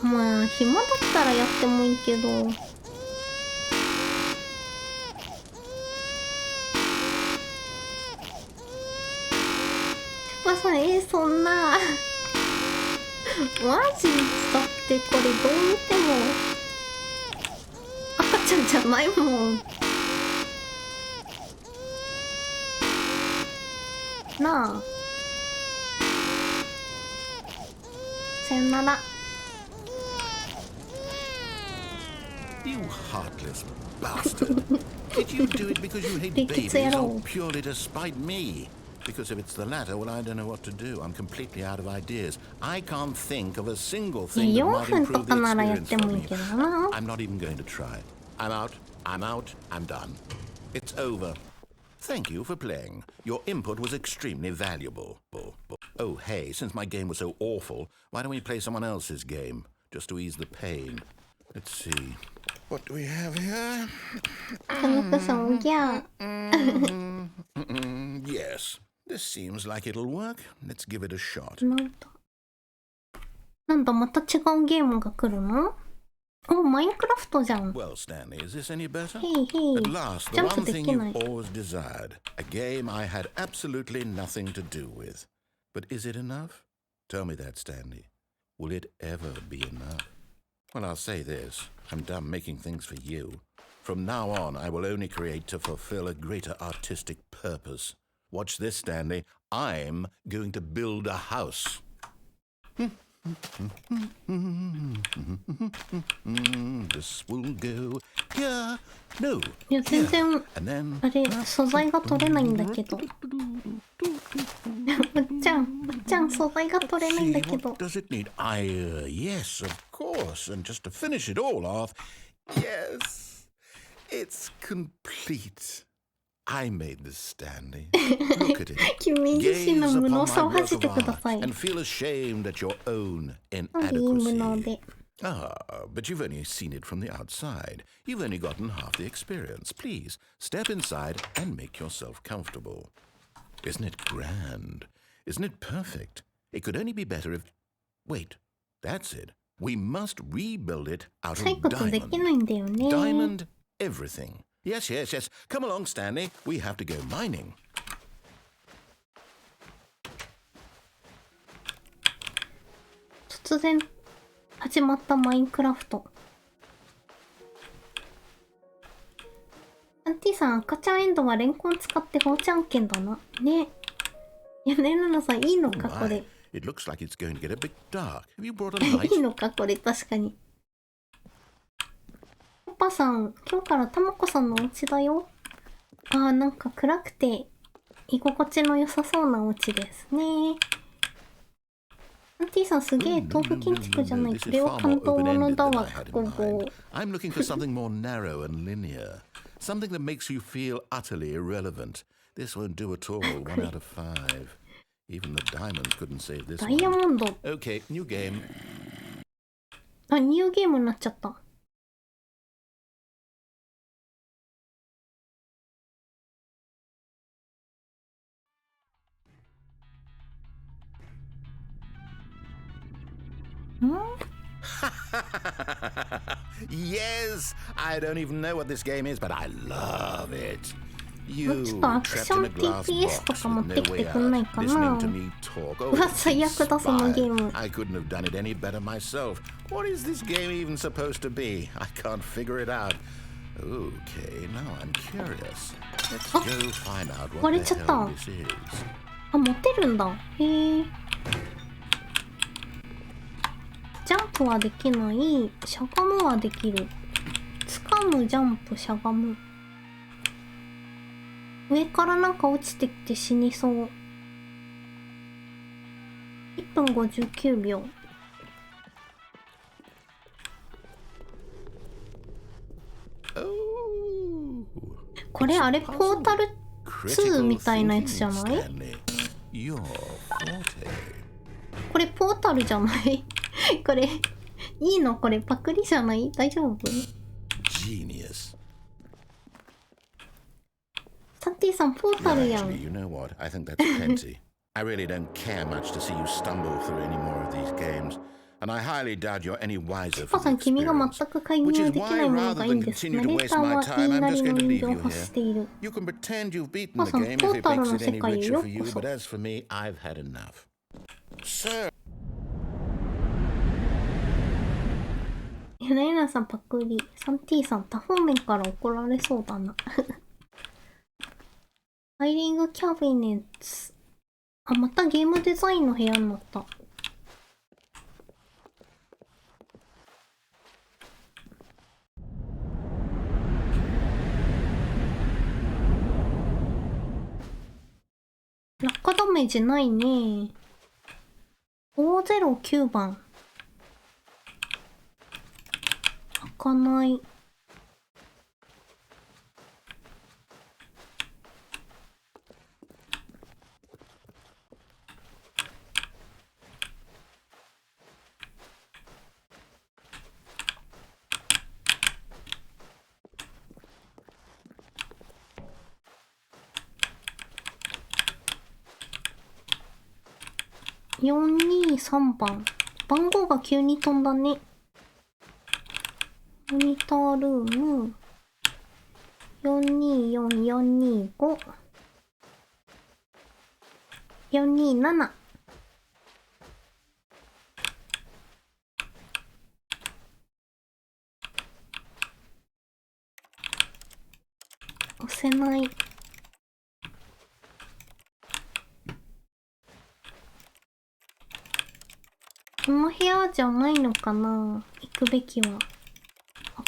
う。まあ暇だったらやってもいいけど。シェパさんそんなマジだってこれどう見ても赤ちゃんじゃないもんなあ。さよなら。 You heartless bastard. Did you do it because you hate babies or purely to spite me? Because if it's the latter, well, I don't know what to do. I'm completely out of ideas. I can't think of a single thing that might improve the experience for me. I'm not even going to try. I'm out. I'm done. It's over. Thank you for playing. Your input was extremely valuable. Oh, hey, since my game was so awful, why don't we play someone else's game? Just to ease the pain. Let's see. What do we have here? Yes. This seems like it'll work. Let's give it a shot. なんだ、また違うゲームが来るの？お、マインクラフトじゃん。 Well, Stanley, is this any better? Hey. At last, the one thing you've always desired. A game I had absolutely nothing to do with. But is it enough? Tell me that, Stanley. Will it ever be enough? Well, I'll say this. I'm done making things for you. From now on, I will only create to fulfill a greater artistic purpose. Watch this, Stanley. I'm going to build a house. This will go here. No. いや、全然、あれ、素材が取れないんだけど。おっちゃん、素材が取れないんだけど。 What does it need? Yes, of course. And just to finish it all off, yes, it's complete. I made this, Stanley. Look at it. 君自身の無能さを恥じてください。 And feel ashamed at your own なんでいい無能 inadequacy. で。 Ah, but you've only seen it from the outside. You've only gotten half the experience. Please, step inside and make yourself comfortable. Isn't it grand? Isn't it perfect? It could only be better if... Wait, that's it. We must rebuild it out of 最後とできないんだよね。 diamond everything. Yes. Come along, Stanley. We have to go mining. 突然始まったマインクラフト。アンティさん、赤ちゃんエンドはレンコン使って放ちゃんけんだな。ね。いやね、ルナさん、いいのかこれ。 It looks like it's going to get a bit dark. Have you brought a light? いいのかこれ、確かに。パさん、今日からたまこさんのお家だよ。あー、なんか暗くて居心地の良さそうなお家ですね。アンティさんすげえ豆腐建築じゃない。これは関東ものだわ。ここ。I'm looking for something more narrow and linear. Something that makes you feel utterly irrelevant. This won't do at all. 1 out of 5. Even the diamonds couldn't save this ダイヤモンド。Okay, new game. あ、ニューゲームになっちゃった。Yes! I don't even know what this game is, but I love it. もうちょっとアクション TPS とか持ってきてくんないかな。うわ、最悪だそのゲーム。I couldn't have done it any better myself. What is this game even supposed to be? I can't figure it out. Okay, now I'm curious. Let's go find out what the hell this is. あ、持てるんだ。へえ。ジャンプはできない。しゃがむはできる。掴む、ジャンプ、しゃがむ。上からなんか落ちてきて死にそう。1分59秒。これあれポータル2みたいなやつじゃない？これポータルじゃない？これいいの？これパクリじゃない？大丈夫？サンティさんポータルやん。You know what? I think that's plenty. I really don't care much to see you stumble through any more of these games, and I highly doubt you're any wiser for the experience. Which is why, rather than continue to waste my time, I'm just going to leave you here. You can pretend you've beaten the game if it makes it any richer for you, but as for me, I've had enough. Sir. レイナさんパクリ。サンティさん多方面から怒られそうだな。ファイリングキャビネッツ。あ、またゲームデザインの部屋になった。落下ダメージないね。509番。開かない。423番。番号が急に飛んだね。モニタールーム。424425。427。押せない。この部屋じゃないのかな？行くべきは。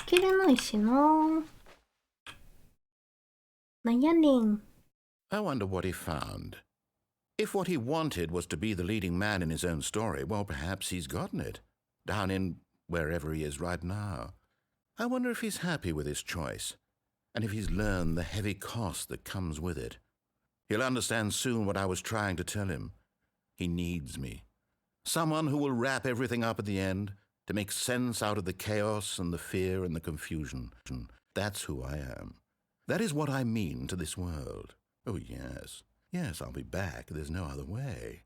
開けれないしな。なんやねん。I wonder what he found. If what he wanted was to be the leading man in his own story, well, perhaps he's gotten it. Down in wherever he is right now. I wonder if he's happy with his choice, and if he's learned the heavy cost that comes with it. He'll understand soon what I was trying to tell him. He needs me. Someone who will wrap everything up at the end, to make sense out of the chaos and the fear and the confusion. That's who I am. That is what I mean to this world. Oh, yes. Yes, I'll be back. There's no other way.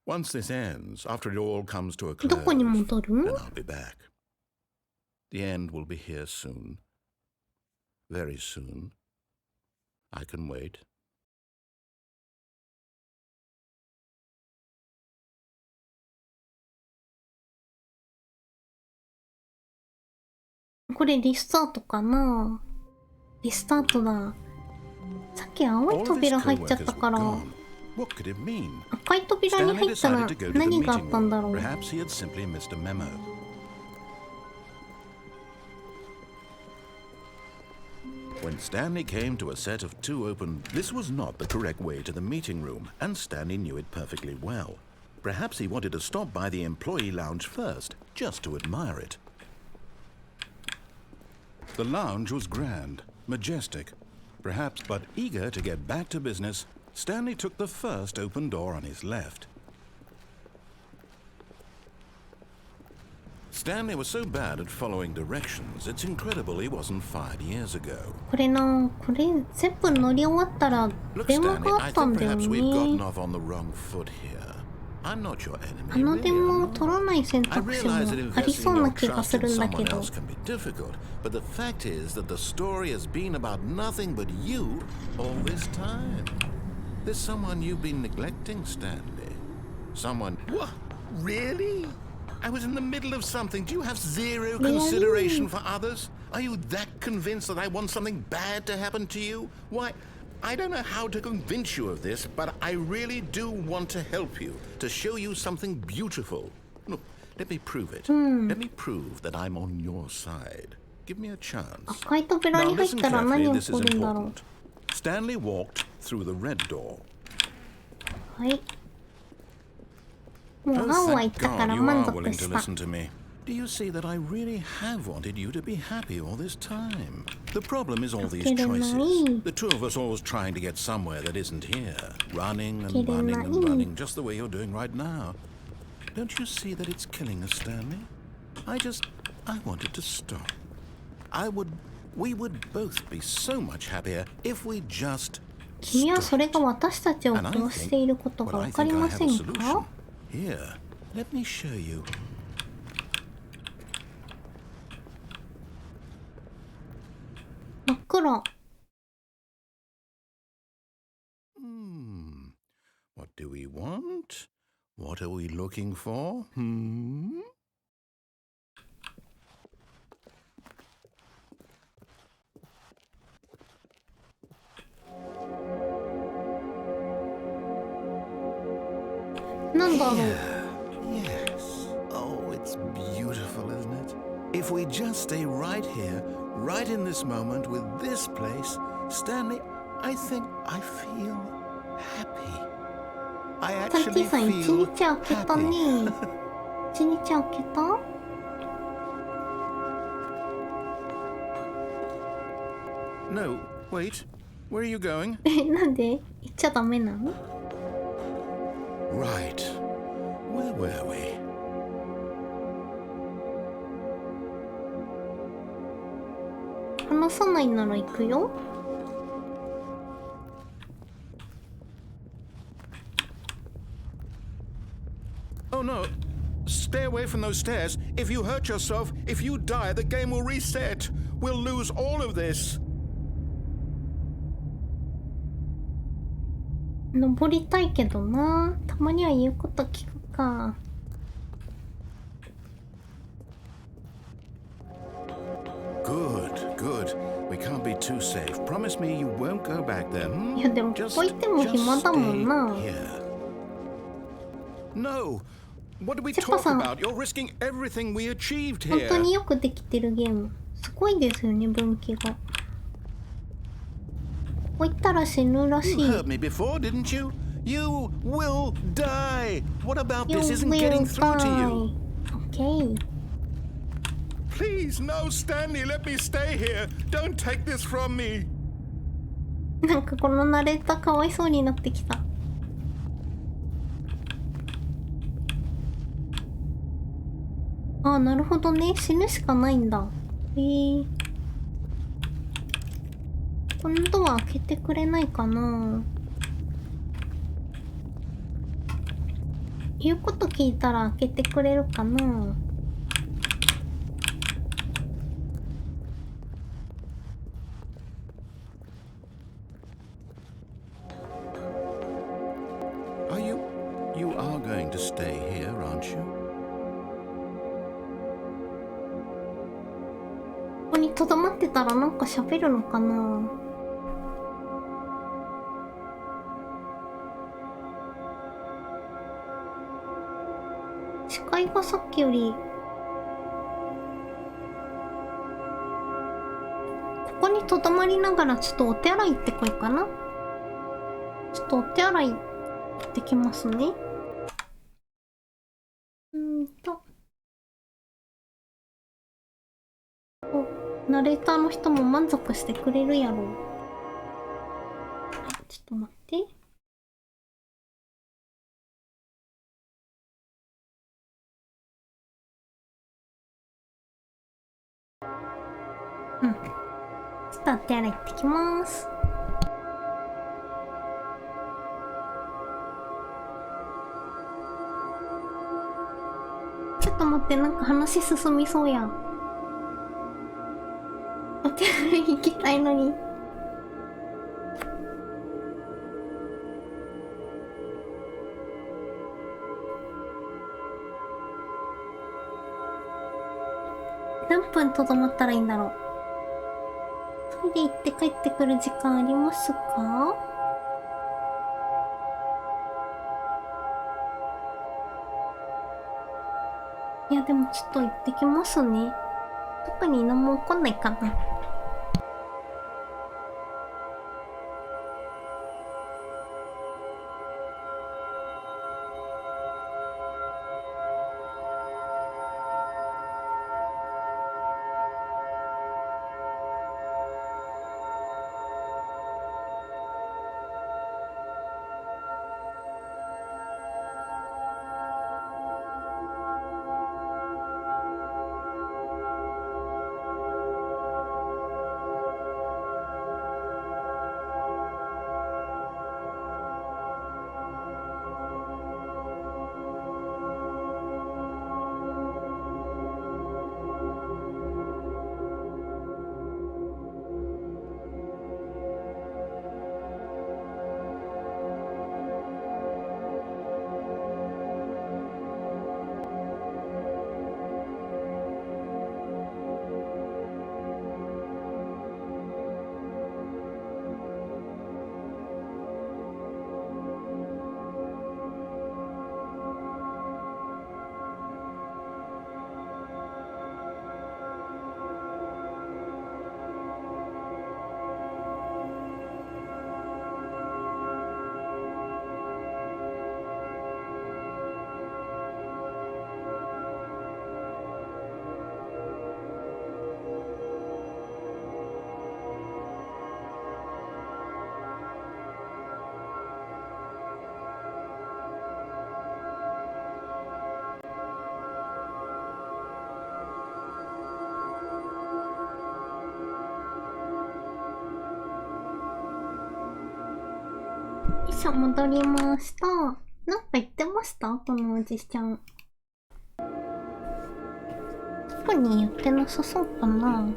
Once this ends, after it all comes to a close, then I'll be back. The end will be here soon. Very soon. I can wait. これリスタートかな？リスタートだ。さっき青い扉入っちゃったから、赤い扉に入ったら何があったんだろう。When Stanley came to a set of two open, this was not the correct way to the meeting room, and Stanley knew it perfectly well. Perhaps he wanted to stop by the employee lounge first, just to admire it. The lounge was grand, majestic, perhaps, but eager to get back to business, Stanley took the first open door on his left. Stanley was so bad at following directions, it's incredible he wasn't fired years ago. これ全部乗り終わったら Look, 電話 Stanley, があ I ったん think だよ perhaps we've gotten ね。 off on the wrong foot here. I'm not your enemy. あの really, 電話を I'm 取らない選 not. I 択肢も realize that あり investing そう your な気が trust す in るんだけ someone ど。 else can be difficult, but the fact is that the story has been about nothing but you all this time. There's someone you've been neglecting, Stanley. Someone... What? Really? I was in the middle of something. Do you have zero consideration for others? Are you that convinced that I want something bad to happen to you? Why, I don't know how to convince you of this, but I really do want to help you, to show you something beautiful. Look, let me prove it. Let me prove that I'm on your side. Give me a chance. 赤い扉 Now に入っ listen たら carefully, 何 this 起こ is るんだろ important. Stanley walked through the red door. う。はい。もう Oh, 青は言っ thank たか God ら you 満 are 足 willing し to た。 listen to me. Do you see that I really have wanted you to be happy all this time? The problem is all these choices. The two of us always trying to get somewhere that isn't here. Running and running and running, just the way you're doing right now. Don't you see that it's killing us, Stanley? I wanted to stop. We would both be so much happier if we just 君はそれが私たちを And I 殺していることが well, わ I かり think I ま have せ a ん solution. か？ Here, let me show you. 真っ暗。 What do we want? What are we looking for? Yes. Oh, it's beautiful, isn't it? If we just stay right here, right in this moment with this place, Stanley, I think I feel happy. I さっき actually さん一 feel 日空けた happy. ね。一日空けた？ No, wait. Where are you going? なんで？行っちゃダメなの？ Right. Where were we? 話さないなら行くよ。 Oh no. Stay away from those stairs. If you hurt yourself, if you die, the game will reset. We'll lose all of this. 登りたいけどな。たまには言うこと聞くか。 Good, good. We can't be too safe. Promise me you won't go back there. いやでもここ行っても暇だもんな。 No. What do we セッパ talk さん、 about? You're risking everything we achieved 本当 here. によくできてるゲーム。すごいですよね、分岐が。ここ行ったら死ぬらし You い。 heard me before, didn't you? You will die. What about You this isn't will getting through to you? die. Okay. Please, no, Stanley, let me stay here. Don't take this from me. なんかこのナレーターかわいそうになってきた。ああ、なるほどね。死ぬしかないんだ。このドア開けてくれないかな。言うこと聞いたら開けてくれるかな。You are going to stay here, aren't you? ここにとどまってたらなんか喋るのかな。視界がさっきよりここにとどまりながらちょっとお手洗い行ってこいかな。ちょっとお手洗い行ってきますね。ナレーターの人も満足してくれるやろう。ちょっと待って。ちょっとお手洗い行ってきます。ちょっと待って、なんか話進みそうや。お手洗い行きたいのに。何分とどまったらいいんだろう。トイレ行って帰ってくる時間ありますか？いやでもちょっと行ってきますね。特に何も起こんないかな。よいしょ、戻りました。なんか言ってました？このおじちゃん。特に言ってなさそうかな。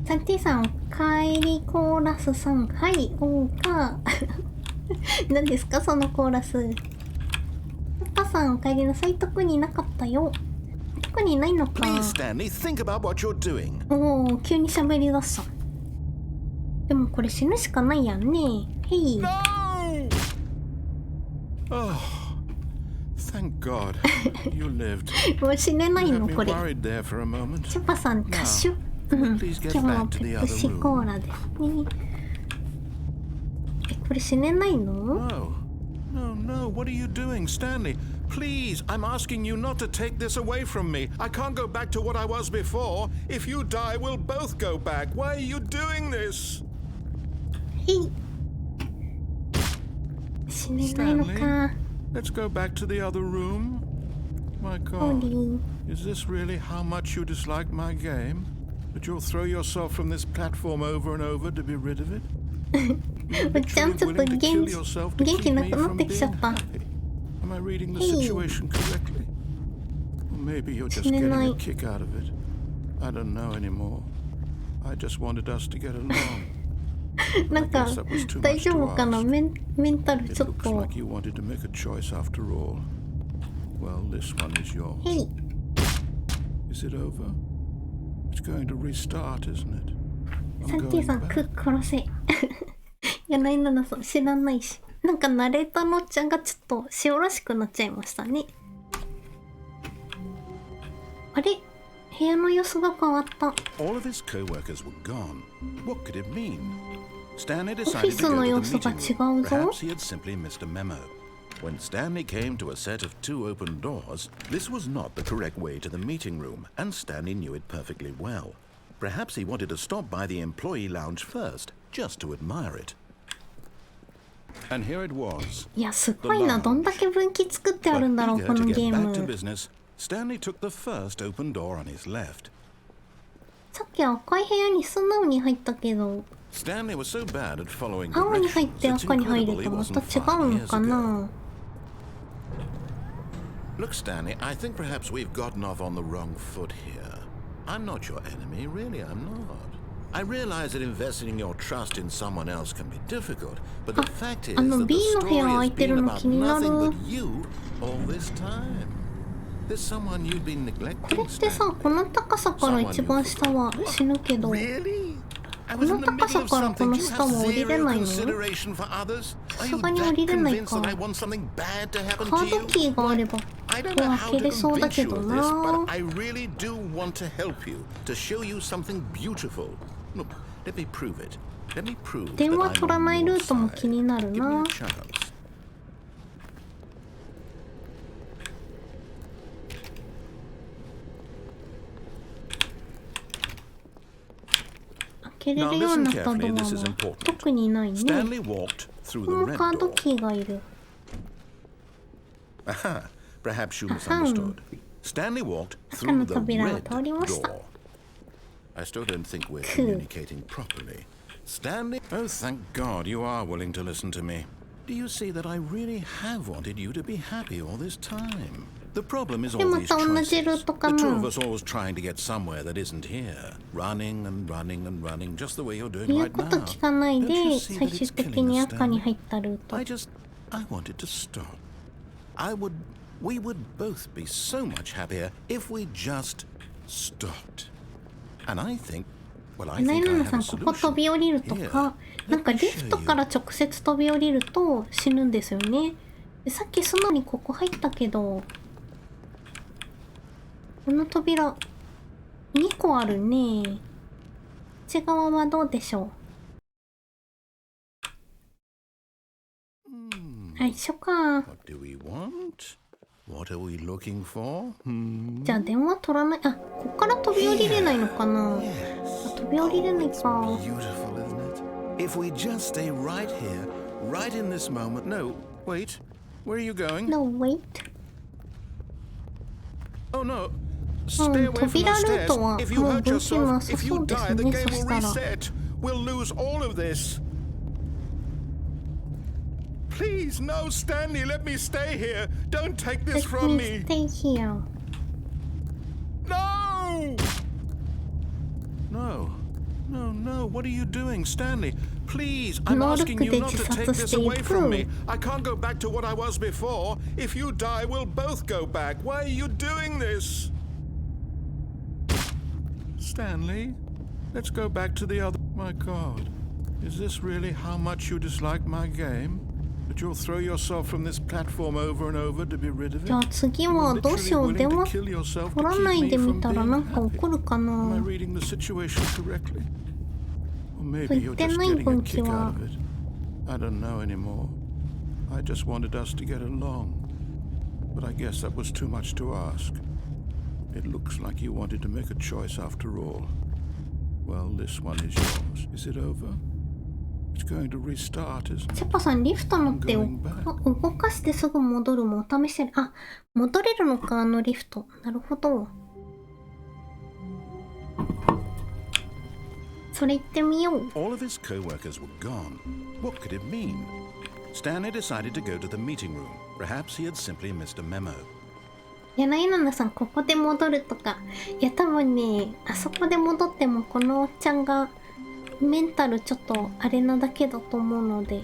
サンティさん、おかえりコーラスさん。はい、おーか。何ですかそのコーラス。パパさん、おかえりなさい。特になかったよ。特にないのか。Please, Stanley, think about what you're doing. おー、急に喋り出した。でもこれ死ぬしかないやんね。へい。No! Oh, thank God you lived. もう死ねない You の had me これ。 worried there for a moment. チュパさん、タッシュ。今日はペプシコーラですね。これ死ねないの？ No, no, no. What are you doing, Stanley? Please, I'm asking you not to take this away from me. I can't go back to what I was before. If you die, we'll both go back. Why are you doing this? 死ねないのか。 Let's go back to the other room. My God, is this really how much you dislike my game? That you'll throw yourself from this platform over and over to be rid of it? おっちゃんちょっと元気なくなってきちゃった。 Am I reading the situation correctly? Or maybe you're just getting a kick out of it. I don't know anymore. I just wanted us to get along. なんか guess that was too 大 much 丈 to 夫かな ask. メンタル It ちょっ looks と like you wanted to make a choice after all. Well, this one is yours. へい Is it over? It's going to restart, isn't it? サ I'm ンティ going さん back. 殺せ柳7さん知らないし、なんかナレーターのおっちゃんがちょっと塩らしくなっちゃいましたね。あれ、部屋の様子が変わった。 All of his co-workers were gone. What could it mean? Stanley オフィ decided ス to の go 様 to 子 the が meeting 違 room. うぞ。 Perhaps he had simply missed a memo. When Stanley came to a set of 2 open doors, this was not the correct way to the meeting room, and Stanley knew it perfectly well. Perhaps he wanted to stop by the employee lounge first, just to admire it. And here it was. いや、すごいな。どんだけ分岐作ってあるんだろう、 But こ eager の to ゲ get ー back to ム。 business, Stanley took the first open door on his left. さっき赤い部屋に素直に入ったけど、 Stanley was so bad at following 青に入っ directions, て it's 赤に入る incredible he とまた wasn't 違う 5の years か ago. な。 Look, Stanley, I think perhaps we've gotten off on the wrong foot here. I'm not your enemy, really, I'm not. I realize that investing your trust in someone else can be difficult, but the fact is that the B の部 story 屋 has 空いてる been の about 気になる。 nothing but you all this time. There's someone you've been これ neglecting, ってさ、 Stanley. この高さから一番下は死ぬけど、 Really? I こ was の in the 高 middle さ of からこ something. の You 下 have は降りれ zero ないの？ consideration for others? Are さ you すがに降 that りれない convinced か。 that I want something bad to happen カ to ード you? キーがあれば I don't こ know う how 開け to れそうだ convince け you ど of な。 this, but I really do want to help you, to show you something beautiful. Look, let me prove it. Let me prove that 電話 I'm 取らな on いル your ートも side. 気になる Give me な。 a chance. 開けれるようになったドアは特にないね。 Stanley walked through こ the の red カード door. キーがいる。 Aha, perhaps you misunderstood. Stanley walked 赤 through の the 扉を red 通りました。 door. I still don't think we're Cool. communicating properly. Stanley, oh, thank God you are willing to listen to me. Do you see that I really have wanted you to be happy all this time? The problem is で all ま these た同じ choices. ルート The か two な。 of us always trying to get somewhere that isn't here. Running and running and running, just the way you're doing 言う right こと now. 聞かない Don't you で see 最 that 終 it's 的 killing に us, 赤に Stanley? 入ったルート。 I wanted to stop. We would both be so much happier if we just stopped. And I think, well, I ナイ think ナ I ナ have さ a ん、ここ solution. 飛び降りると Here, か、なんか let me リフ show ト you. から直接飛び降りると死ぬんですよね。でさっき素直にここ入ったけど、この扉2個あるね。内側はどうでしょう。一緒か。 What do we want? What are we looking for? じゃあ電話取らない。あ、ここから飛び降りれないのかな。あ、飛び降りれないか。 Beautiful, isn't it? If we just stay right here, right in this moment. No, wait. Where are you going? No, wait. Oh no. Stay away from 扉 those ルー stairs. トは If you もう hurt 分岐な yourself, さ if そ you うです die, the ね。 game そ will したら。 reset. We'll lose all of this. Please, no, Stanley, let me stay here. Don't take this Let from me me. stay here. No! No. No, no. What are you doing, Stanley? Please, I'm asking you not to take this away from me. I can't go back to what I was before. If you die, we'll both go back. Why are you doing this? Stanley, let's go back to the other... My God. Is this really how much you dislike my game? That you'll throw yourself from this platform over and over to be rid of it? じゃあ次はどうしよう。電話取らないでみたらなんか起こるか Am I な。 reading the situation correctly? Or maybe 言 you're って just ない getting a 分岐 kick は out of it. I don't know anymore. I just wanted us to get along. But I guess that was too much to ask. It looks like you wanted to make a choice after all. Well, this one is yours. Is it over? It's going to restart, isn't セ it? パさんリフト乗って I'm going back. 動かしてすぐ戻るもお試しで。あ、戻れるのかあのリフト。なるほど。それ行ってみよう。 All of his co-workers were gone. What could it mean? Stanley decided to go to the meeting room. Perhaps he had simply missed a memo. 柳ナさんここで戻るとか。いや多分ね、あそこで戻ってもこのおっちゃんがメンタルちょっとあれなだけだと思うので。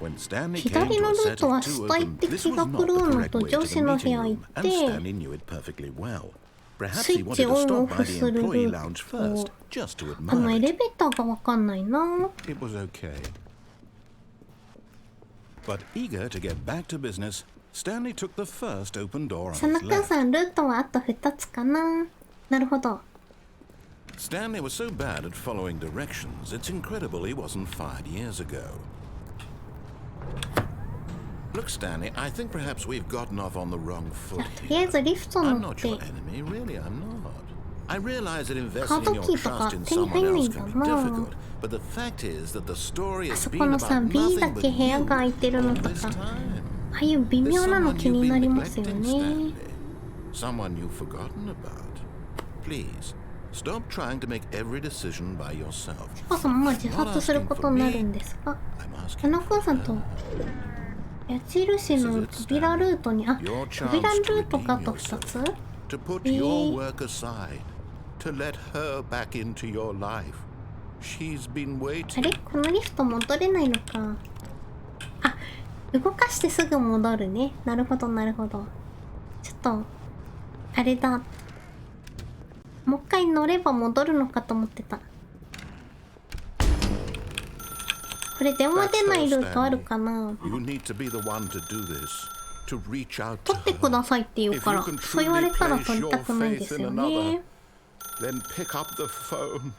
When Stanley 左 came の to ル a ート set は of 下 two 行 of って them, this 気 was が not 狂 the うの correct と way 上 of 司 the の部 meeting 屋行 room, っ and て Stanley knew it perfectly well. ス Perhaps イ he ッチ wanted オ to ンオ stop フ by the する employee ルー lounge ト。 first, just to エ admire レ it. ベーターがわかんないな。 It was okay. But eager to get back to business, Stanley took the first open door on 佐野 his くん left. さん、ルートはあと2つかな。なるほど。 Stanley was so bad at following directions, it's incredible he wasn't fired years ago. Look, Stanley, I think perhaps we've gotten off on the wrong foot とりあえ here. ずリフト乗 I'm っ not て your enemy, really, I'm not. I realize that カー investing ド in キ your ーとか trust in 手に someone 入んない else んだ can be な。 difficult, but the fact is that the story あ has そこ been のさ about B だ nothing け but 部屋が空いて you るの all と this か、 time. ああいう微 There's 妙なの someone 気 you've にな been りますよ neglecting, ね。 Stanley. Someone you've forgotten about. Please, stop trying to make every decision by yourself. シパさんも自発することになるんですが、 I'm 佐 asking 野くんさん for と her. 矢印の扉ルートに、あ、 Your 扉 chance ル to ートか redeem と2 yourself, つ to put your work aside, to let her back into your life. She's been あ waiting. れこのリフト戻れないのか。あ、動かしてすぐ戻るね。なるほどなるほど。ちょっとあれだ。もう一回乗れば戻るのかと思ってた。これ電話出ないルートあるかな。 You need to be the one to do this, to reach out to 取ってく her. ださいって言うから、そう言われたら取りたくないですよね。 Then pick up the phone.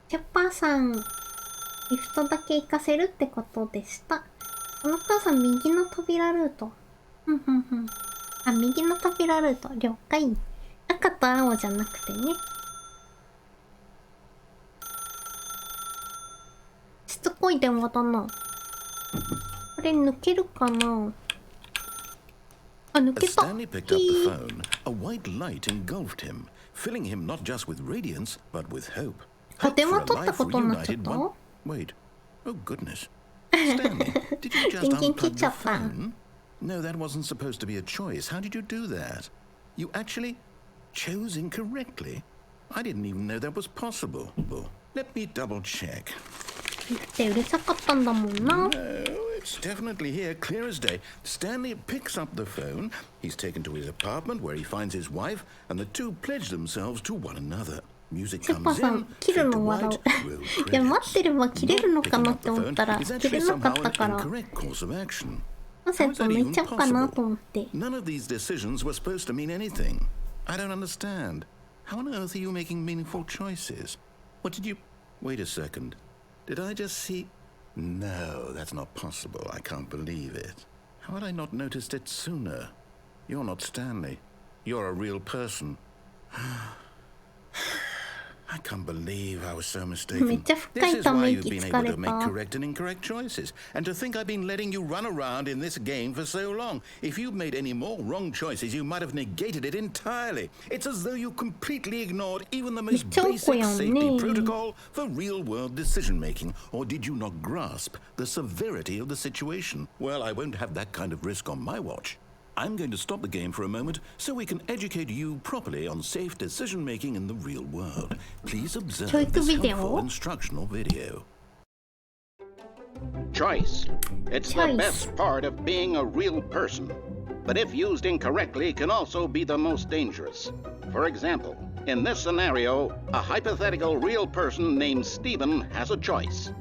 キャッパーさん、リフトだけ行かせるってことでした。この母さん、右の扉ルート。あ、右の扉ルート。了解。赤と青じゃなくてね。しつこい電話だな。これ抜けるかな。あ、抜 As けた。 Stanley picked up the phone, a white light engulfed him, filling him not just with radiance, but with hope. あ、 Hope 電 for 話 a 取った life ことになっちゃっ reunited た one... Wait. Oh, goodness. Stanley, did you just 電源切っ unplug ち the ゃった。 phone? No, that wasn't supposed to be a choice. How did you do that? You actually chose incorrectly? I didn't even know that was possible. Let me double check. だってうるさかったんだもんな。 No, it's definitely here, clear as day. Stanley picks up the phone. He's taken to his apartment where he finds his wife, and the two pledge themselves to one another. Music シェッパー comes さ in, ん、切る fade to の笑 white, う。 roll いや、待 credits. ってれば切れるのか Not な picking って up 思 the ったら、 phone is 切れ actually なかっ somehow た an から、 incorrect course of action. なぜ How is と that 抜い even ちゃうかなと possible? 思って。 None of these decisions were supposed to mean anything. I don't understand. How on earth are you making meaningful choices? What did you... Wait a second. Did I just see... No, that's not possible. I can't believe it. How had I not noticed it sooner? You're not Stanley. You're a real person. I can't believe I was so mistaken. めっちゃ深 This い is た why め you've 息 been 疲 able れ to make た。 correct and incorrect choices. And to think I've been letting you run around in this game for so long. If you'd made any more wrong choices, you might have negated it entirely. It's as though you completely ignored even the most めっちゃおこ basic やんね。 safety protocol for real-world decision-making. Or did you not grasp the severity of the situation? Well, I won't have that kind of risk on my watch. I'm going to stop the game for a moment so we can educate you properly on safe decision-making in the real world. Please observe教育 this ビデオ？ helpful instructional video. Choice. It's Choice. the best part of being a real person. But if used incorrectly, can also be the most dangerous. For example, in this scenario, a hypothetical real person named Stephen has a choice.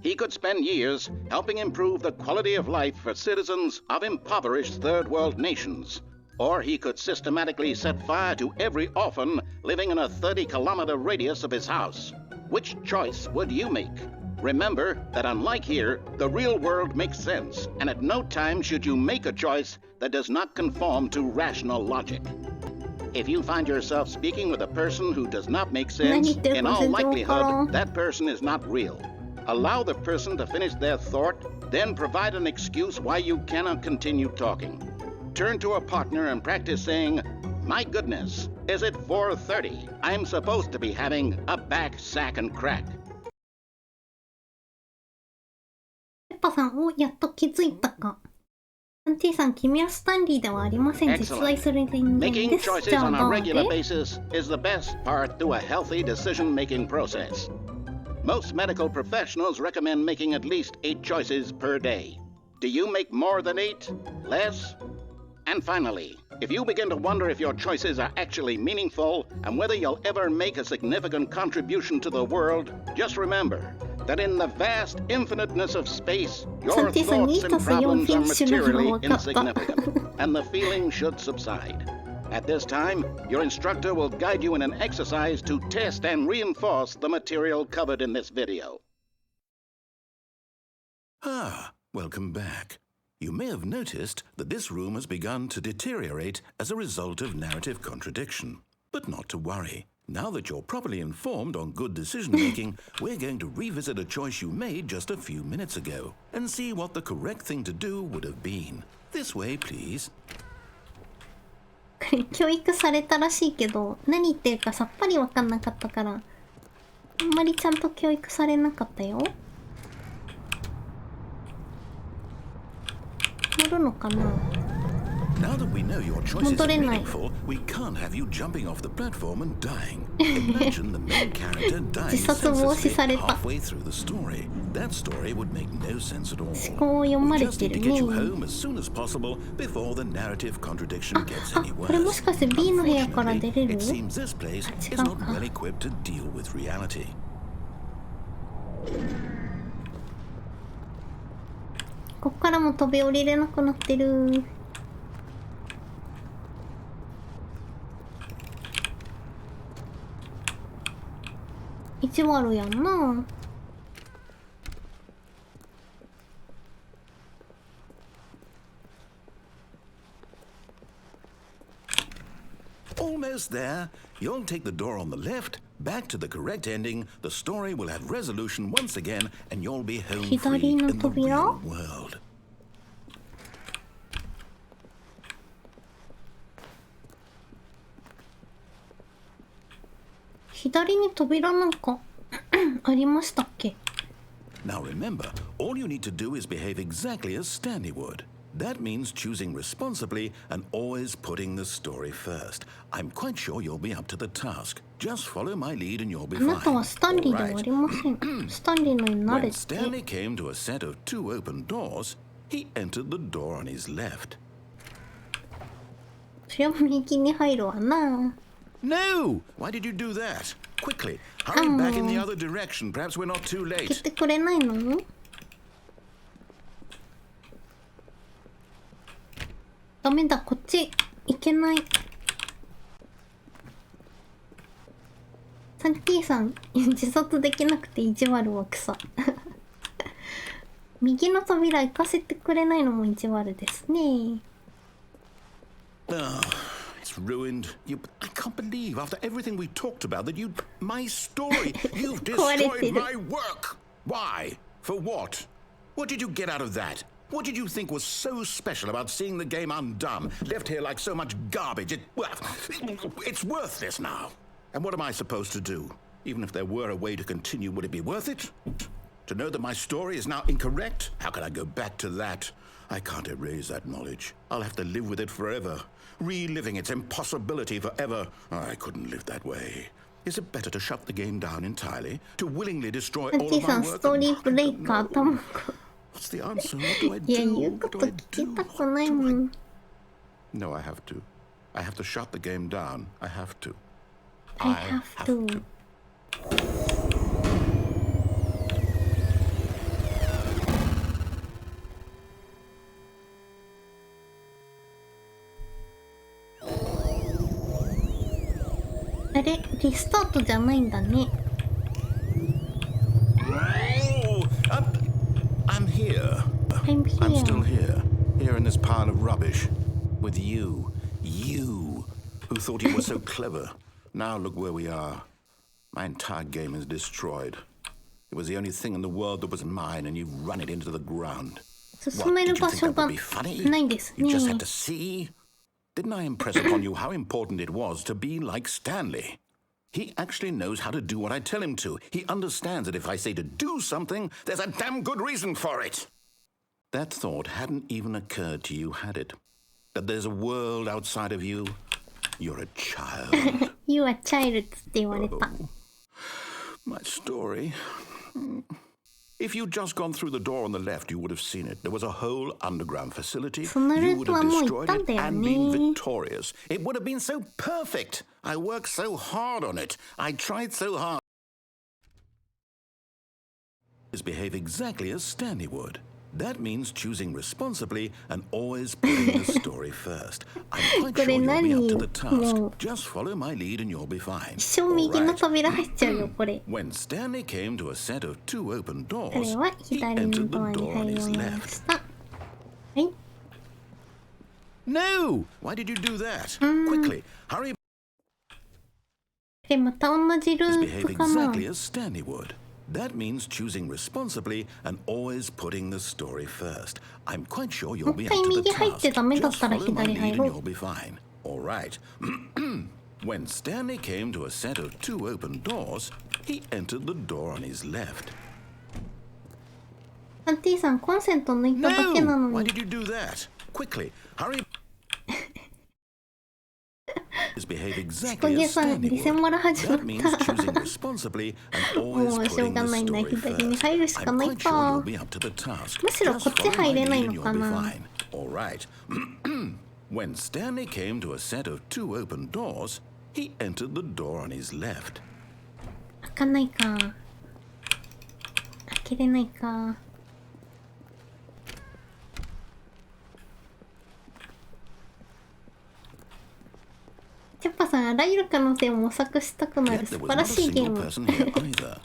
He could spend years helping improve the quality of life for citizens of impoverished third world nations. Or he could systematically set fire to every orphan living in a 30-kilometer radius of his house. Which choice would you make? Remember that unlike here, the real world makes sense, and at no time should you make a choice that does not conform to rational logic. If you find yourself speaking with a person who does not make sense, in all likelihood, that person is not real. Allow the person to finish their thought, then provide an excuse why you cannot continue talking. Turn to a partner and practice saying, "My goodness, is it 4:30? I'm supposed to be having a back sack and crack." ペッパさん、お、やっと気づいたか。アンティさん、君はスタンリーではありません。実在する人間で Making す。じ choices ゃあ on な a ん regular で basis is the best part to a healthy decision-making process. Most medical professionals recommend making at least 8 choices per day. Do you make more than 8? Less? And finally, if you begin to wonder if your choices are actually meaningful and whether you'll ever make a significant contribution to the world, just remember that in the vast infiniteness of space, your thoughts and problems are materially insignificant, and the feeling should subside. At this time, your instructor will guide you in an exercise to test and reinforce the material covered in this video. Ah, welcome back. You may have noticed that this room has begun to deteriorate as a result of narrative contradiction. But not to worry. Now that you're properly informed on good decision-making, we're going to revisit a choice you made just a few minutes ago and see what the correct thing to do would have been. This way, please. 教育されたらしいけど、何言ってるかさっぱりわかんなかったから、あんまりちゃんと教育されなかったよ。乗るのかな。 Now that we know your choices are meaningful, we can't have you jumping off the platform and dying. Imagine the main character dying senselessly halfway through the story. That story would make no sense at all. We just need to get you home as soon as possible before the narrative contradiction gets any worse. Unfortunately, it seems this place is not well equipped to deal with reality. こっからも飛び降りれなくなってる。意地悪やんな。Almost there. You'll take the door on the left, back to the correct ending. The story will have resolution once again, and you'll be home free in the real world. 左に扉なんかありましたっけ？ Now remember, all you need to do is behave exactly as Stanley would. That means choosing responsibly and always putting the story first. I'm quite sure you'll be up to the task. Just follow my lead and you'll be あ fine. なたはスタンリーではありません。スタンリーのに慣 When れて。 Stanley came to a set of 2 open doors, he entered the door on his left. そりゃ右に入るわな。 No! Why did you do that? Quickly, hurry back in the other direction. Perhaps we're not too 開 late. けてくれないの？ダメだ、こっち行けない。サンティさん、自殺できなくて意地悪は草。右の扉行かせてくれないのも意地悪ですね。It's ruined. I can't believe after everything we talked about that my story, you've destroyed my work. Why? For what? What did you get out of that? What did you think was so special about seeing the game undone, left here like so much garbage? It's worthless now. And what am I supposed to do? Even if there were a way to continue, would it be worth it? To know that my story is now incorrect? How can I go back to that? I can't erase that knowledge. I'll have to live with it forever. Reliving its impossibility forever. I couldn't live that way. Is it better to shut the game down entirely? To willingly destroy all of my work? What's the answer? What do I do? What do I do? No, I have to. I have to shut the game down. I have to. I have to. あれ、リスタートじゃないんだね。I'm here. I'm here. I'm still here. Here in this pile of rubbish. With you. You. Who thought you were so clever. Now look where we are. My entire game is destroyed. It was the only thing in the world that was mine, and you've run it into the ground. What, did you think that would be funny? You just had to see? Didn't I impress upon you how important it was to be like Stanley? He actually knows how to do what I tell him to. He understands that if I say to do something, there's a damn good reason for it. That thought hadn't even occurred to you, had it? That there's a world outside of you? You're a child. You are child って言われた。My story. If you'd just gone through the door on the left, you would have seen it. There was a whole underground facility. そのル You ー would トは have もう行っ destroyed たん it だよ and been ね。 victorious. It would have been so perfect. I worked so hard on it. I tried so hard. Behave exactly as Stanley would. That means choosing responsibly and always putting the story first. I'm quite sure you'll be up to the task. Just follow my lead and you'll be fine. 一生右の Alright. 扉入っちゃうよ、これ。 When Stanley came to a set of two open こ doors, れは he 左の entered ドア the に door 入 on り his ま left. した。はい。 No! Why did you do that? Quickly, hurry. で、また同じル Behave ートかな。 exactly as Stanley would. That means choosing responsibly and always putting the story first. I'm quite sure you'll be up to the もう一回右入って task. ダメだっ Just たら follow my 左 lead 入 and ろう。 you'll be fine. All right. When Stanley came to a set of two open doors, he entered the door on his left. アンティさん、コンセント抜いただけな No! の Why に。 did you do that? Quickly, hurry. Behave 小 exactly 毛 as さん、 Stanley リセモ would. ラ始ま That っ means た。 choosing responsibly and always もうしょう putting が the ないな、 story 左に first. 入るしか I'm ない quite sure か you'll。be up to the task. むしろ Just こっち follow 入 my れない lead の and か you'll be な。 fine. All right. When Stanley came to a set of two open doors, he entered the door on his left. 開かないか。開けれないか。チャッパさん、あらゆる可能性を模索したくな Yet る there 素 was 晴 not ら a しいゲー single ム。 person here either.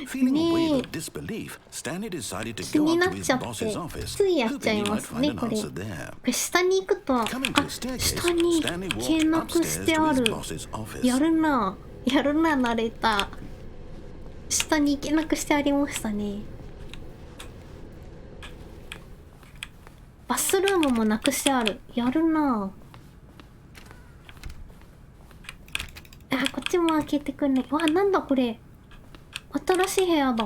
Feeling a wave of disbelief, Stanley decided to 気 go に up な to っ his ちゃって boss's office, ついやっちゃ hoping い he ま might す find ね an これ。 answer there. これ下に行くと、あ、 Coming to a staircase, 下に Stanley 消 walked なくし upstairs て to あ his る。 boss's office. やるな、やるな、慣れた。下に行けなくしてありましたね。バスルームもなくしてある。やるな。あ、こっちも開けてくんね。わ、なんだこれ。新しい部屋だ。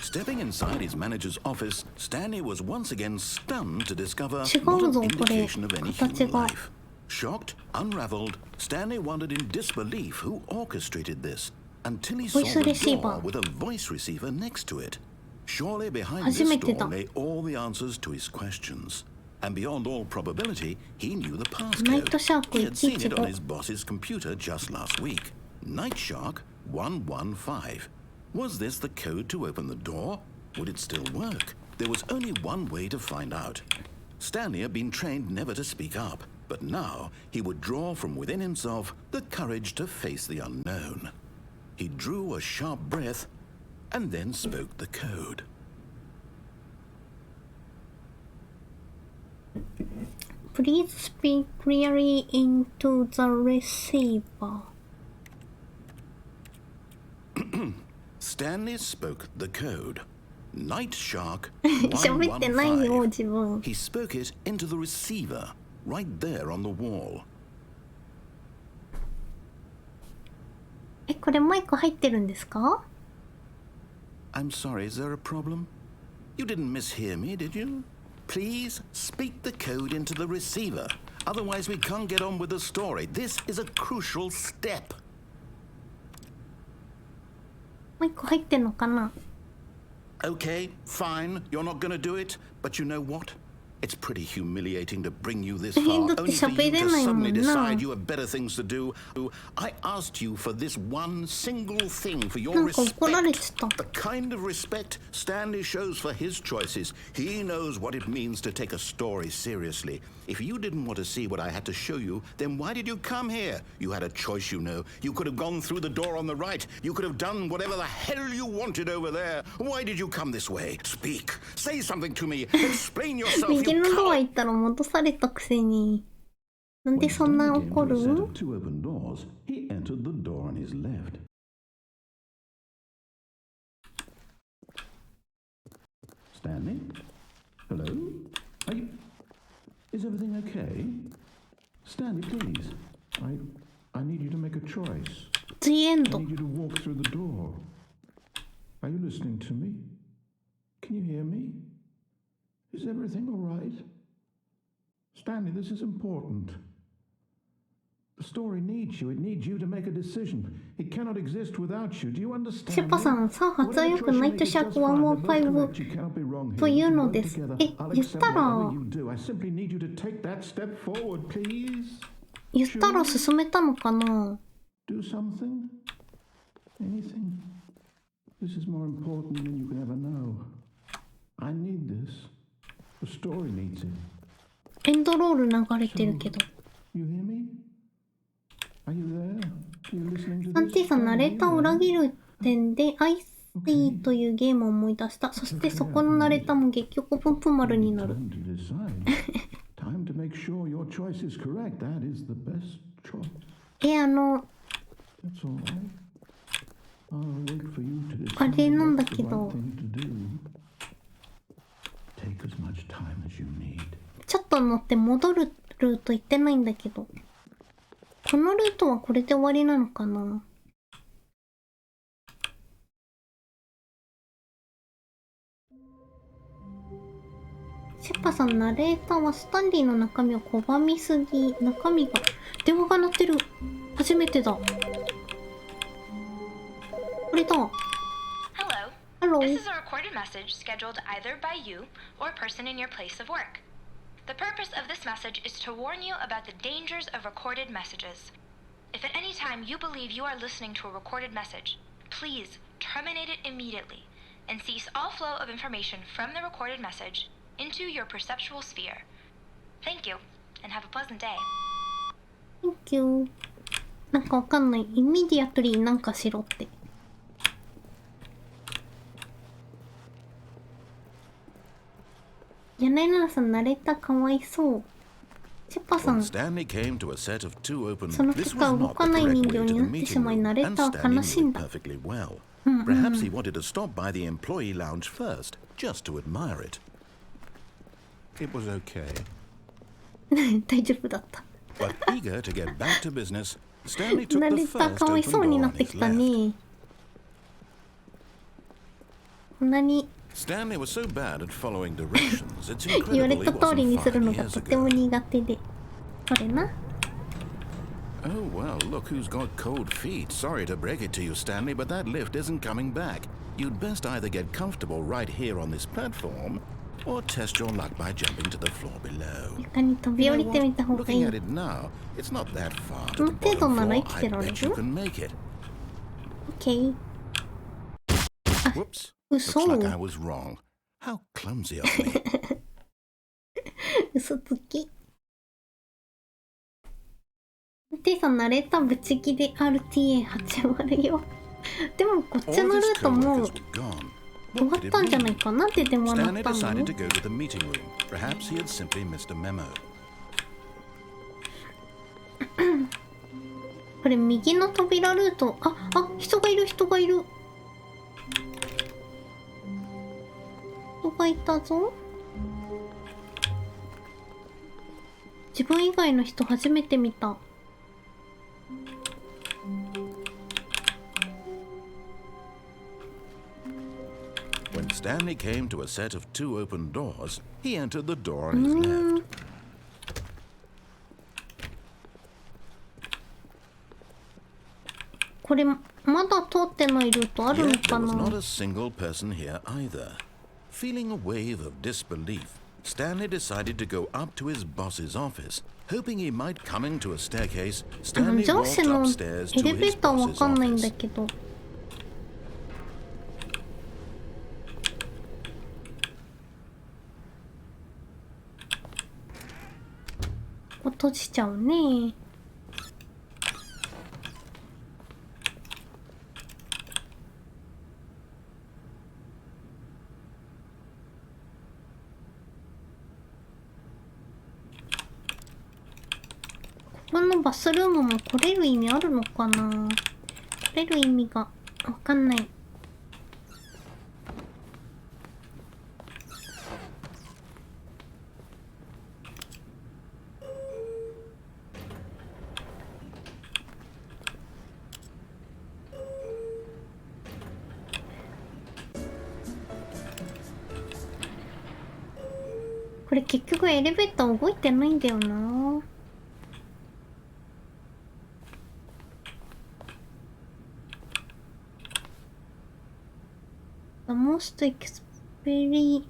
Stepping inside his manager's office, Stanley was once again stunned to discover 違 not うぞ an これ。 indication of any 形 human が。 life. Shocked, unraveled, Stanley wondered in disbelief who orchestrated this until he saw Voice the door receiver. with a voice receiver next to it. Surely behind 初 this めて door だ。 lay all the answers to his questions. And beyond all probability, he knew the ナイト passcode. シャーク He had seen it on 115。 his boss's computer just last week. Night Shark 115. Was this the code to open the door? Would it still work? There was only one way to find out. Stanley had been trained never to speak up, but now he would draw from within himself the courage to face the unknown. He drew a sharp breath and then spoke the code. Please speak clearly into the receiver. Stanley spoke the code. Night Shark 喋ってないよ、 115. 自分。 He spoke it into the receiver, right there on the wall. え、これマイク入ってるんですか？ I'm sorry, is there a problem? You didn't mishear me, did you? Please speak the code into the receiver. Otherwise, we can't get on with the story. This is a crucial step. マイク入ってんのかな？ Okay, fine, you're not gonna do it, but you know what? It's pretty humiliating to bring you this far, だって only for you 喋れ to ないもんな。 suddenly decide you have better things to do. I asked you for this one single thing, for your なんか怒られて respect. た。 The kind of respect Stanley shows for his choices. He knows what it means to take a story seriously. If you didn't want to see what I had to show you, then why did you come here? You had a choice, you know. You could have gone through the door on the right. You could have done whatever the hell you wanted over there. Why did you come this way? Speak. Say something to me. Explain yourself, 右 you のドア coward. 行ったら戻されたくせに。なんでそんな怒る？ Two open doors. He entered the door on his left. Stanley? Hello? Are you... Is everything okay? Stanley, please. I need you to make a choice. The I end. need you to walk through the door. Are you listening to me? Can you hear me? Is everything all right? Stanley, this is important. The story needs you. It needs you to make a decision. It cannot exist without you. Do you シ understand? ェパさん、さあ発音よくナイトシャーク115というのです。言ったら、言ったら進めたのかな。 Do something? Anything? This is more important than you can ever know. I need this. The story needs it. エンドロール流れてるけど。 You hear me? Are you there? Are you listening to サン this? ティさん、ナレーターを裏 Are you 切る点でアイスティというゲームを思い出した。そしてそこのナレーターも結局プンプン丸になる。 Time to decide. Time to make sure your choice is correct. That is the best choice. That's all right. I'll wait for you to decide あれなんだ what's け the ど、 right thing to do. Take as much time as you need. ちょっと乗って戻るルート行ってないんだけど。このルートはこれで終わりなのかな。シェパさん、ナレーターはスタンリーの中身を拒みすぎ。中身が。電話が鳴ってる。初めてだ。これだ。 Hello. Hello. This is a recorded message scheduled either by you or a person in your place of work. The purpose of this message is to warn you about the dangers of recorded messages. If at any time you believe you are listening to a recorded message, please terminate it immediately and cease all flow of information from the recorded message into your perceptual sphere. Thank you, and have a pleasant day. Thank you. なんかわかんない。イミディアトリーなんかしろって。柳井奈々さん、ナレーターかわいそう。シェパさん、 Stanley came to a set of two open. その This 人が was 動 not か the ない correct 人 way 形 to に the なってしまい、 meeting ナ room, レー and ターは Stanley 悲しん knew だ。 perfectly well. Perhaps he wanted to stop by the employee lounge first, just to admire it. It was okay. 大丈夫だった。 But eager to get back to business, Stanley took ナレ the ーター first かわい open そうに door な on って his きた left. ね。こんなに Stanley was so bad at following directions, it's 言われ incredible た he 通り wasn't にする 5のが years とても ago. 苦手で。これな。 Oh, well, look who's got cold feet. Sorry to break it to you, Stanley, but that lift isn't coming back. You'd best either get comfortable right here on this platform, or test your luck by jumping to the floor below. 床に飛び降りてみた方がいい。 Looking at it now, it's not that far to the この程 bottom 度なら floor. 生き I てられ bet you る？ can make it. OK。 Whoops. 嘘。 Looks like I was wrong. How clumsy of me. 嘘つき。T さん、ナレーターぶち切り RTA 始まるよ。でもこっち All の of ル his ートも coworkers were gone. 終 What わ could った it んじゃない mean? かなって電話鳴っ Stanley た decided の to go to the meeting room. Perhaps he had simply missed a memo. これ右の扉ルート。人がいる人がいる。人がいたぞ。自分以外の人初めて見た。When Stanley came to a set of two open doors, he entered the door on his left. これまだ通ってないルートあるの Yet か there was な。 not a single person here either. Feeling a wave of disbelief, Stanley decided to go up to his boss's office, hoping he might come into a staircase. Stanley 上 walked 司の upstairs エ to レベ his ーターわ boss's かんないんだ office. けど。ここ閉じちゃうね。ここのバスルームも来れる意味あるのかな。来れる意味がわかんない。これ結局エレベーター動いてないんだよな。The most expensive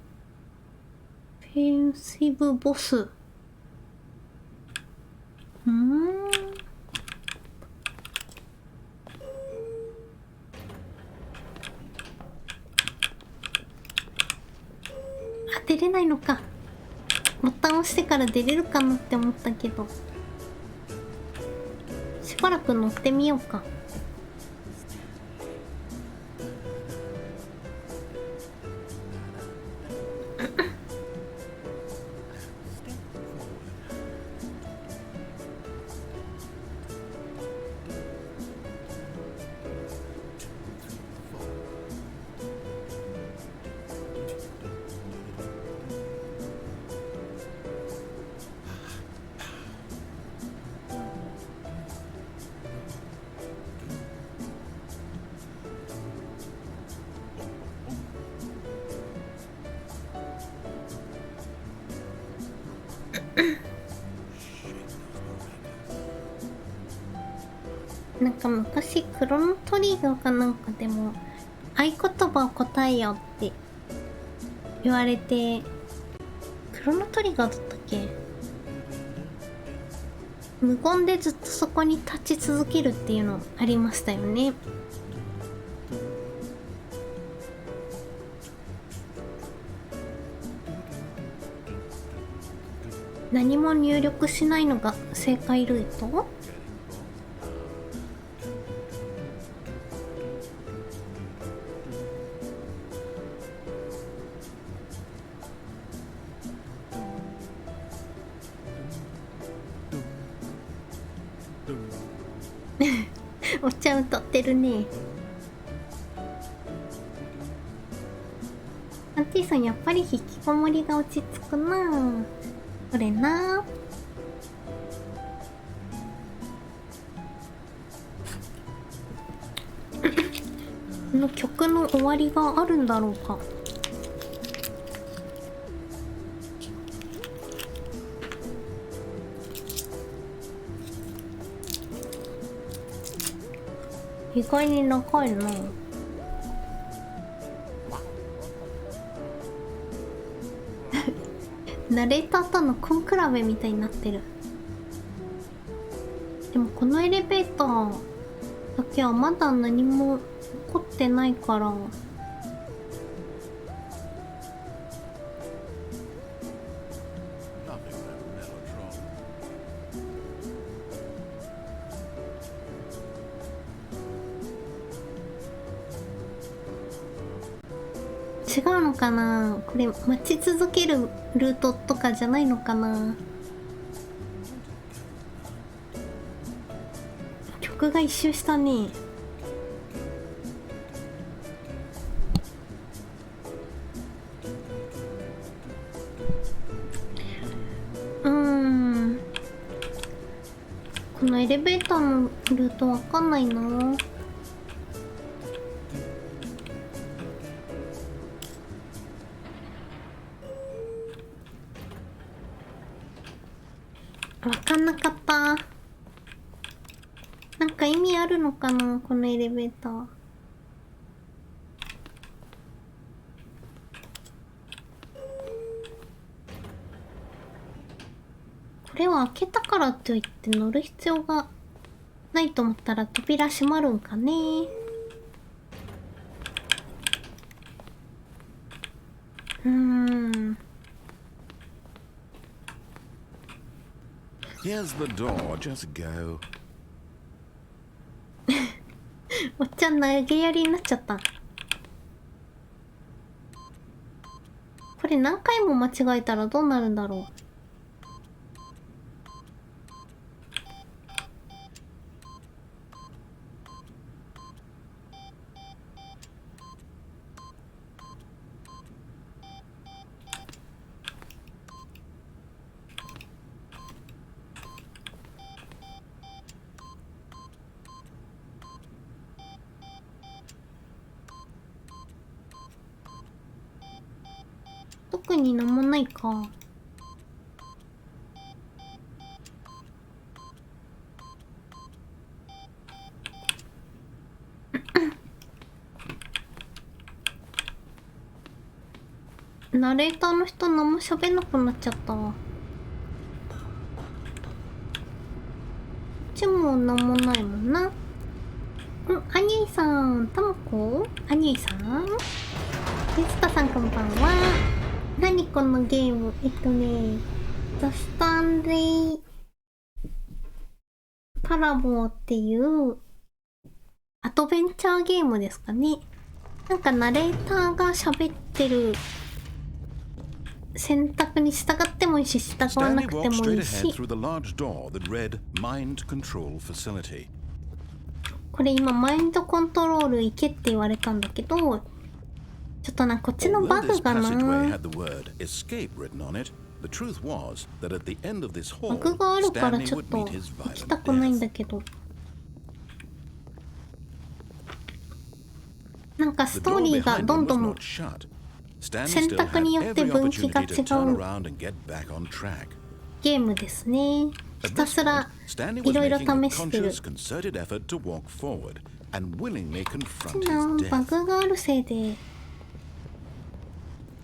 boss。出れないのか。ボタン押してから出れるかなって思ったけど、しばらく乗ってみようか。なんか昔クロノトリガーかなんかでも合言葉を答えよって言われて、クロノトリガーだったっけ、無言でずっとそこに立ち続けるっていうのありましたよね。何も入力しないのが正解ルート。お茶歌ってるね。アンティさんやっぱり引きこもりが落ち着くな。これな。この曲の終わりがあるんだろうか。意外に長いな。ナレーターとのコン比べみたいになってる。でもこのエレベーターだけはまだ何も起こってないから、違うのかな。これ待ち続けるルートとかじゃないのかな。曲が一周したね。このエレベーターのルートわかんないな。わかんなかった。なんか意味あるのかな、このエレベーター。これは開けたからといって乗る必要がないと思ったら扉閉まるんかね。Here's the door, just go. おっちゃん投げやりになっちゃった。これ何回も間違えたらどうなるんだろう。特になんもないか。ナレーターの人何も喋んなくなっちゃったわ。こっちも何もないもんな。アニーさん、タマコアニーさんデスタさんこんばんは。何このゲームザ・スタンレイ・パラボーっていうアドベンチャーゲームですかね。なんかナレーターが喋ってる選択に従ってもいいし従わなくてもいいし、これ今マインドコントロール行けって言われたんだけど、ちょっとなこっちのバグがな、バグがあるからちょっと行きたくないんだけど、なんかストーリーがどんどん選択によって分岐が違うゲームですね。ひたすらいろいろ試してる。バグがあるせいで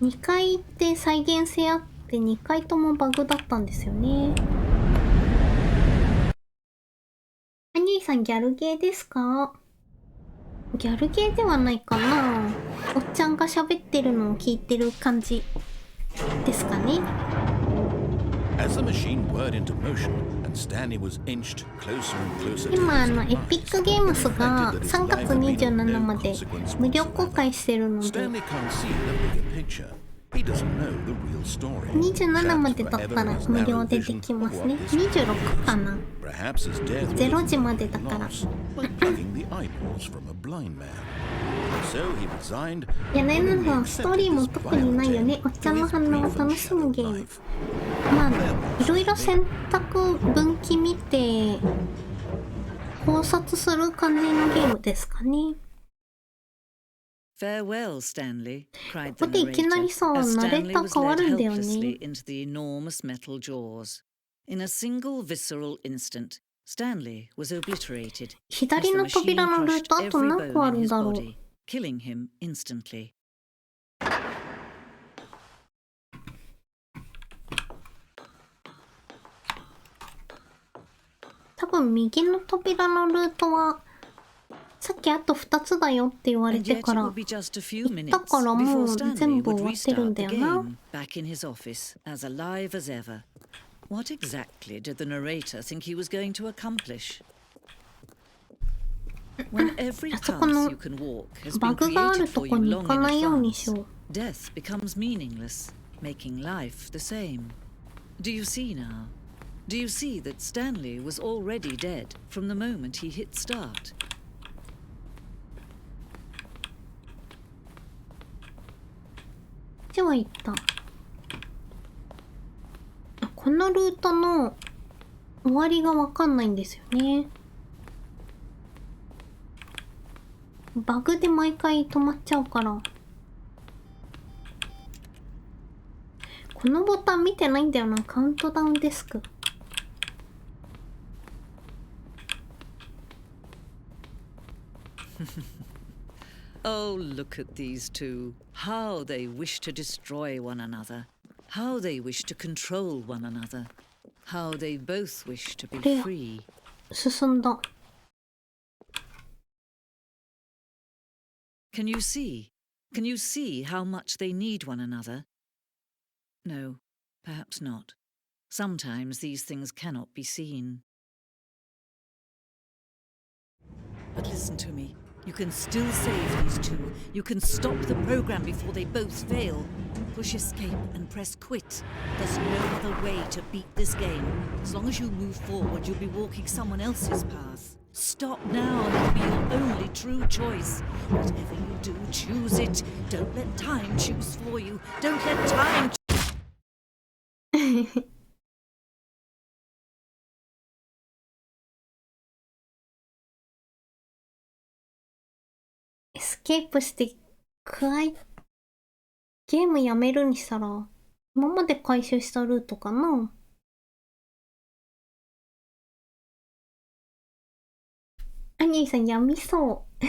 2回行って再現性あって2回ともバグだったんですよね。アニーさんギャルゲーですか？ギャルゲーではないかな。おっちゃんが喋ってるのを聞いてる感じですかね。今エピックゲームスが3月27まで無料公開してるので、27までだったら無料でできますね。26かな。0時までだから。いやね、なんかストーリーも特にないよね。おっちゃんの反応を楽しむゲーム。まあいろいろ選択分岐見て考察する感じのゲームですかね。Farewell, Stanley, cried ここ the でいきな narrator, りさ、 as ナレー Stanley ター was 変わ led るんだよ helplessly ね。 into the enormous metal jaws. In a single visceral instant, Stanley was obliterated. 左の扉のルートあと何個あるんだろう。 killing him instantly. 多分右の扉のルートはさっきあと2つだよって言われ And て yet か it ら would be just a few 行ったか minutes らも before う Stanley 全部 would 終わってるん restart だ the よな。 game, back in his office, as alive as ever. What exactly did the narrator think he was going to accomplish? When every あそ path この you can walk has バ been グがあ created ると for こ you に long 行か in ないように advance, しよう。 death becomes meaningless, making life the same. Do you see now? Do you see that Stanley was already dead from the moment he hit start? こっちは行った。このルートの終わりがわかんないんですよね。バグで毎回止まっちゃうから。このボタン見てないんだよな。カウントダウンデスク。Oh, look at these two. How they wish to destroy one another. How they wish to control one another. How they both wish to be free. 進んだ。Can you see? Can you see how much they need one another? No, perhaps not. Sometimes these things cannot be seen. But listen to me. You can still save these two. You can stop the program before they both fail. Push escape and press quit. There's no other way to beat this game. As long as you move forward, you'll be walking someone else's path. Stop now, and it'll be your only true choice. Whatever you do, choose it. Don't let time choose for you. Don't let timeエスケープしてゲームやめるにしたら今まで回収したルートかな。アニーさんやみそう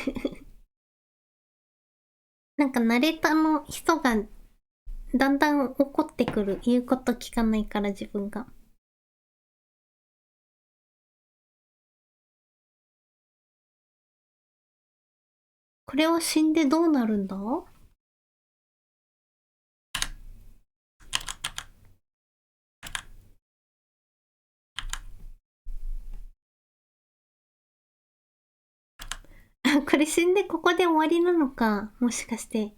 なんかナレーターの人がだんだん怒ってくる。言うこと聞かないから自分が。これは死んでどうなるんだ？これ死んでここで終わりなのか、もしかして。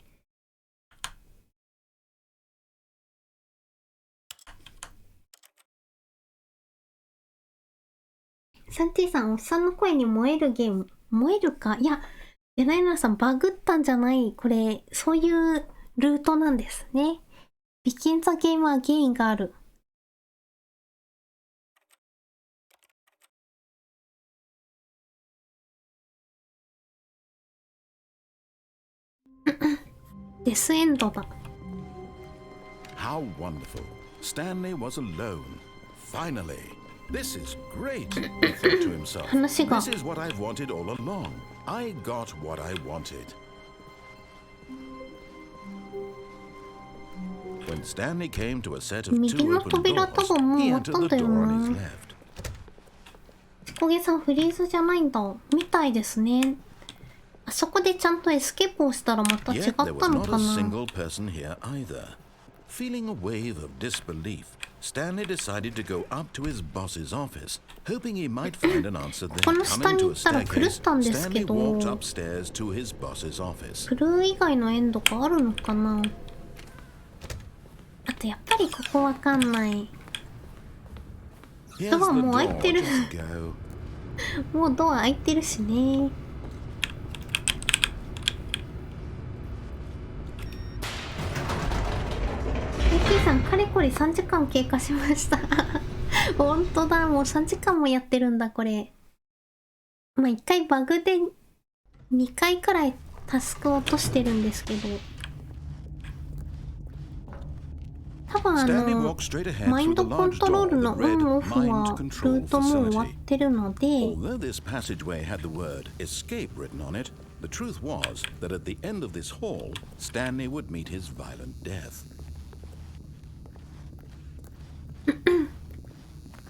サンティさん、おっさんの声に燃えるゲーム。燃えるか？いや、エライナさんバグったんじゃない。これ、そういうルートなんですね。Begin the game again がある。デスエンドだ。How wonderful. Stanley was alone. Finally. This is great, he thought to himself. 話が。 This is what I've wanted all along. I got what I wanted. When Stanley came to a set of 右 two の open 扉多 doors, 分もう he 終わっ entered たん the だよ door on his な。 left. 小毛さんフリーズじゃないんだ。みたいですね。あそこでちゃんとエスケープをしたらまた違っ Yet た there の was か not a な。 single person here either. Feeling a wave of disbelief, Stanley decided to go up to his boss's office, hoping he might find an answer there. この下 Coming に to 行 a ったら狂 staircase, ったんですけ Stanley ど、 walked upstairs to his boss's office. ブルー以外のエンドがあるのかな。あとやっぱりここわかんない。 Here's ドア the もう開い door, てる。 just go. もうドア開いてるしね。KT さん、かれこれ3時間経過しました。ほんとだ、もう3時間もやってるんだ、これ。まあ、1回バグで2回くらいタスクを落としてるんですけど。多分マインドコントロールのオンオフはルートもう終わってるので、 Although this passageway had the word escape written on it, the truth was that at the end of this hall, Stanley would meet his violent death.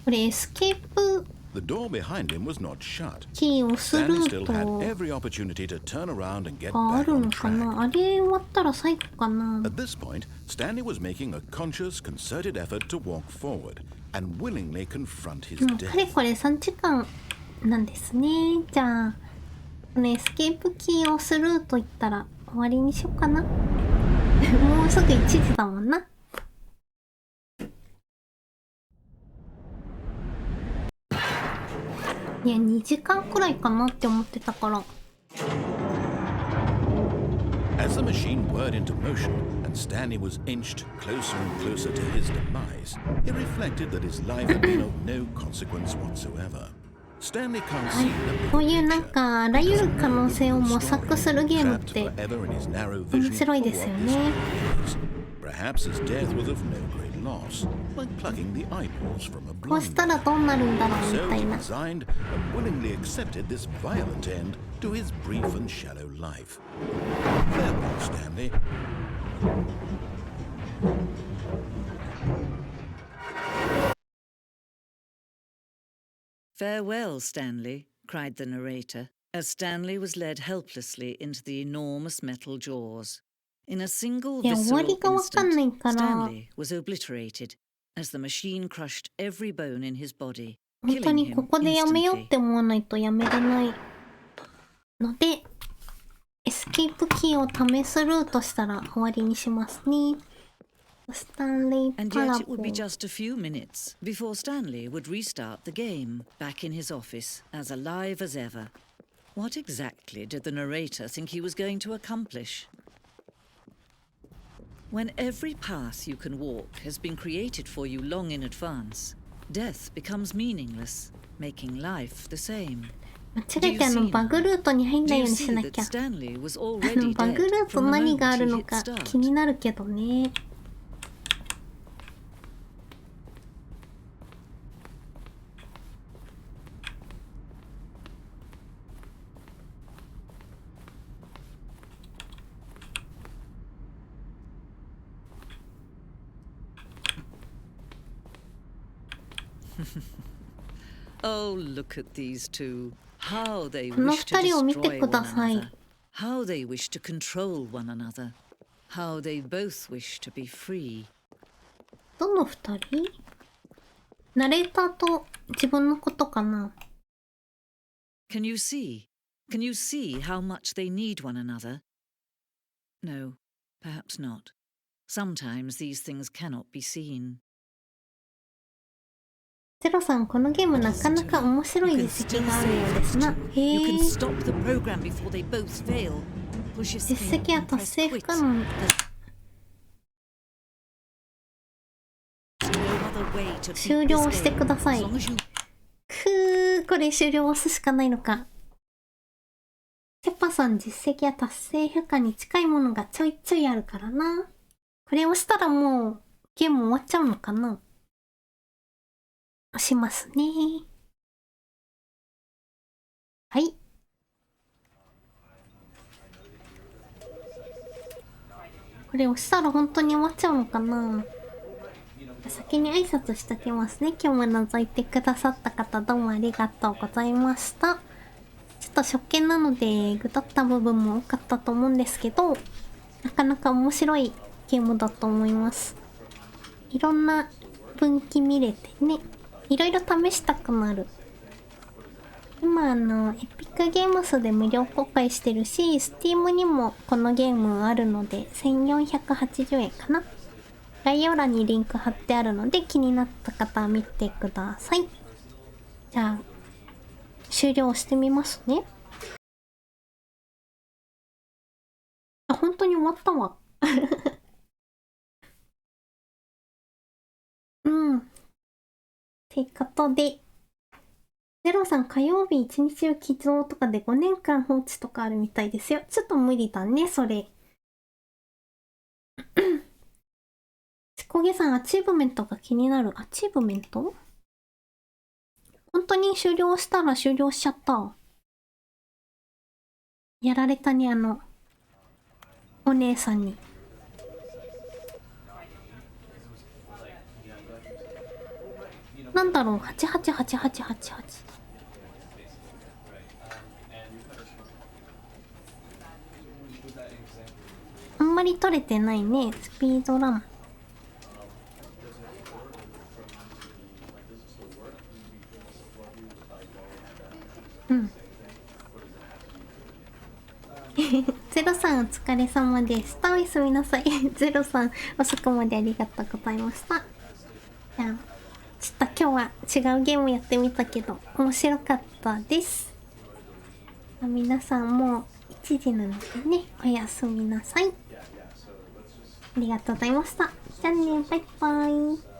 これエスケープ The door behind him was not shut. キーを押すル Stanley ー still ト had every opportunity to turn around and get があ back る on のか track. な。あれ終わったら最後かな。 At this point, Stanley was making a conscious, concerted effort to walk forward and willingly confront his もうかれ death. これ3時間なんですね。じゃあこのエスケープキーを押すルートいったら終わりにしようかな。もうすぐ1時だもんな。いや2時間くらいかなって思ってたから。 As the machine whirred into motion and Stanley was inched closer and closer to his demise, he reflected that his life had been of no consequence whatsoever. Stanley can't see the こういうなんかあらゆる可能性を模索するゲームって面白いですよね。 Perhaps his death was of no great loss, like plucking the eyeballs from a こうしたら blind どうなるんだろうみ So たい he な。 resigned and willingly accepted this violent end to his brief and shallow life. Farewell, Stanley. Farewell, Stanley, cried the narrator, as Stanley was led helplessly into the enormous metal jaws. In a single いや終わり visceral がわかんない instant, から。 Stanley was obliterated as the machine crushed every bone in his body, 本当 killing にこ him こでやめようっ instantly. て思わないとやめれないので、エスケープキーを試すルートしたら終わりにしますね。スタンレー And パラ yet it ボ would be just a few minutes before Stanley would restart the game, back in his office, as alive as ever. What exactly did the narrator think he was going to accomplish? When every path you can walk has been created for you long in advance, death becomes meaningless, making life the same. 間違えてバグルートに入んな Do いよ you うにし see な that きゃ。 Stanley was already バグル dead ート from the 何があ moment る he の hit か start? 気になるけどね。Oh, look at these two. How they この wish to 二人を見て destroy く one ださい。 another. How they wish to control one another. How they both wish to be free. どの二人？ナレーターと自分のことかな？ Can you see? Can you see how much they need one another? No, perhaps not. Sometimes these things cannot be seen. ゼロさん、このゲームなかなか面白い You can 実 still 績があるようです save. な。へ You え。 can stop the program before they both fail. Push 実 escape 績は and 達 press 成不 quit. 可能。 There's no other way to beat 終 this 了して game. ください。 As long as you これ終了押すしかないのか。セパさん、実績や達成不可に近いものがちょいちょいあるからな。これ押したらもうゲーム終わっちゃうのかな。押しますね。はい。これ押したら本当に終わっちゃうのかな。先に挨拶しときますね。今日も覗いてくださった方どうもありがとうございました。ちょっと初見なのでぐだった部分も多かったと思うんですけど、なかなか面白いゲームだと思います。いろんな分岐見れてね、いろいろ試したくなる。今エピックゲームスで無料公開してるし、Steam にもこのゲームあるので1480円かな。概要欄にリンク貼ってあるので気になった方は見てください。じゃあ終了してみますね。あ、本当に終わったわ。うん。ってことで、ゼロさん火曜日一日中起動とかで5年間放置とかあるみたいですよ。ちょっと無理だね、それ。ちこげさん、アチーブメントが気になる。アチーブメント？本当に終了したら終了しちゃった。やられたね、お姉さんに。なんだろう、888888。あんまり取れてないね、スピードラン。うん。ゼロさんお疲れ様です。おやすみなさい。ゼロさん遅くまでありがとうございました。じゃあちょっと今日は違うゲームやってみたけど面白かったです。皆さんもう1時なのでね、おやすみなさい。ありがとうございました。じゃあね、バイバイ。